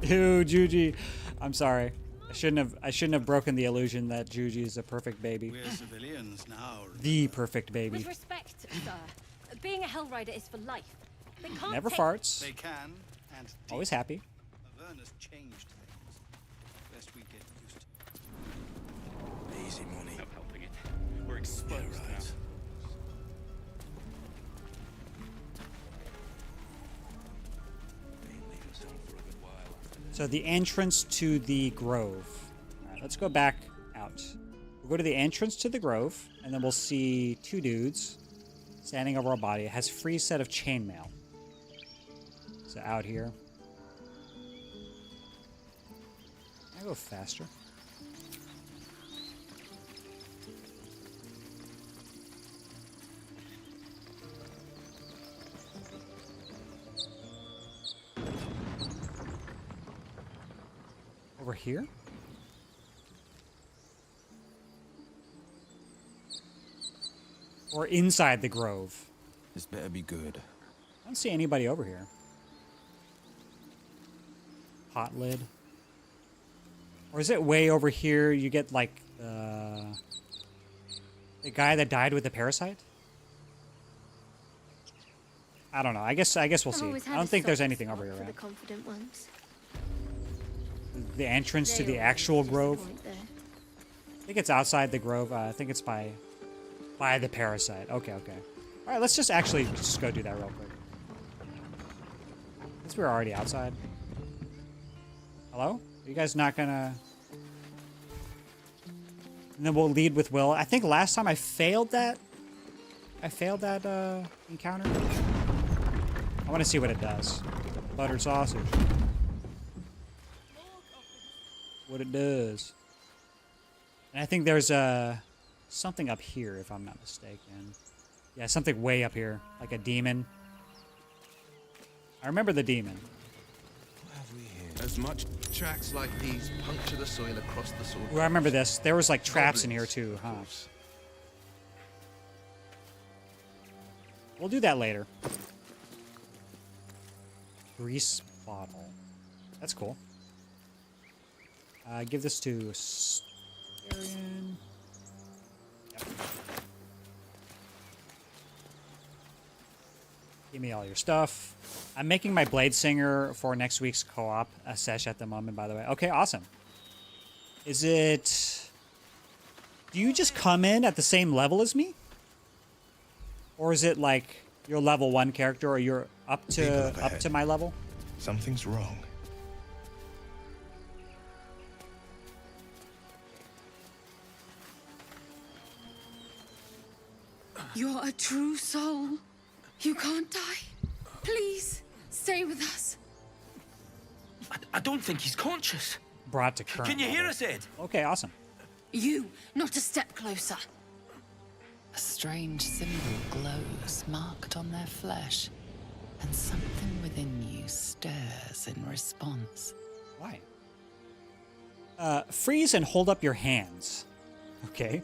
Ew, Juji. I'm sorry. I shouldn't have broken the illusion that Juji is a perfect baby. We're civilians now. The perfect baby. With respect, sir, being a Hellrider is for life. They can't Never take- farts. They can, and Always happy. Avernus changed things. Best we get used to. Easy money. Not helping it. We're exposed now. So the entrance to the grove. All right, let's go back out. We'll go to the entrance to the grove, and then we'll see 2 dudes standing over a body. It has free set of chainmail. So out here. Can I go faster? Over here? Or inside the grove? This better be good. I don't see anybody over here. Hot lid. Or is it way over here? You get like the guy that died with the parasite? I don't know. I guess we'll see. I don't think there's anything over here, For the right? confident ones. The entrance to the actual grove. I think it's outside the grove. I think it's by the parasite. Okay, okay. All right, let's just go do that real quick. Since we're already outside. Hello? Are you guys not gonna? And then we'll lead with Will. I think last time I failed that. Encounter. I want to see what it does. Buttered sausage. What it does. And I think there's something up here, if I'm not mistaken. Yeah, something way up here, like a demon. I remember the demon. As much tracks like these puncture the soil across the sword. Ooh, I remember this. There was like traps in here too, huh? We'll do that later. Grease bottle. That's cool. Give this to Starion. Yep. Give me all your stuff. I'm making my Blade Singer for next week's co-op sesh at the moment, by the way. Okay, awesome. Is it... Do you just come in at the same level as me? Or is it like you're level 1 character or you're up to my level? Something's wrong. You're a true soul. You can't die. Please, stay with us. I don't think he's conscious. Brought to current Can you hear level. us, Ed? Okay, awesome. You, not a step closer. A strange symbol glows, marked on their flesh. and something within you stirs in response. Why? Freeze and hold up your hands. Okay.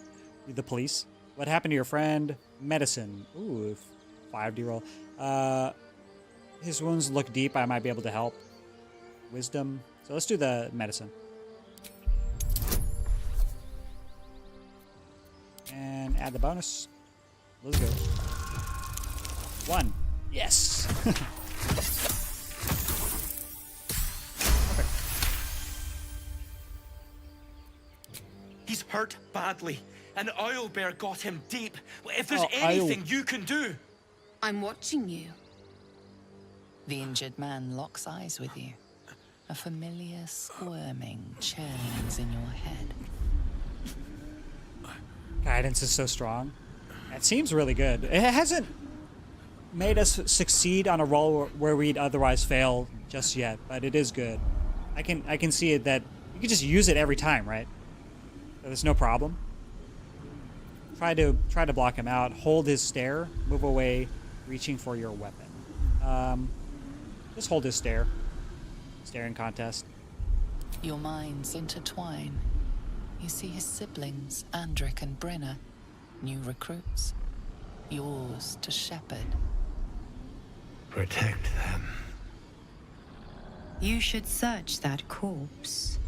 The police. What happened to your friend? Medicine. Ooh, 5D roll. His wounds look deep. I might be able to help. Wisdom. So let's do the medicine. And add the bonus. Let's go. 1. Yes! Perfect. He's hurt badly. An owlbear got him deep. If there's Oh, anything you can do... I'm watching you. The injured man locks eyes with you. A familiar squirming churns in your head. Guidance is so strong. It seems really good. It hasn't made us succeed on a roll where we'd otherwise fail just yet, but it is good. I can see it that you can just use it every time, right? So there's no problem. Try to block him out. Hold his stare. Move away, reaching for your weapon. Just hold his stare. Staring contest. Your minds intertwine. You see his siblings, Andric and Brenna, new recruits. Yours to shepherd. Protect them. You should search that corpse.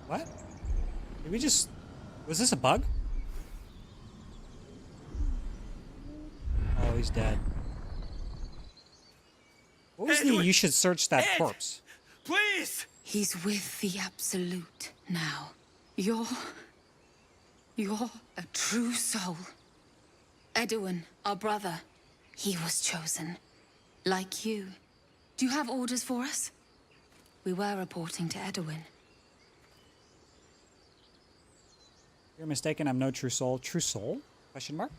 What? Did we just... Was this a bug? Oh, he's dead. What was the you should search that corpse? Please! He's with the Absolute now. You're a true soul. Edwin, our brother, he was chosen. Like you. Do you have orders for us? We were reporting to Edwin. You're mistaken, I'm no true soul. True soul? Question mark?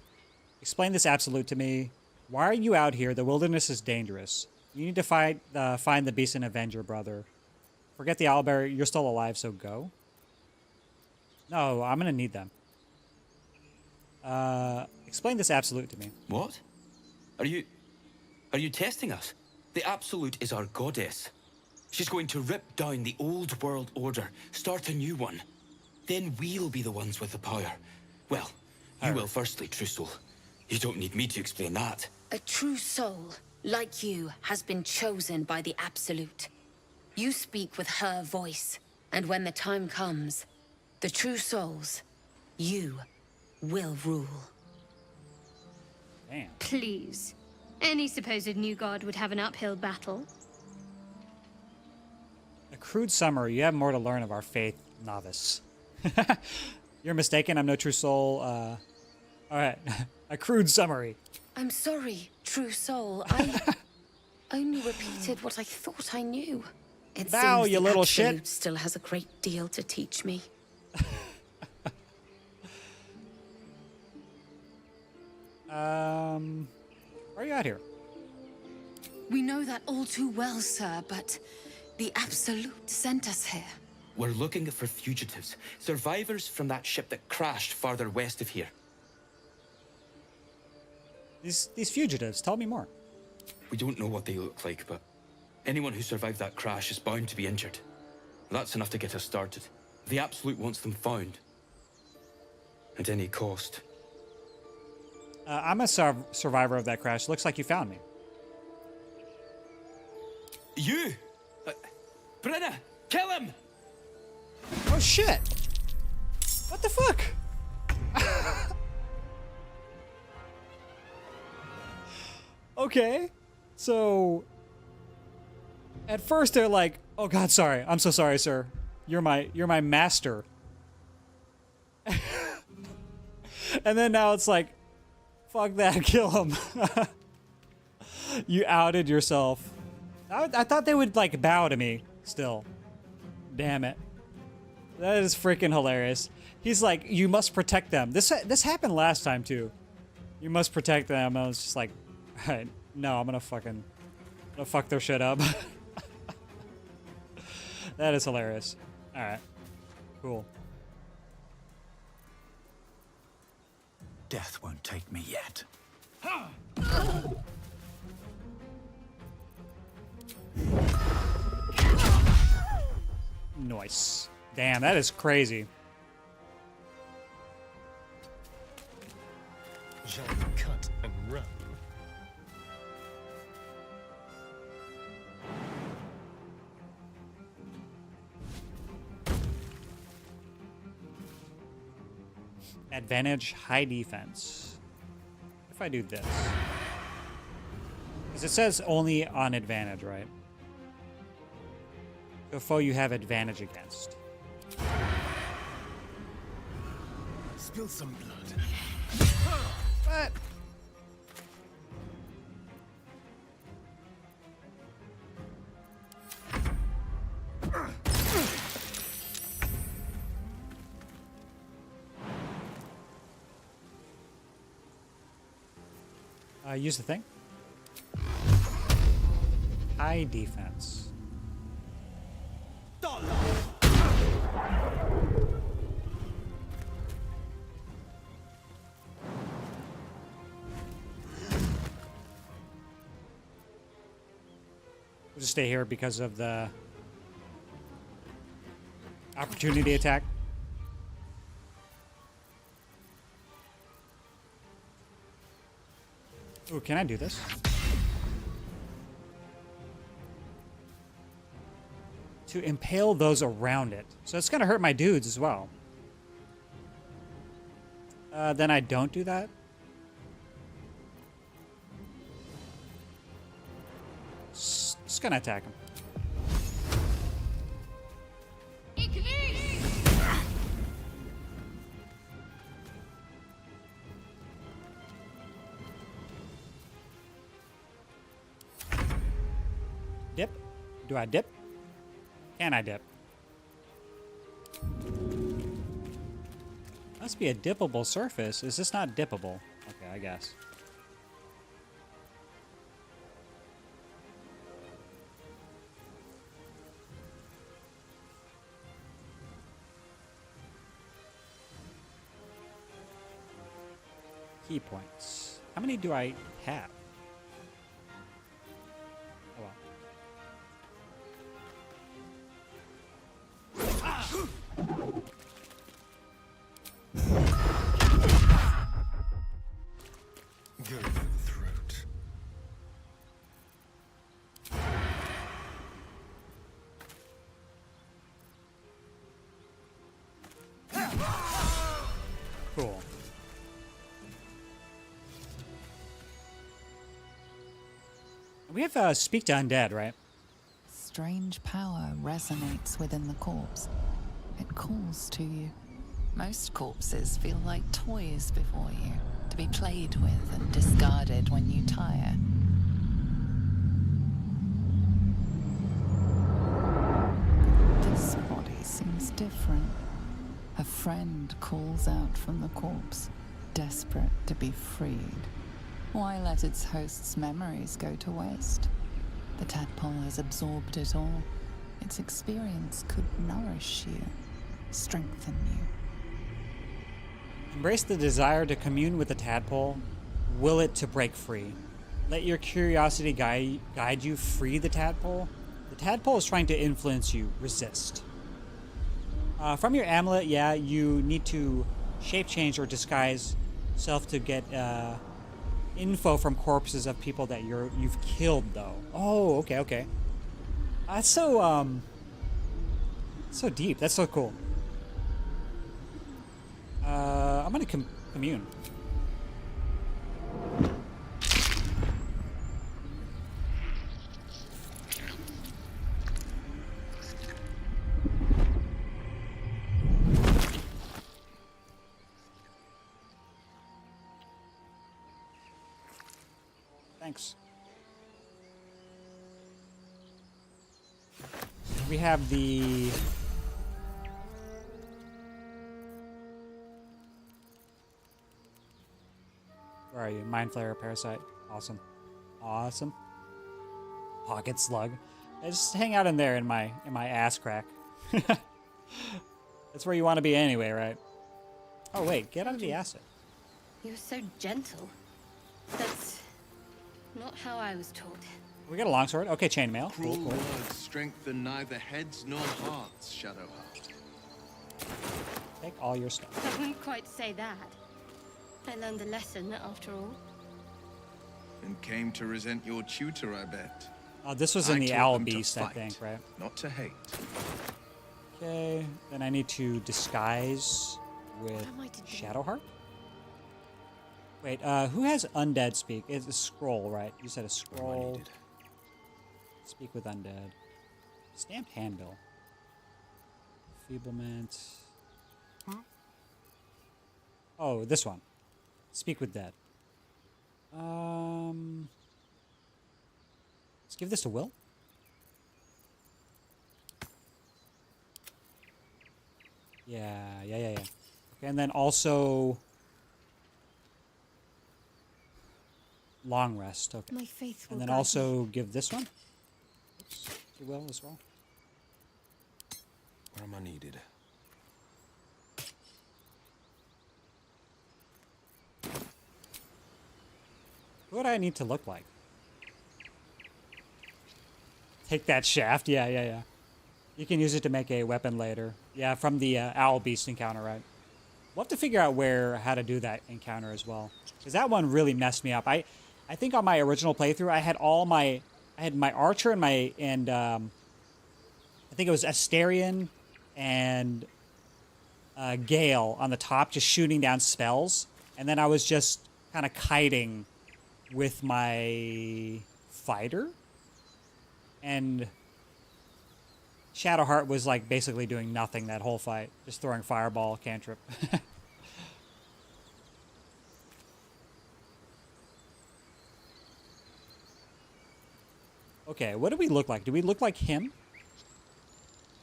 Explain this Absolute to me. Why are you out here? The wilderness is dangerous. You need to find the beast and avenge your brother. Forget the owlbear. You're still alive, so go. No, I'm gonna need them. Explain this Absolute to me. What? Are you testing us? The Absolute is our goddess. She's going to rip down the old world order, start a new one. Then we'll be the ones with the power. Well, you will firstly, True Soul. You don't need me to explain that. A true soul, like you, has been chosen by the Absolute. You speak with her voice, and when the time comes, the true souls, you will rule. Damn. Please. Any supposed new god would have an uphill battle. A crude summary. You have more to learn of our faith, novice. You're mistaken. I'm no true soul. All right. A crude summary. I'm sorry, true soul. I only repeated what I thought I knew. It Bow, seems you the little Absolute shit. still has a great deal to teach me. Why are you out here? We know that all too well, sir, but the Absolute sent us here. We're looking for fugitives, survivors from that ship that crashed farther west of here. These fugitives, tell me more. We don't know what they look like, but anyone who survived that crash is bound to be injured. That's enough to get us started. The Absolute wants them found. At any cost. I'm a survivor of that crash. Looks like you found me. You? Brenna, kill him! Oh shit! What the fuck? Okay, so at first they're like, "Oh God, sorry. I'm so sorry, sir. You're my master." And then now it's like, "Fuck that, kill him." You outed yourself. I thought they would like bow to me still. Damn it. That is freaking hilarious. He's like, "You must protect them." This happened last time too. You must protect them. I was just like, all right, no, I'm gonna fuck their shit up. That is hilarious. All right, cool. Death won't take me yet. Nice. Damn, that is crazy. Shall we cut and run? Advantage, high defense. If I do this. Because it says only on advantage, right? So foe you have advantage against. Spill some blood. What? Use the thing. High defense. We'll just stay here because of the opportunity attack. Ooh, can I do this? To impale those around it. So it's gonna hurt my dudes as well. Then I don't do that. Just gonna attack him. Dip? Do I dip? Can I dip? Must be a dippable surface. Is this not dippable? Okay, I guess. Key points. How many do I have? Oh well. Go for the throat. Cool. We have speak to undead, right? Strange power resonates within the corpse. It calls to you. Most corpses feel like toys before you, to be played with and discarded when you tire. This body seems different. A friend calls out from the corpse, desperate to be freed. Why let its host's memories go to waste? The tadpole has absorbed it all. Its experience could nourish you, strengthen you. Embrace the desire to commune with the tadpole. Will it to break free. Let your curiosity guide you. Free the tadpole. The tadpole is trying to influence you. Resist. From your amulet, yeah, you need to shape change or disguise self to get info from corpses of people that you've killed, though. Oh, okay, okay. That's so so deep. That's so cool. I'm gonna commune. Thanks. We have the... Where are you? Mind Flayer, Parasite. Awesome. Awesome. Pocket Slug. I just hang out in there in my ass crack. That's where you want to be anyway, right? Oh wait, get out of the acid. You're so gentle. That's not how I was taught. We got a longsword. Okay, chainmail. Cruel Cool. words strengthen neither heads nor hearts, Shadowheart. Take all your stuff. I wouldn't quite say that. I learned a lesson, after all. And came to resent your tutor, I bet. This was in the taught Owl them to Beast, I fight, think, right? Not to hate. Okay, then I need to disguise with Shadowheart. Wait, who has undead speak? It's a scroll, right? You said a scroll. Speak with undead. Stamped handbill. Feeblement. Oh, this one. Speak with dead. Let's give this to Will. Yeah. Okay, and then also long rest. Okay. My faith will And then guide also give this one. Oops, to Will as well. Where am I needed? What would I need to look like? Take that shaft. Yeah. You can use it to make a weapon later. Yeah, from the Owl Beast encounter, right? We'll have to figure out how to do that encounter as well. Because that one really messed me up. I think on my original playthrough, I had my Archer and I think it was Asterion and Gale on the top, just shooting down spells. And then I was just kind of kiting with my fighter. And Shadowheart was like basically doing nothing that whole fight. Just throwing fireball, cantrip. Okay, what do we look like? Do we look like him? You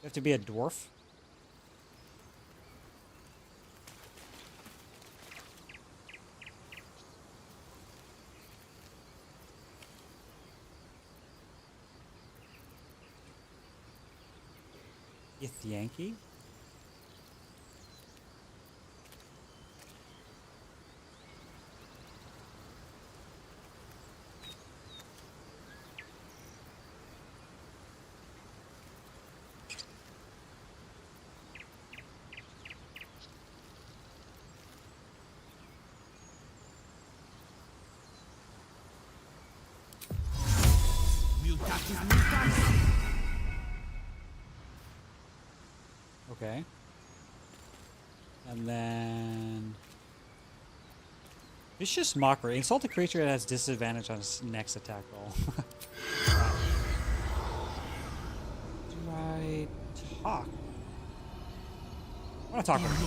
have to be a dwarf? Yankee? Okay. And then... Vicious Mockery. Insult a creature that has disadvantage on its next attack roll. Do I talk? I want to talk with him.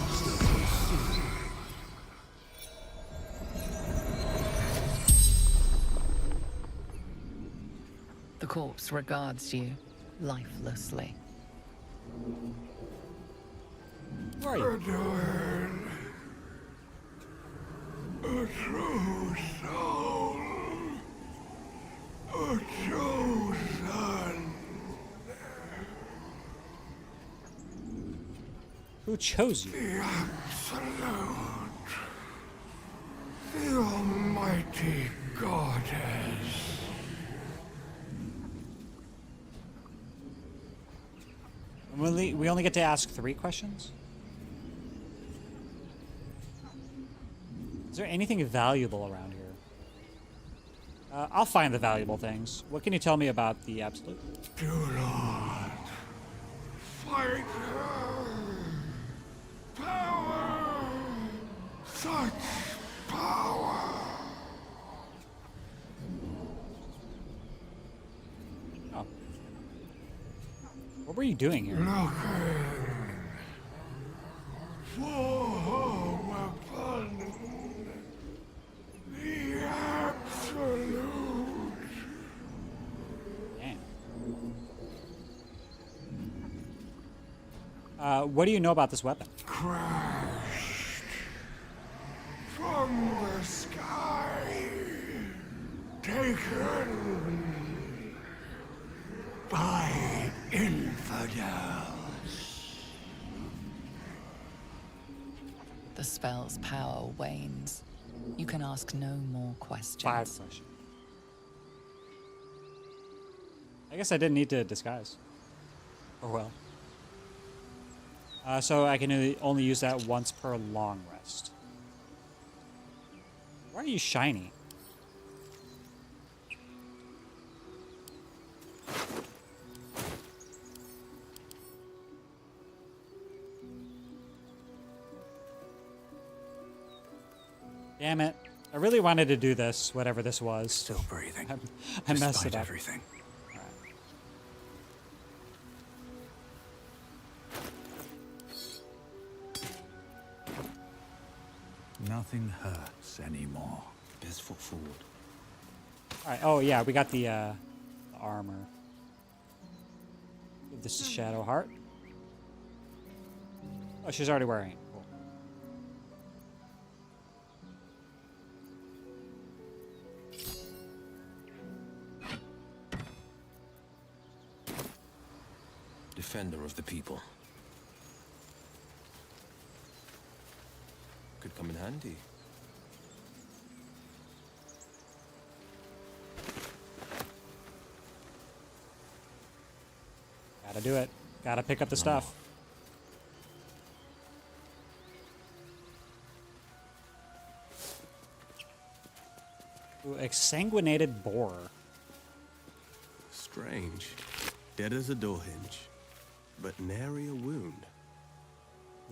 The corpse regards you lifelessly. Who are you? A true soul. A true son. Who chose you? The Absolute. The Almighty Goddess. We only get to ask 3 questions? Is there anything valuable around here? I'll find the valuable things. What can you tell me about the Absolute? Do not fight her. Power. Such power. Oh. What were you doing here? Looking for weapon. The Absolute. What do you know about this weapon? Crashed from the sky. Taken by infidels. The spell's power wanes. You can ask no more questions. 5 questions. I guess I didn't need to disguise. Oh well. So I can only use that once per long rest. Why are you shiny? Damn it. I really wanted to do this, whatever this was. Still breathing. I messed despite it up. everything. Nothing hurts anymore. Best foot forward. Alright, oh yeah, we got the armor. Give this to Shadowheart. Oh, she's already wearing it. Cool. Defender of the people. Could come in handy. Gotta do it. Gotta pick up the stuff. Ooh, exsanguinated boar. Strange. Dead as a door hinge, but nary a wound.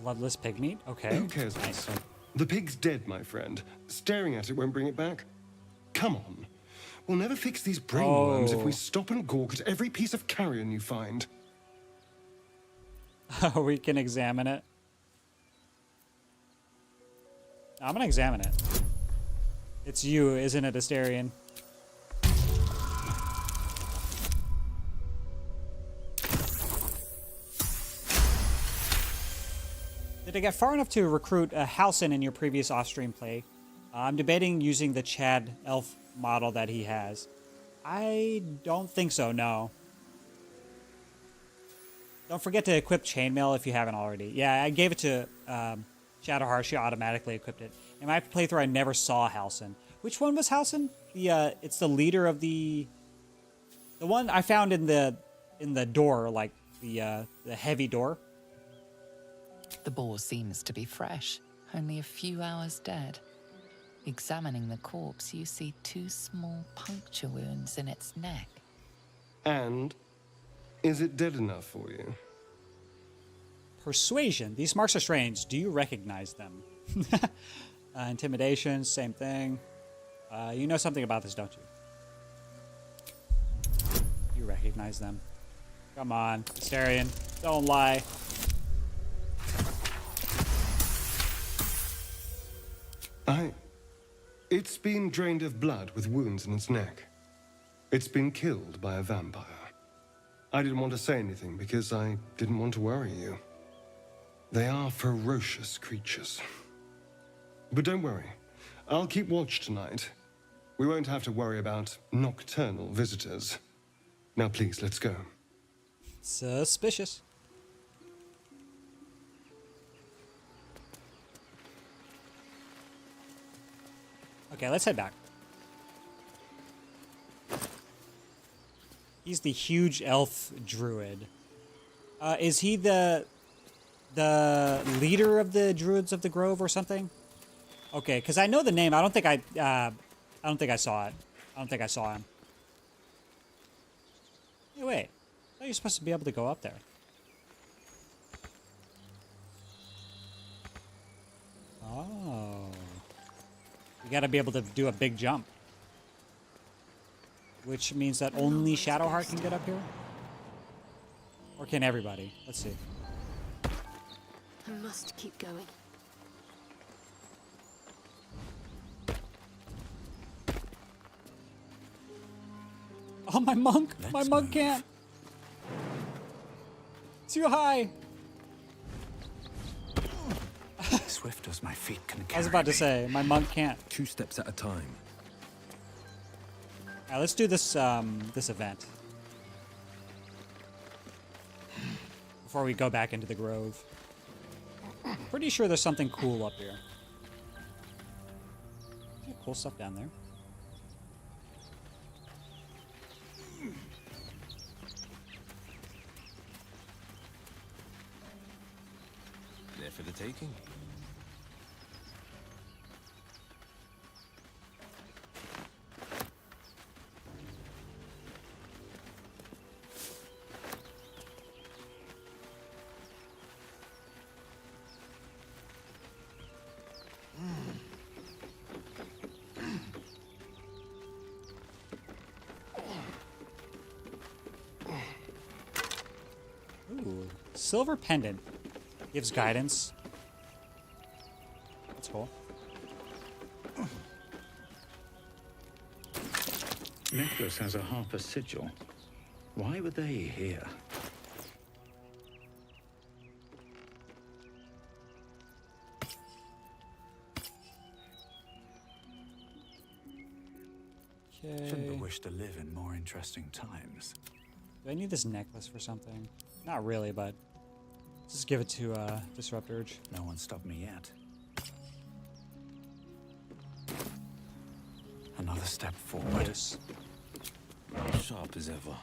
Bloodless pig meat? Okay. Who cares, my Nice. son? The pig's dead, my friend. Staring at it won't bring it back. Come on. We'll never fix these brainworms if we stop and gawk at every piece of carrion you find. We can examine it. I'm gonna examine it. It's you, isn't it, Astarion? Did I get far enough to recruit a Halsin in your previous off-stream play? I'm debating using the Chad elf model that he has. I don't think so, no. Don't forget to equip chainmail if you haven't already. Yeah, I gave it to Shadowheart. She automatically equipped it. In my playthrough, I never saw Halsin. Which one was Halsin? It's the leader of the one I found in the door, like the heavy door. The boar seems to be fresh, only a few hours dead. Examining the corpse, you see 2 small puncture wounds in its neck. And is it dead enough for you? Persuasion. These marks are strange. Do you recognize them? Intimidation, same thing. You know something about this, don't you? You recognize them. Come on, Astarion. Don't lie. It's been drained of blood with wounds in its neck. It's been killed by a vampire. I didn't want to say anything because I didn't want to worry you. They are ferocious creatures. But don't worry. I'll keep watch tonight. We won't have to worry about nocturnal visitors. Now please, let's go. Suspicious. Okay, let's head back. He's the huge elf druid. Is he the leader of the druids of the grove or something? Okay, because I know the name. I don't think I saw it. I don't think I saw him. Hey, wait. I thought you're supposed to be able to go up there. Oh. You gotta be able to do a big jump. Which means that only Shadowheart can get up here? Or can everybody? Let's see. I must keep going. Oh, my monk! My monk can't! Too high! Swift as my feet can carry I was about to me. say, my monk can't. 2 steps at a time. Alright, let's do this, this event. Before we go back into the grove. Pretty sure there's something cool up here. cool stuff down there. There for the taking. Ooh, silver pendant gives guidance. That's cool. Necklace has a Harper sigil. Why were they here? Shouldn't have wished to live in more interesting times. Do I need this necklace for something? Not really, but just give it to Disrupt Urge. No one stopped me yet. Another step forward. Yes. Sharp as ever.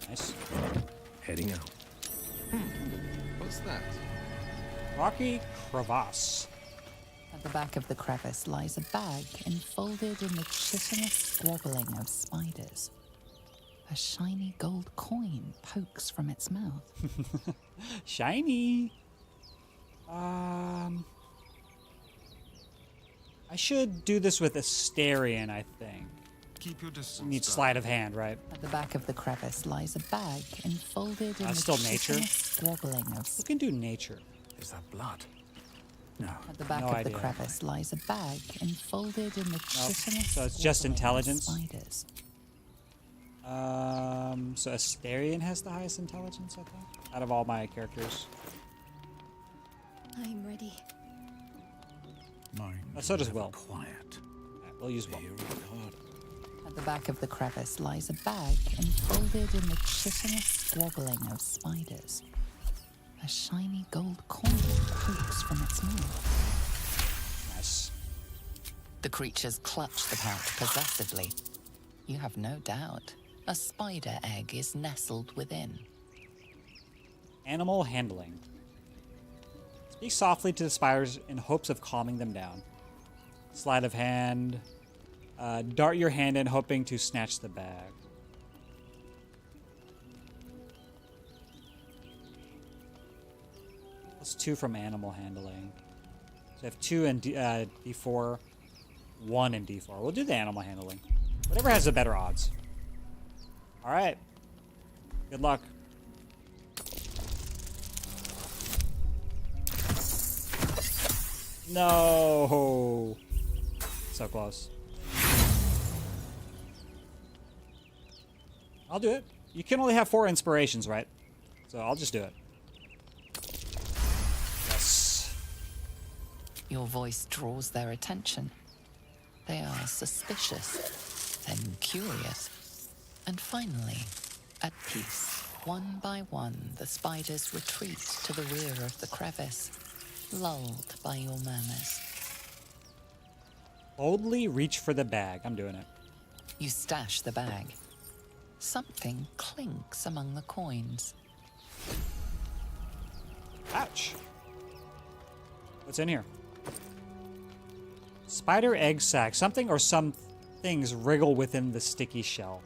Nice. Heading out. What's that? Rocky crevasse. At the back of the crevice lies a bag enfolded in the chitinous squabbling of spiders. A shiny gold coin pokes from its mouth. Shiny. I should do this with Asterion, I think. Keep your distance. Need sleight of hand, right? At the back of the crevice lies a bag enfolded in the still nature? chitinous squabbling of Who can do nature? Is that blood? No. At the back No of idea. the crevice lies a bag enfolded in the chitinous So it's just squabbling of intelligence? spiders. So Asterion has the highest intelligence, I think, out of all my characters. I'm ready. Mine. So does Will. Quiet. Alright, we'll use Will. At the back of the crevice lies a bag enfolded in the chitinous squabbling of spiders. A shiny gold coin pokes from its mouth. Nice. The creatures clutch the pouch possessively. You have no doubt. A spider egg is nestled within. Animal handling. Speak softly to the spiders in hopes of calming them down. Sleight of hand. Dart your hand in hoping to snatch the bag. Plus 2 from animal handling. So I have 2 in D4, 1 in D4. We'll do the animal handling. Whatever has the better odds. Alright. Good luck. No. So close. I'll do it. You can only have 4 inspirations, right? So I'll just do it. Yes. Your voice draws their attention. They are suspicious, then curious, and finally, at peace. One by one, the spiders retreat to the rear of the crevice, lulled by your murmurs. Boldly reach for the bag. I'm doing it. You stash the bag. Something clinks among the coins. Ouch. What's in here? Spider egg sac. Something or some things wriggle within the sticky shell.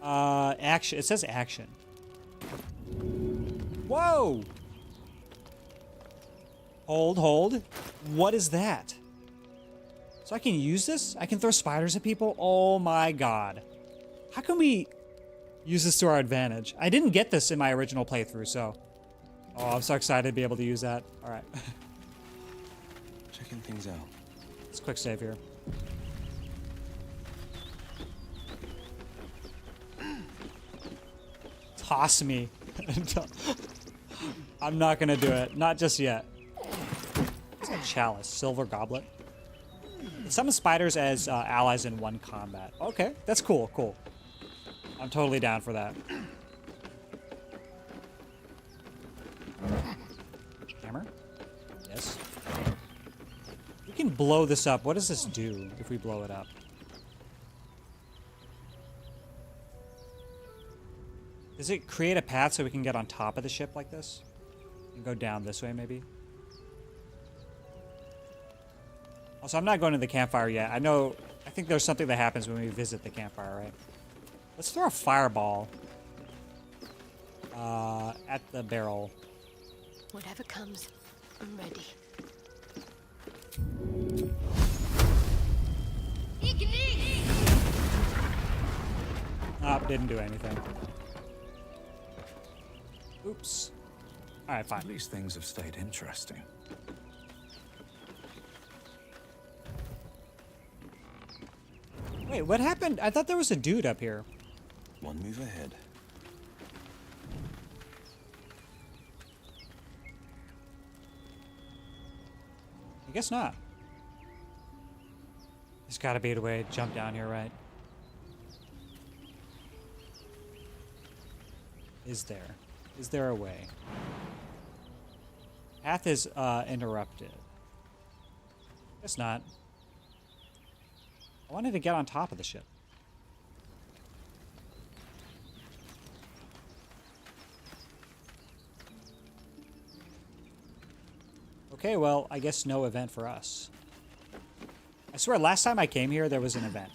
Action. It says action. Whoa! Hold. What is that? So I can use this? I can throw spiders at people? Oh my god. How can we use this to our advantage? I didn't get this in my original playthrough, so... Oh, I'm so excited to be able to use that. Alright. Checking things out. Let's quick save here. Toss me. I'm not gonna do it. Not just yet. What's that chalice? Silver goblet? Summon spiders as allies in one combat. Okay, that's cool, cool. I'm totally down for that. Hammer? Yes. We can blow this up. What does this do if we blow it up? Does it create a path so we can get on top of the ship like this? And go down this way, maybe? Also, I'm not going to the campfire yet. I think there's something that happens when we visit the campfire, right? Let's throw a fireball at the barrel. Whatever comes, I'm ready. Didn't do anything. Oops. Alright, fine. At least things have stayed interesting. Wait, what happened? I thought there was a dude up here. One move ahead. I guess not. There's gotta be a way to jump down here, right? Is there? Is there a way? Path is interrupted. Guess not. I wanted to get on top of the ship. Okay, well, I guess no event for us. I swear, last time I came here, there was an event.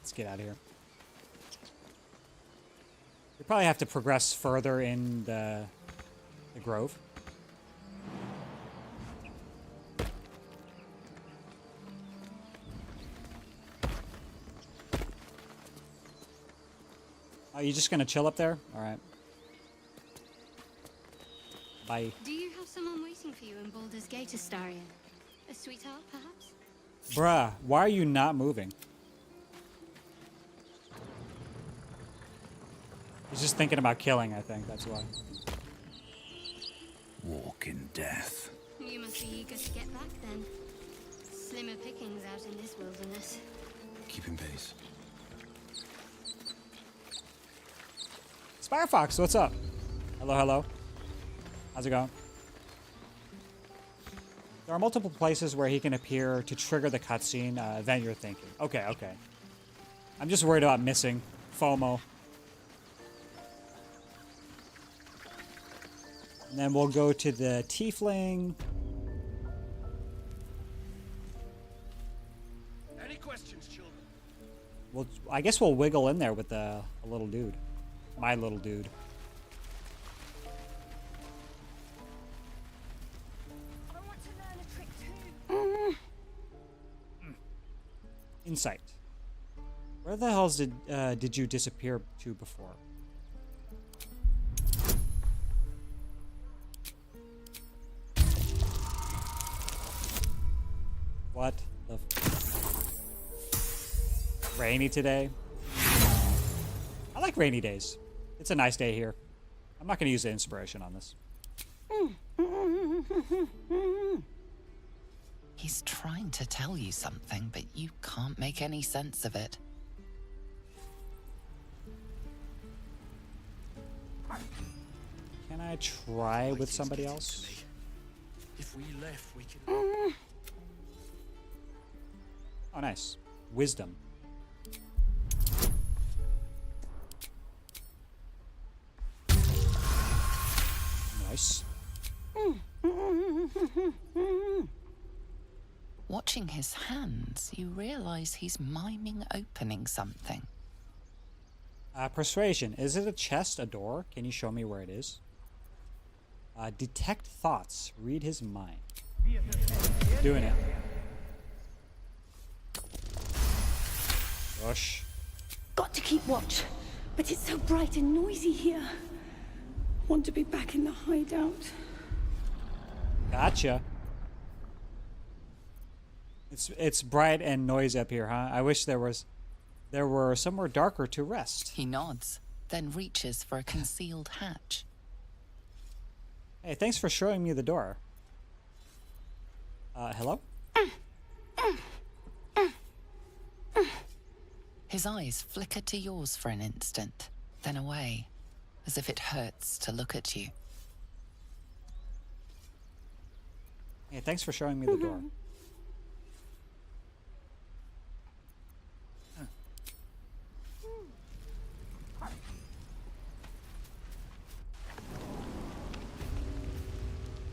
Let's get out of here. We probably have to progress further in the grove. Are you just gonna chill up there? All right. Bye. Do you have someone waiting for you in Baldur's Gate, Astarion? A sweetheart, perhaps? Bruh, why are you not moving? He's just thinking about killing, I think. That's why. Walk in death. You must be eager to get back, then. Slimmer pickings out in this wilderness. Keeping pace. Firefox, what's up? Hello, hello. How's it going? There are multiple places where he can appear to trigger the cutscene event you're thinking. Okay, okay. I'm just worried about missing FOMO. And then we'll go to the tiefling. Any questions, children? I guess we'll wiggle in there with a little dude. My little dude. I want to learn a trick too. Insight. Where the hell did you disappear to before? What the rainy today? I like rainy days. It's a nice day here. I'm not going to use the inspiration on this. He's trying to tell you something, but you can't make any sense of it. Can I try with somebody else? If we left, we could. Oh, nice. Wisdom. Nice. Watching his hands, you realize he's miming opening something. Persuasion. Is it a chest, a door? Can you show me where it is? Detect thoughts. Read his mind. Doing it. Rush. Got to keep watch, but it's so bright and noisy here. Want to be back in the hideout. Gotcha. It's bright and noisy up here, huh? I wish there were somewhere darker to rest. He nods, then reaches for a concealed hatch. Hey, thanks for showing me the door. Hello? His eyes flicker to yours for an instant, then away, as if it hurts to look at you. Hey, thanks for showing me the door.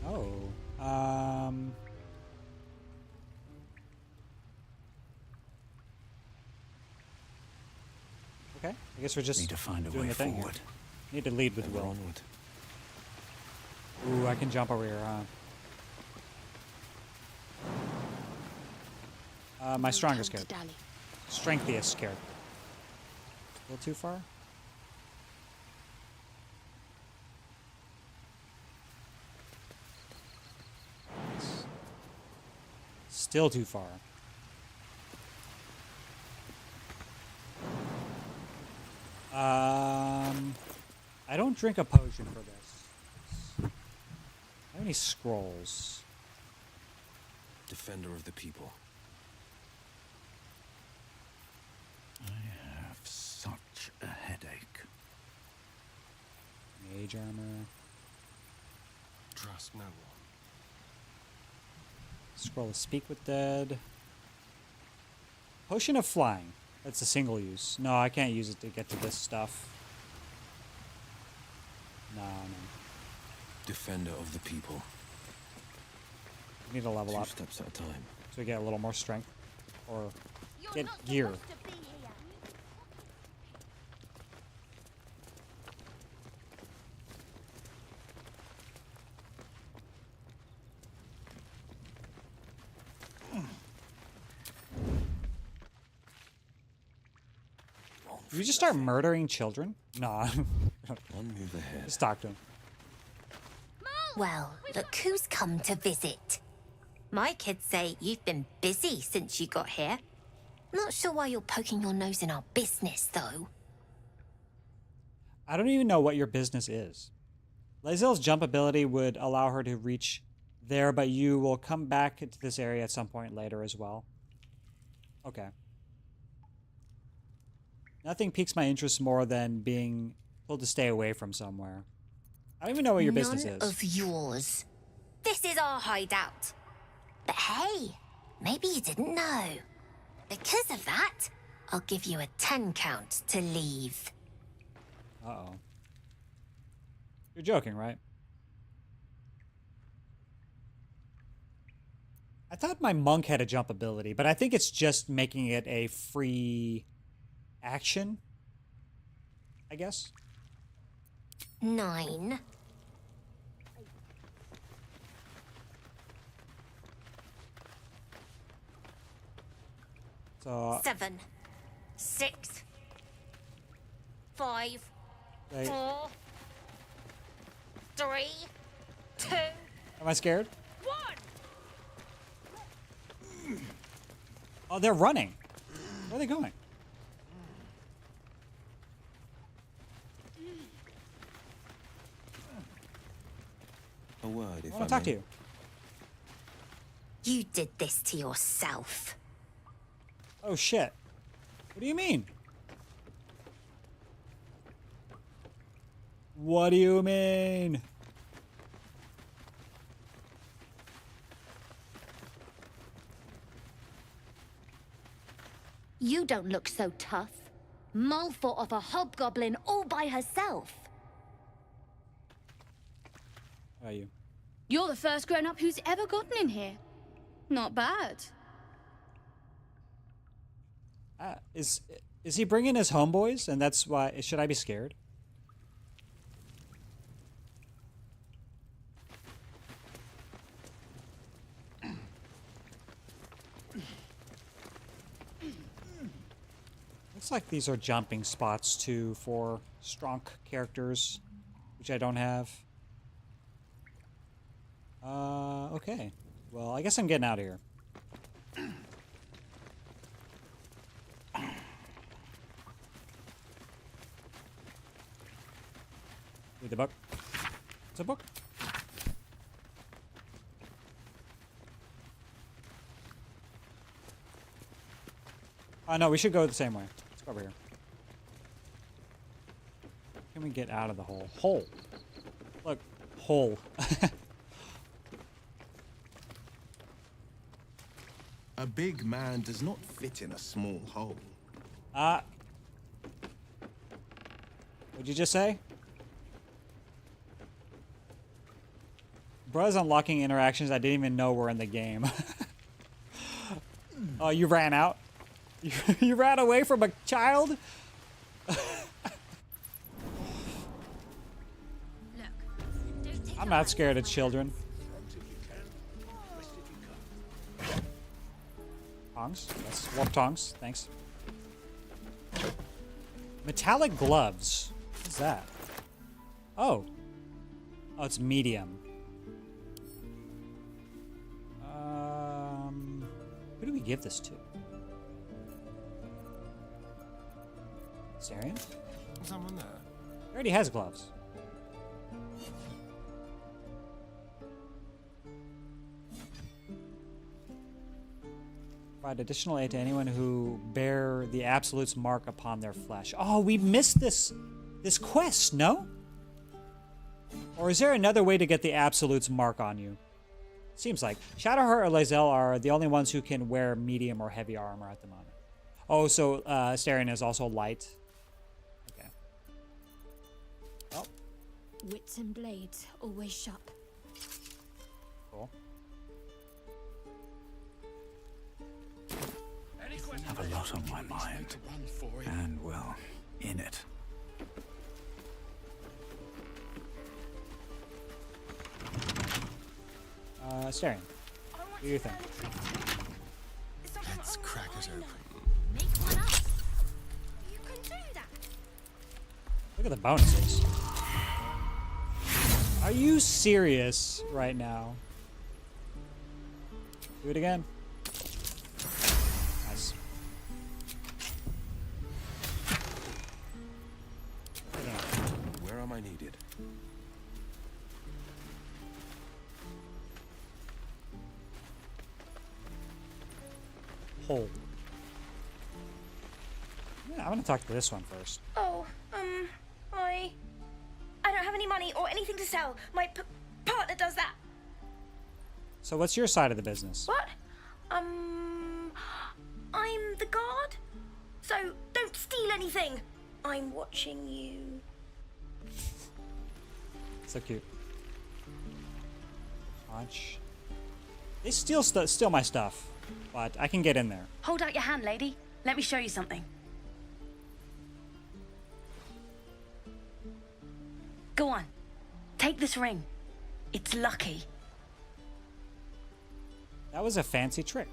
Oh, okay, I guess we're just Need to find a doing way the thing here. forward. Need to lead with Ever will. onward. Ooh, I can jump over here, huh? My strongest scared. Strengthiest scared. A little too far? Still too far. I don't drink a potion for this. How many scrolls? Defender of the people. I have such a headache. Mage armor. Trust no one. Scroll of Speak with Dead. Potion of Flying. That's a single use. No, I can't use it to get to this stuff. No. Defender of the people. We need to level up. 2 steps at a time. So we get a little more strength. Or get gear. Did we just start murdering children? Nah. One move ahead. Just talk to him. Well, look who's come to visit. My kids say you've been busy since you got here. Not sure why you're poking your nose in our business, though. I don't even know what your business is. Lae'zel's jump ability would allow her to reach there, but you will come back to this area at some point later as well. Okay. Nothing piques my interest more than being told to stay away from somewhere. I don't even know what your business is. None of yours. This is our hideout. But hey, maybe you didn't know. Because of that, I'll give you a 10 count to leave. Uh-oh. You're joking, right? I thought my monk had a jump ability, but I think it's just making it a free action, I guess. 9. So 7. 6. 5. Wait. 4. 3. 2. Am I scared? 1. Oh, they're running. Where are they going? A word, if I want to talk to you. You did this to yourself. Oh, shit. What do you mean? What do you mean? You don't look so tough. Mull fought off a hobgoblin all by herself. How are you? You're the first grown-up who's ever gotten in here. Not bad. Is he bringing his homeboys, and that's why? Should I be scared? Looks like these are jumping spots too for strong characters, which I don't have. Okay. Well, I guess I'm getting out of here. Read the book. It's a book. Oh, no, we should go the same way. Let's go over here. Can we get out of the hole? Hole. Look, hole. A big man does not fit in a small hole. What'd you just say? Bro's unlocking interactions I didn't even know were in the game. Oh, you ran out? You ran away from a child? I'm not scared of children. Tongs? Yes, warp tongs. Thanks. Metallic gloves. What's that? Oh. Oh, it's medium. Who do we give this to? Sarian? Someone there. He already has gloves. Provide additional aid to anyone who bear the Absolute's mark upon their flesh. Oh, we missed this quest, no? Or is there another way to get the Absolute's mark on you? Seems like. Shadowheart or Lae'zel are the only ones who can wear medium or heavy armor at the moment. Oh, so Astarion is also light. Okay. Oh. Wits and blades, always sharp. Cool. I have a lot on my mind. And, well, in it. Astarion, do you think? Let's crack it open. Make one up. You can do that. Look at the bonuses. Are you serious right now? Do it again. Nice. Where am I needed? Hole. Yeah, I'm gonna talk to this one first. Oh, I don't have any money or anything to sell. My partner does that. So what's your side of the business? What? I'm the guard. So don't steal anything. I'm watching you. So cute. Punch. They steal my stuff, but I can get in there. Hold out your hand, lady. Let me show you something. Go on. Take this ring. It's lucky. That was a fancy trick.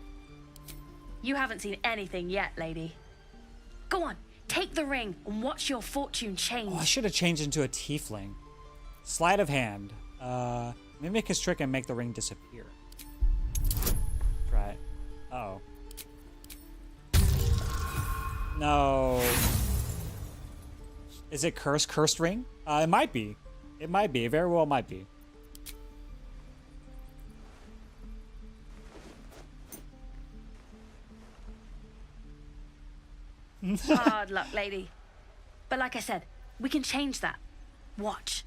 You haven't seen anything yet, lady. Go on. Take the ring and watch your fortune change. Oh, I should have changed into a tiefling. Sleight of hand. Mimic his trick and make the ring disappear. Try it. Uh-oh. No. Is it cursed? Cursed ring? It might be. It might be. It very well might be. Hard luck, lady. But like I said, we can change that. Watch.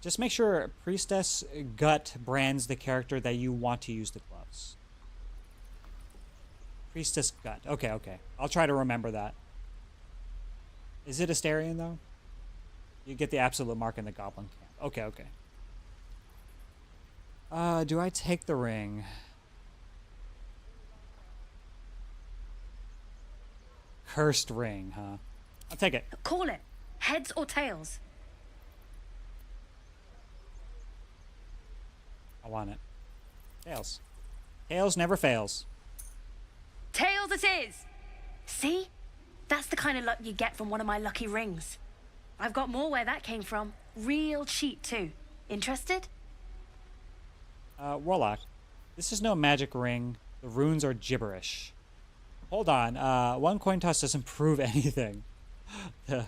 Just make sure Priestess Gut brands the character that you want to use the gloves. Priestess Gut. Okay, okay. I'll try to remember that. Is it Astarion, though? You get the absolute mark in the goblin camp. Okay, okay. Do I take the ring? Cursed ring, huh? I'll take it. Call it. Heads or tails? I want it. Tails. Tails never fails. Tails it is! See? That's the kind of luck you get from one of my lucky rings. I've got more where that came from. Real cheap, too. Interested? Warlock. This is no magic ring. The runes are gibberish. Hold on. One coin toss doesn't prove anything. The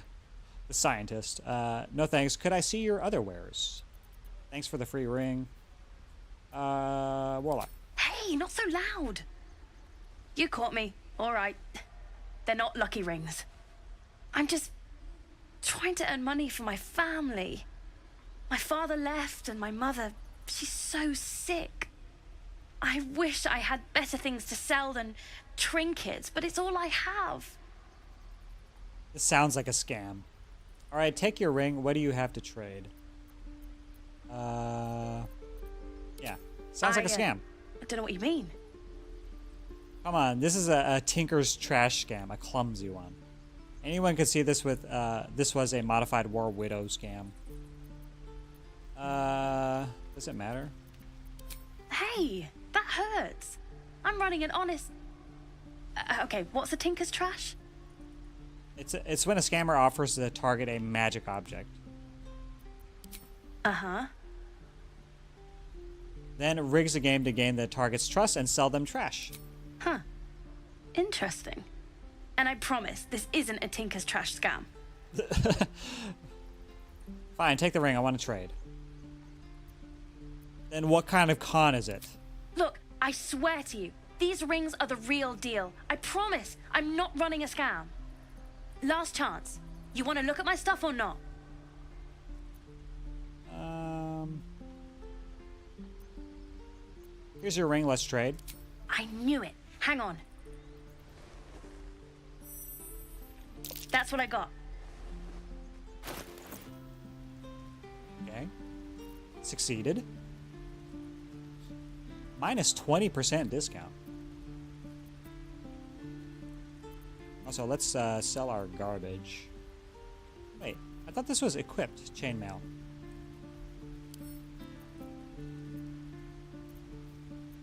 scientist. No thanks. Could I see your other wares? Thanks for the free ring. Warlock. Hey, not so loud. You caught me. All right. They're not lucky rings. I'm just trying to earn money for my family. My father left and my mother, she's so sick. I wish I had better things to sell than trinkets, but it's all I have. This sounds like a scam. All right, take your ring. What do you have to trade? Yeah. Sounds like a scam. I don't know what you mean. Come on, this is a Tinker's trash scam, a clumsy one. Anyone could see this with, this was a modified War Widow scam. Does it matter? Hey, that hurts. I'm running an honest... okay, what's a Tinker's trash? It's when a scammer offers to target a magic object. Uh-huh. Then rigs a game to gain the target's trust and sell them trash. Huh. Interesting. And I promise, this isn't a Tinker's trash scam. Fine, take the ring. I want to trade. Then what kind of con is it? Look, I swear to you, these rings are the real deal. I promise, I'm not running a scam. Last chance. You want to look at my stuff or not? Here's your ring. Let's trade. I knew it. Hang on. That's what I got. Okay. Succeeded. Minus 20% discount. Also, let's sell our garbage. Wait, I thought this was equipped chainmail.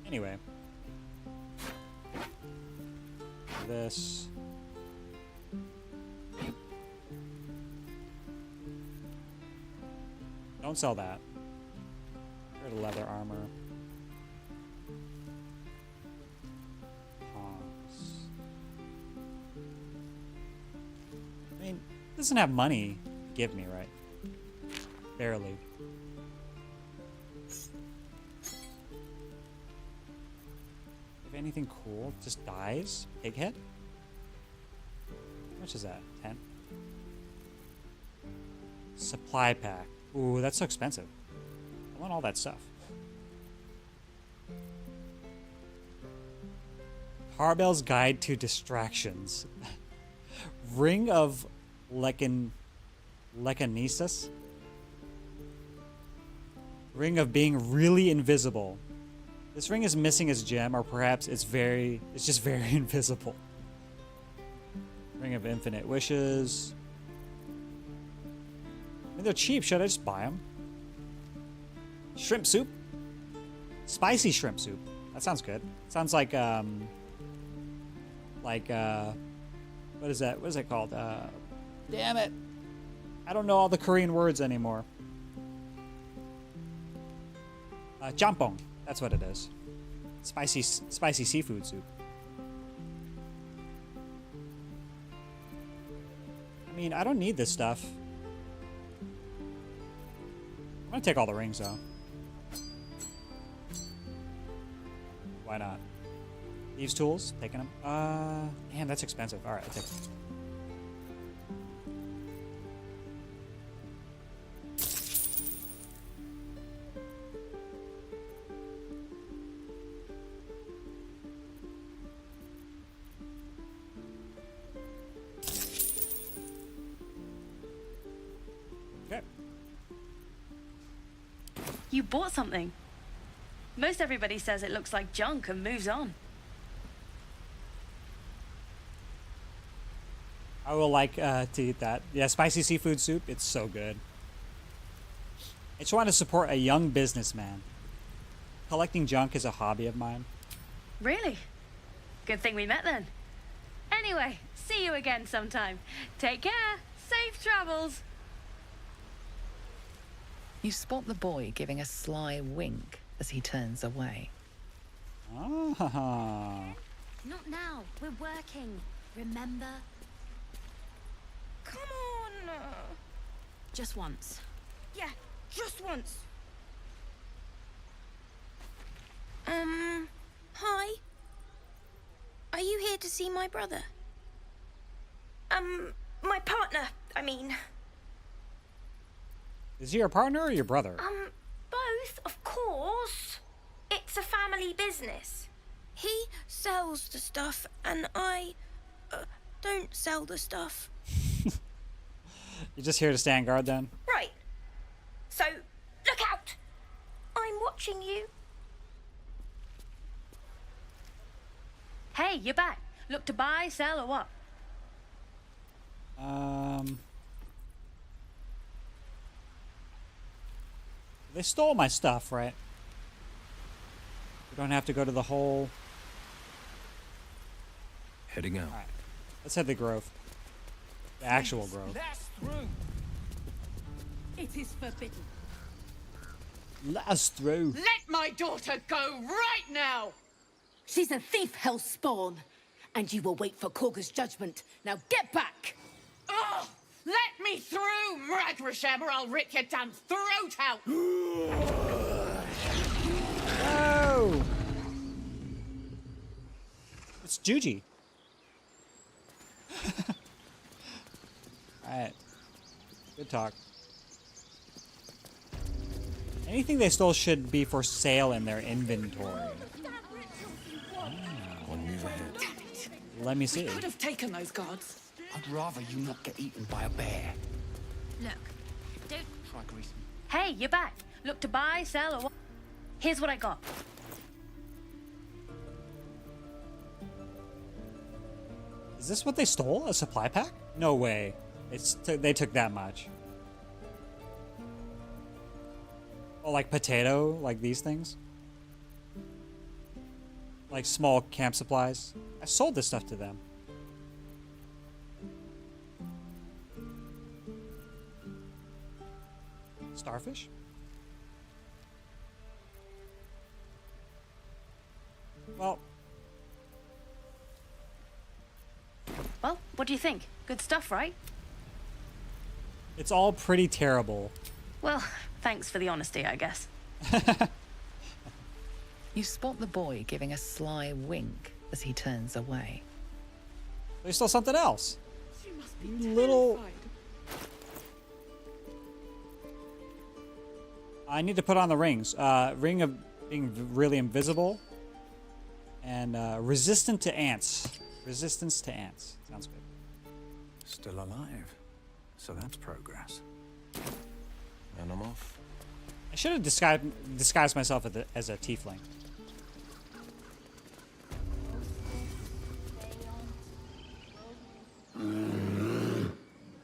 Anyway. This. Don't sell that. Here's leather armor. I mean, it doesn't have money to give me, right? Barely. If anything cool, just dies. Pighead? How much is that? 10? Supply pack. Ooh, that's so expensive. I want all that stuff. Harbel's Guide to Distractions. Ring of Lecanesis? Ring of being really invisible. This ring is missing its gem, or perhaps it's just very invisible. Ring of Infinite Wishes. I mean, they're cheap. Should I just buy them? Shrimp soup? Spicy shrimp soup. That sounds good. Sounds like, what is that? What is it called? Damn it. I don't know all the Korean words anymore. Jampong. That's what it is. Spicy seafood soup. I mean, I don't need this stuff. I'm gonna take all the rings, though. Why not? Thieves' tools? Taking them? Damn, that's expensive. Alright, I'll take them. You bought something. Most everybody says it looks like junk and moves on. I will like to eat that. Yeah, spicy seafood soup. It's so good. I just want to support a young businessman. Collecting junk is a hobby of mine. Really? Good thing we met then. Anyway, see you again sometime. Take care. Safe travels. You spot the boy giving a sly wink as he turns away. Ah. Not now. We're working. Remember? Come on! Just once. Yeah, just once. Hi. Are you here to see my brother? My partner, I mean. Is he your partner or your brother? Both, of course. It's a family business. He sells the stuff, and I don't sell the stuff. You're just here to stand guard then? Right. So, look out! I'm watching you. Hey, you're back. Look to buy, sell, or what? They stole my stuff, right? We don't have to go to the whole... Heading out. Alright. Let's head to the Grove. The actual Grove. That's through. It is forbidden. Let us through. Let my daughter go right now! She's a thief, hellspawn. And you will wait for Korga's judgment. Now get back! Oh! Let me through, Mragrasham, or I'll rip your damn throat out! Oh! It's Juji. Alright. Good talk. Anything they stole should be for sale in their inventory. One move ahead. Let me see. We could have taken those guards. I'd rather you not get eaten by a bear. Look, don't... Try greasing. Hey, you're back. Look to buy, sell, or what? Here's what I got. Is this what they stole? A supply pack? No way. They took that much. Oh, like potato? Like these things? Like small camp supplies? I sold this stuff to them. Starfish? Well, what do you think? Good stuff, right? it's all pretty terrible. Well, thanks for the honesty, I guess. You spot the boy giving a sly wink as he turns away. They stole something else. You little... I need to put on the rings. Ring of being really invisible. And resistant to ants. Resistance to ants. Sounds good. Still alive. So that's progress. And I'm off. I should have disguised myself as a tiefling.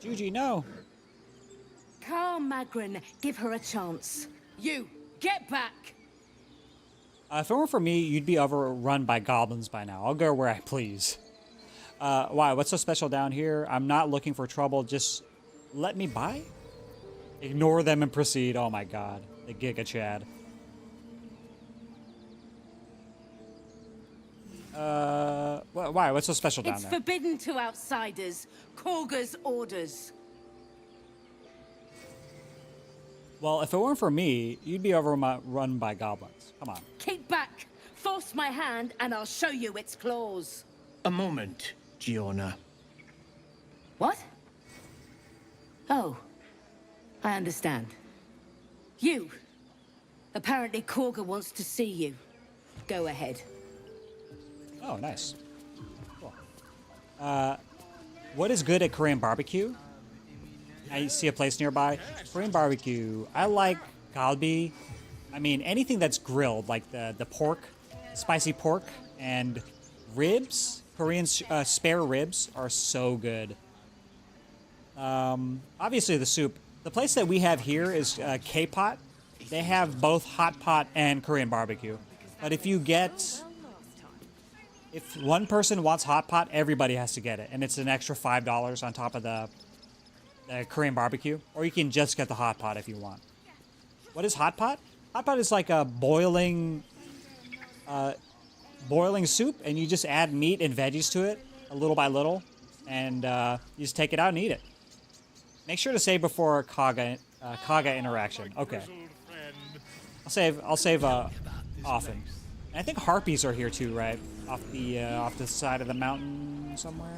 Juji, no. Calm, Magrin. Give her a chance. You, get back! If it weren't for me, you'd be overrun by goblins by now. I'll go where I please. Why? What's so special down here? I'm not looking for trouble. Just let me by? Ignore them and proceed. Oh my god. The Giga Chad. Why? What's so special down It's there? forbidden to outsiders. Korga's orders. Well, if it weren't for me, you'd be overrun by goblins. Come on. Keep back. Force my hand and I'll show you its claws. A moment, Giona. What? Oh. I understand. You. Apparently Korga wants to see you. Go ahead. Oh, nice. Cool. What is good at Korean barbecue? I see a place nearby. Korean barbecue. I like galbi. I mean, anything that's grilled, like the pork, spicy pork, and ribs. Korean spare ribs are so good. Obviously, the soup. The place that we have here is K-Pot. They have both hot pot and Korean barbecue. But if one person wants hot pot, everybody has to get it. And it's an extra $5 on top of the Korean barbecue. Or you can just get the hot pot if you want. What is hot pot? Hot pot is like a boiling soup, and you just add meat and veggies to it, little by little, and you just take it out and eat it. Make sure to save before Kaga interaction. Okay. I'll save often. And I think harpies are here too, right? Off the side of the mountain somewhere.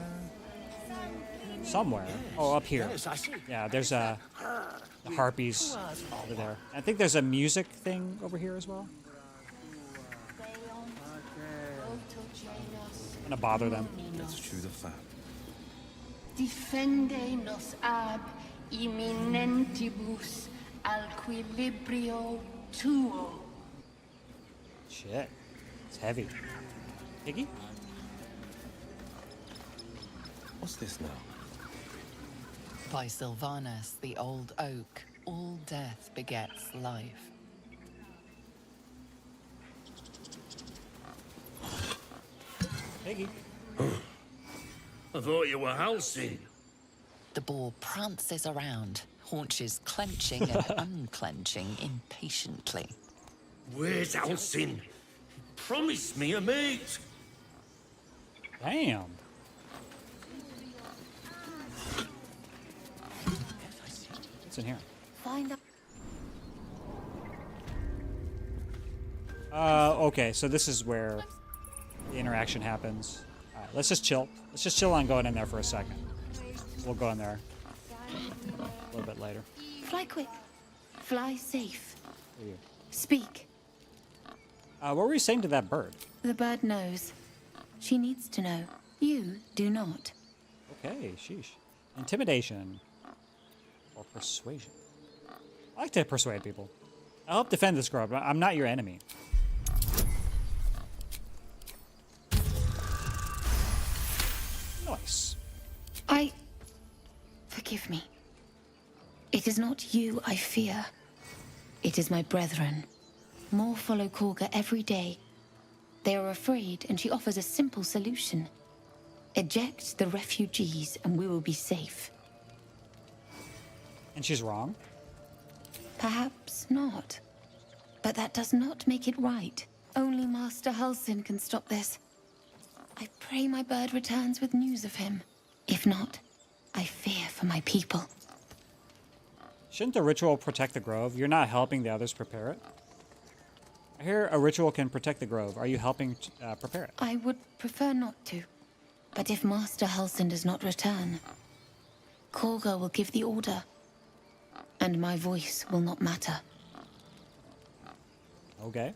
Somewhere. Oh, up here. Yeah, there's the harpies over there. I think there's a music thing over here as well. I'm gonna bother them. Let's chew the fat. Defende nos ab imminentibus alquilibrio tuo. Shit. It's heavy. Piggy? What's this now? By Sylvanus, the old oak, all death begets life. Piggy. I thought you were Halcyon. The boar prances around, haunches clenching and unclenching impatiently. Where's Halcyon? Promise me a mate. Damn. What's in here? Find a Okay, so this is where the interaction happens. All right, let's just chill. Let's just chill on going in there for a second. We'll go in there a little bit later. Fly quick. Fly safe. Who are you? Speak. What were you saying to that bird? The bird knows. She needs to know. You do not. Okay, sheesh. Intimidation. Or persuasion. I like to persuade people. I'll help defend this girl, but I'm not your enemy. Nice. Forgive me. It is not you I fear. It is my brethren. More follow Korga every day. They are afraid, and she offers a simple solution. Eject the refugees, and we will be safe. And she's wrong? Perhaps not. But that does not make it right. Only Master Halcyon can stop this. I pray my bird returns with news of him. If not, I fear for my people. Shouldn't the ritual protect the grove? You're not helping the others prepare it? I hear a ritual can protect the grove. Are you helping prepare it? I would prefer not to. But if Master Halcyon does not return, Korga will give the order. And my voice will not matter. Okay.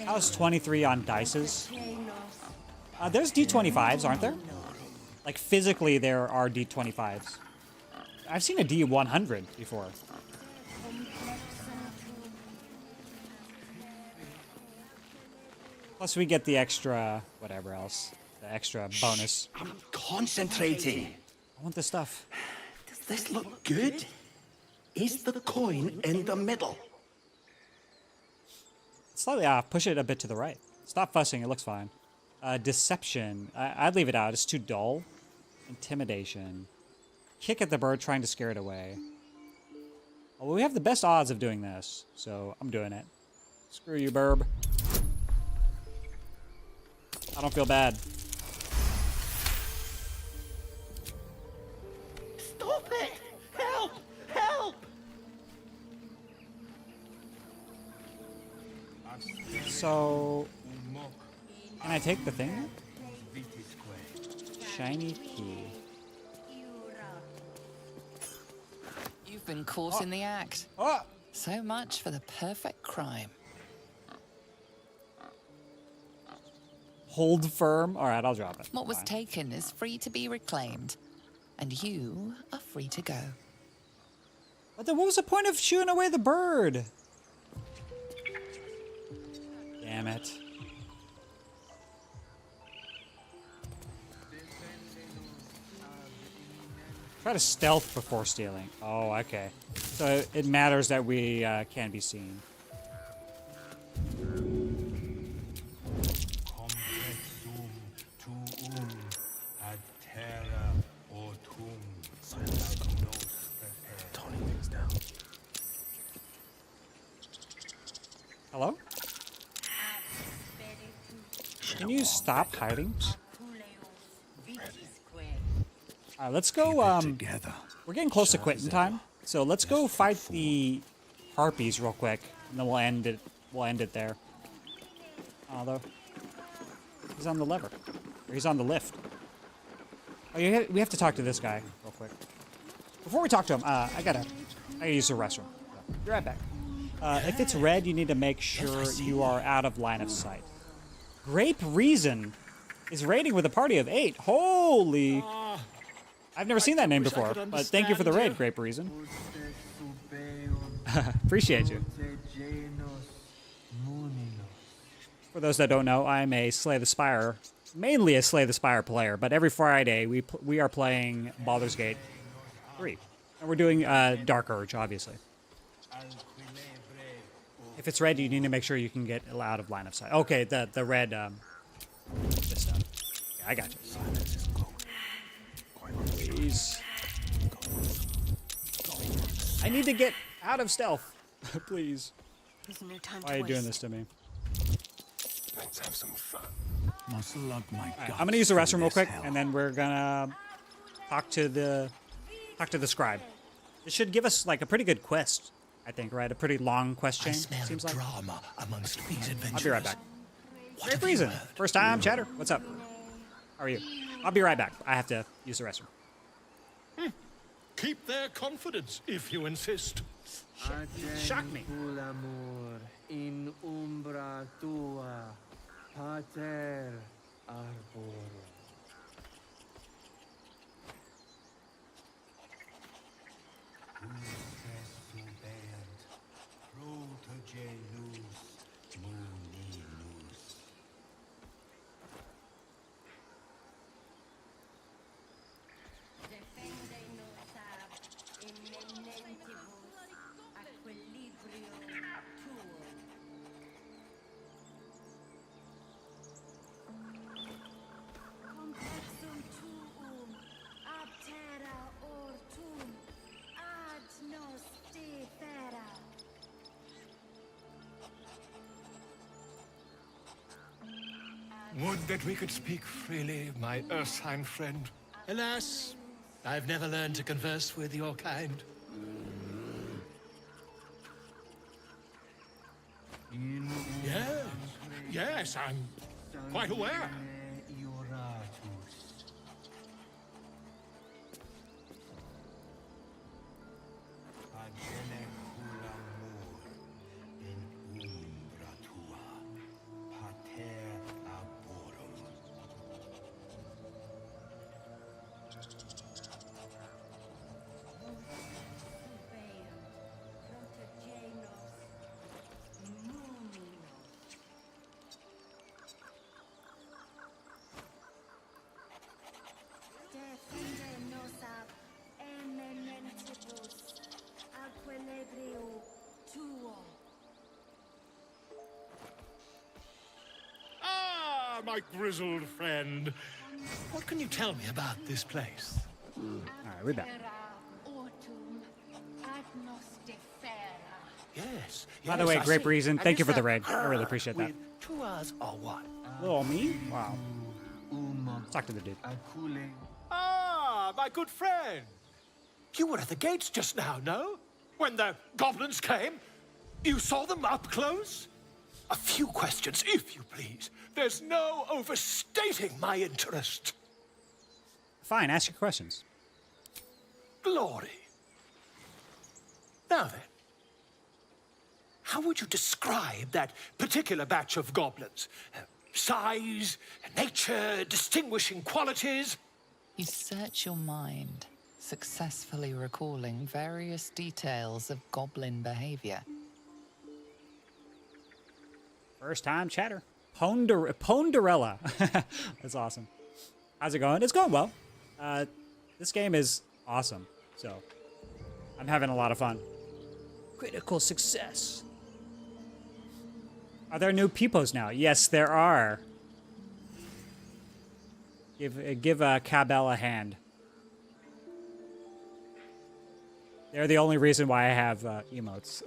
How's 23 on dices? There's D25s, aren't there? Like, physically, there are D25s. I've seen a D100 before. Plus, we get the extra, whatever else. The extra bonus. I'm concentrating. I want this stuff. Does this look good? Is the coin in the middle? Slightly off. Push it a bit to the right. Stop fussing. It looks fine. Deception. I'd leave it out. It's too dull. Intimidation. Kick at the bird, trying to scare it away. Well, we have the best odds of doing this, so I'm doing it. Screw you, burb. I don't feel bad. Stop it! Help! Help! So, can I take the thing? Shiny key. You've been caught in the act. So much for the perfect crime. Hold firm. All right, I'll drop it. What was Fine. taken is free to be reclaimed, and you are free to go. But then what was the point of shooing away the bird? Damn it. Try to stealth before stealing. Oh, okay. So it matters that we can be seen. Toning things down. Hello? Can you stop hiding? Alright, let's go, we're getting close to quitting time. So let's go fight the harpies real quick, and then we'll end it. We'll end it there. Although he's on the lever, or he's on the lift. Oh, we have to talk to this guy real quick. Before we talk to him, I gotta use the restroom. Be right back. If it's red, you need to make sure you are out of line of sight. Grape Reason is raiding with a party of 8. Holy! I've never seen that name before, but thank you for the raid, Grape Reason. Appreciate you. For those that don't know, I'm a Slay the Spire, mainly a Slay the Spire player, but every Friday we are playing Baldur's Gate 3. And we're doing Dark Urge, obviously. If it's red, you need to make sure you can get out of line of sight. Okay, the red, this stuff. Yeah, I got you. Please. I need to get out of stealth. Please. Why are you doing this to me? Let's have some fun. Muscle up my Right, I'm gonna use the restroom real quick, and then we're gonna talk to the scribe. This should give us like a pretty good quest, I think, right? A pretty long quest chain. Seems like. Drama amongst these adventurers. I'll be right back. Great reason. First time chatter. What's up? How are you? I'll be right back. I have to use the restroom. Keep their confidence, if you insist. Shock me. In umbra tua, pater arborum. Would that we could speak freely, my Ursine friend. Alas, I've never learned to converse with your kind. Yes, I'm quite aware. Ah, my grizzled friend. What can you tell me about this place? All right, we're back. Yes. By the way, Grape Reason, thank you for the raid. I really appreciate that. 2 hours or what? Little me? Wow. Let's talk to the dude. Ah, my good friend. You were at the gates just now, no? When the goblins came? You saw them up close? A few questions, if you please. There's no overstating my interest. Fine, ask your questions. Glory. Now then, how would you describe that particular batch of goblins? Size, nature, distinguishing qualities? You search your mind, successfully recalling various details of goblin behavior. First time chatter. Ponderella. That's awesome. How's it going? It's going well. This game is awesome, so I'm having a lot of fun. Critical success. Are there new peepos now? Yes, there are. Give Cabell a hand. They're the only reason why I have emotes.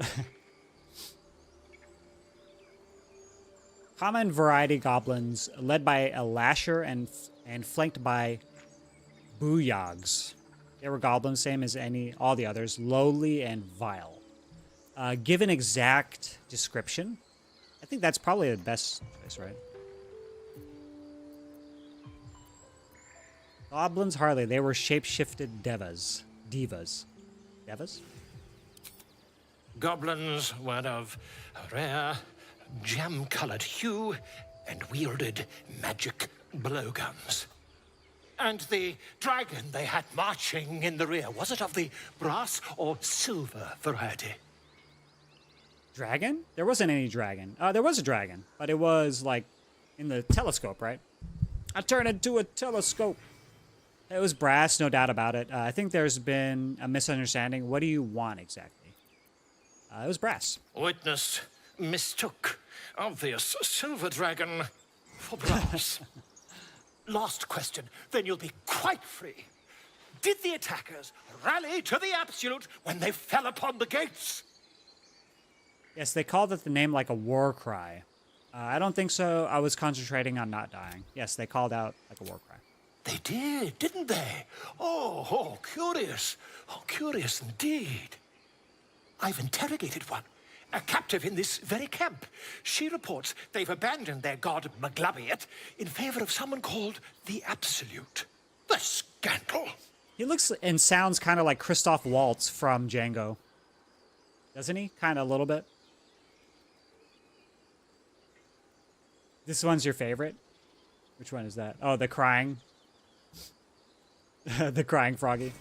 Common variety goblins, led by a lasher and flanked by booyogs. They were goblins, same as all the others, lowly and vile. Give an exact description. I think that's probably the best choice, right? Goblins hardly. They were shape-shifted divas. Devas? Goblins were of a rare, jam-colored hue and wielded magic blowguns. And the dragon they had marching in the rear, was it of the brass or silver variety? Dragon? There wasn't any dragon. There was a dragon, but it was like in the telescope, right? I turned into a telescope. It was brass, no doubt about it. I think there's been a misunderstanding. What do you want exactly? It was brass. Witness mistook obvious silver dragon for brass. Last question, then you'll be quite free. Did the attackers rally to the absolute when they fell upon the gates? Yes, they called it the name like a war cry. I don't think so. I was concentrating on not dying. Yes, they called out like a war cry. They did, didn't they? Oh, curious. Oh, curious indeed. I've interrogated one, a captive in this very camp. She reports they've abandoned their god Maglabiet in favor of someone called the Absolute. The scandal. He looks and sounds kind of like Christoph Waltz from Django. Doesn't he? Kind of a little bit. This one's your favorite? Which one is that? Oh, the crying. The crying froggy.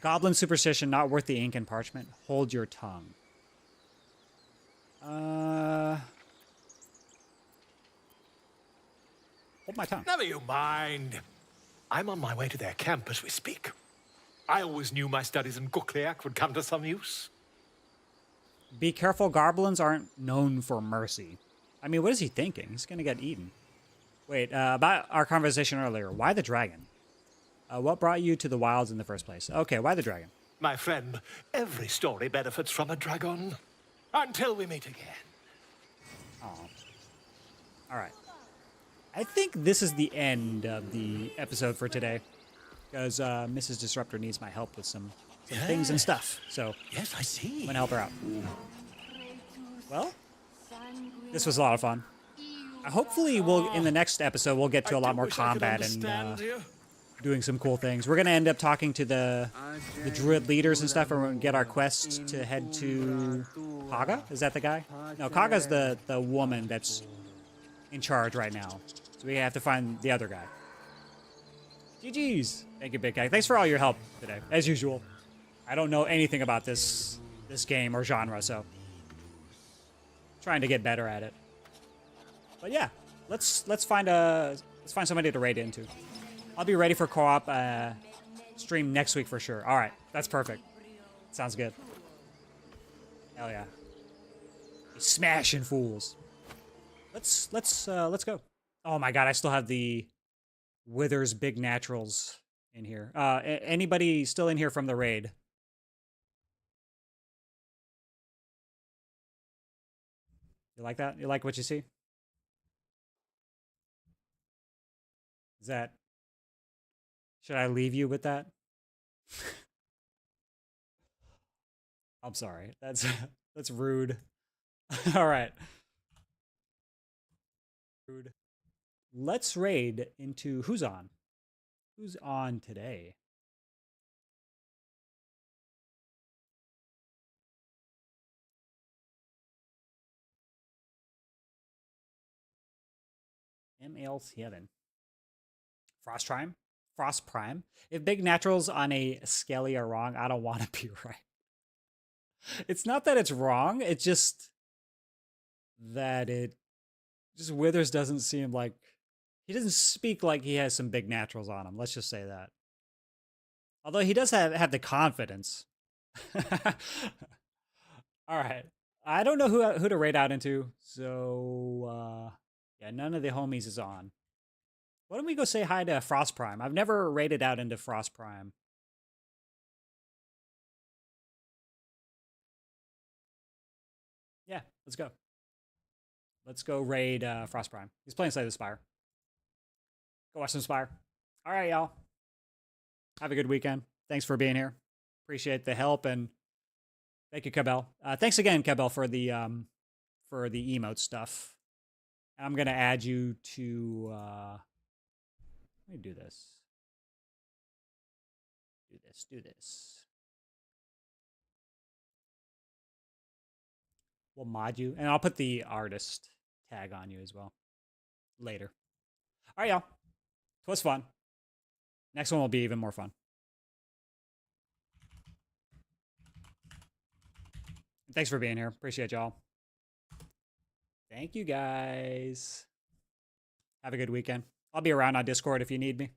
Goblin superstition, not worth the ink and parchment. Hold your tongue. Hold my tongue. Never you mind. I'm on my way to their camp as we speak. I always knew my studies in Gukliak would come to some use. Be careful, goblins aren't known for mercy. I mean, what is he thinking? He's gonna get eaten. Wait, about our conversation earlier, why the dragon? What brought you to the wilds in the first place? Okay, why the dragon? My friend, every story benefits from a dragon. Until we meet again. Oh. All right. I think this is the end of the episode for today. Because Mrs. Disruptor needs my help with some things and stuff. So, yes, I see. I'm going to help her out. Well, this was a lot of fun. Hopefully, in the next episode, we'll get to a lot more combat and doing some cool things. We're going to end up talking to the druid leaders and stuff, and we're going to get our quest to head to Kaga? Is that the guy? No, Kaga's the woman that's in charge right now. So we have to find the other guy. GG's. Thank you, Big Guy. Thanks for all your help today, as usual. I don't know anything about this game or genre, so trying to get better at it. But yeah, let's find somebody to raid into. I'll be ready for co-op stream next week for sure. All right, that's perfect. Sounds good. Hell yeah. Smashing fools. Let's go. Oh my god, I still have the Withers Big Naturals in here. Anybody still in here from the raid? You like that? You like what you see? Is that... Should I leave you with that? I'm sorry. That's rude. All right. Rude. Let's raid into who's on. Who's on today? ML7. Frost Prime? Frost Prime? If Big Naturals on a Skelly are wrong, I don't want to be right. It's not that it's wrong, it's just that Withers doesn't seem like... He doesn't speak like he has some Big Naturals on him, let's just say that. Although he does have the confidence. Alright. I don't know who to raid out into, so... yeah, none of the homies is on. Why don't we go say hi to Frost Prime? I've never raided out into Frost Prime. Yeah, let's go. Let's go raid Frost Prime. He's playing Slay the Spire. Go watch some Spire. All right, y'all. Have a good weekend. Thanks for being here. Appreciate the help and Thank you, Cabell. Thanks again, Cabell, for the emote stuff. I'm gonna add you to. Let me do this. Do this. We'll mod you, and I'll put the artist tag on you as well later. All right, y'all. It was fun. Next one will be even more fun. Thanks for being here. Appreciate y'all. Thank you, guys. Have a good weekend. I'll be around on Discord if you need me.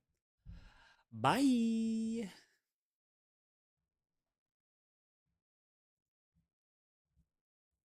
Bye.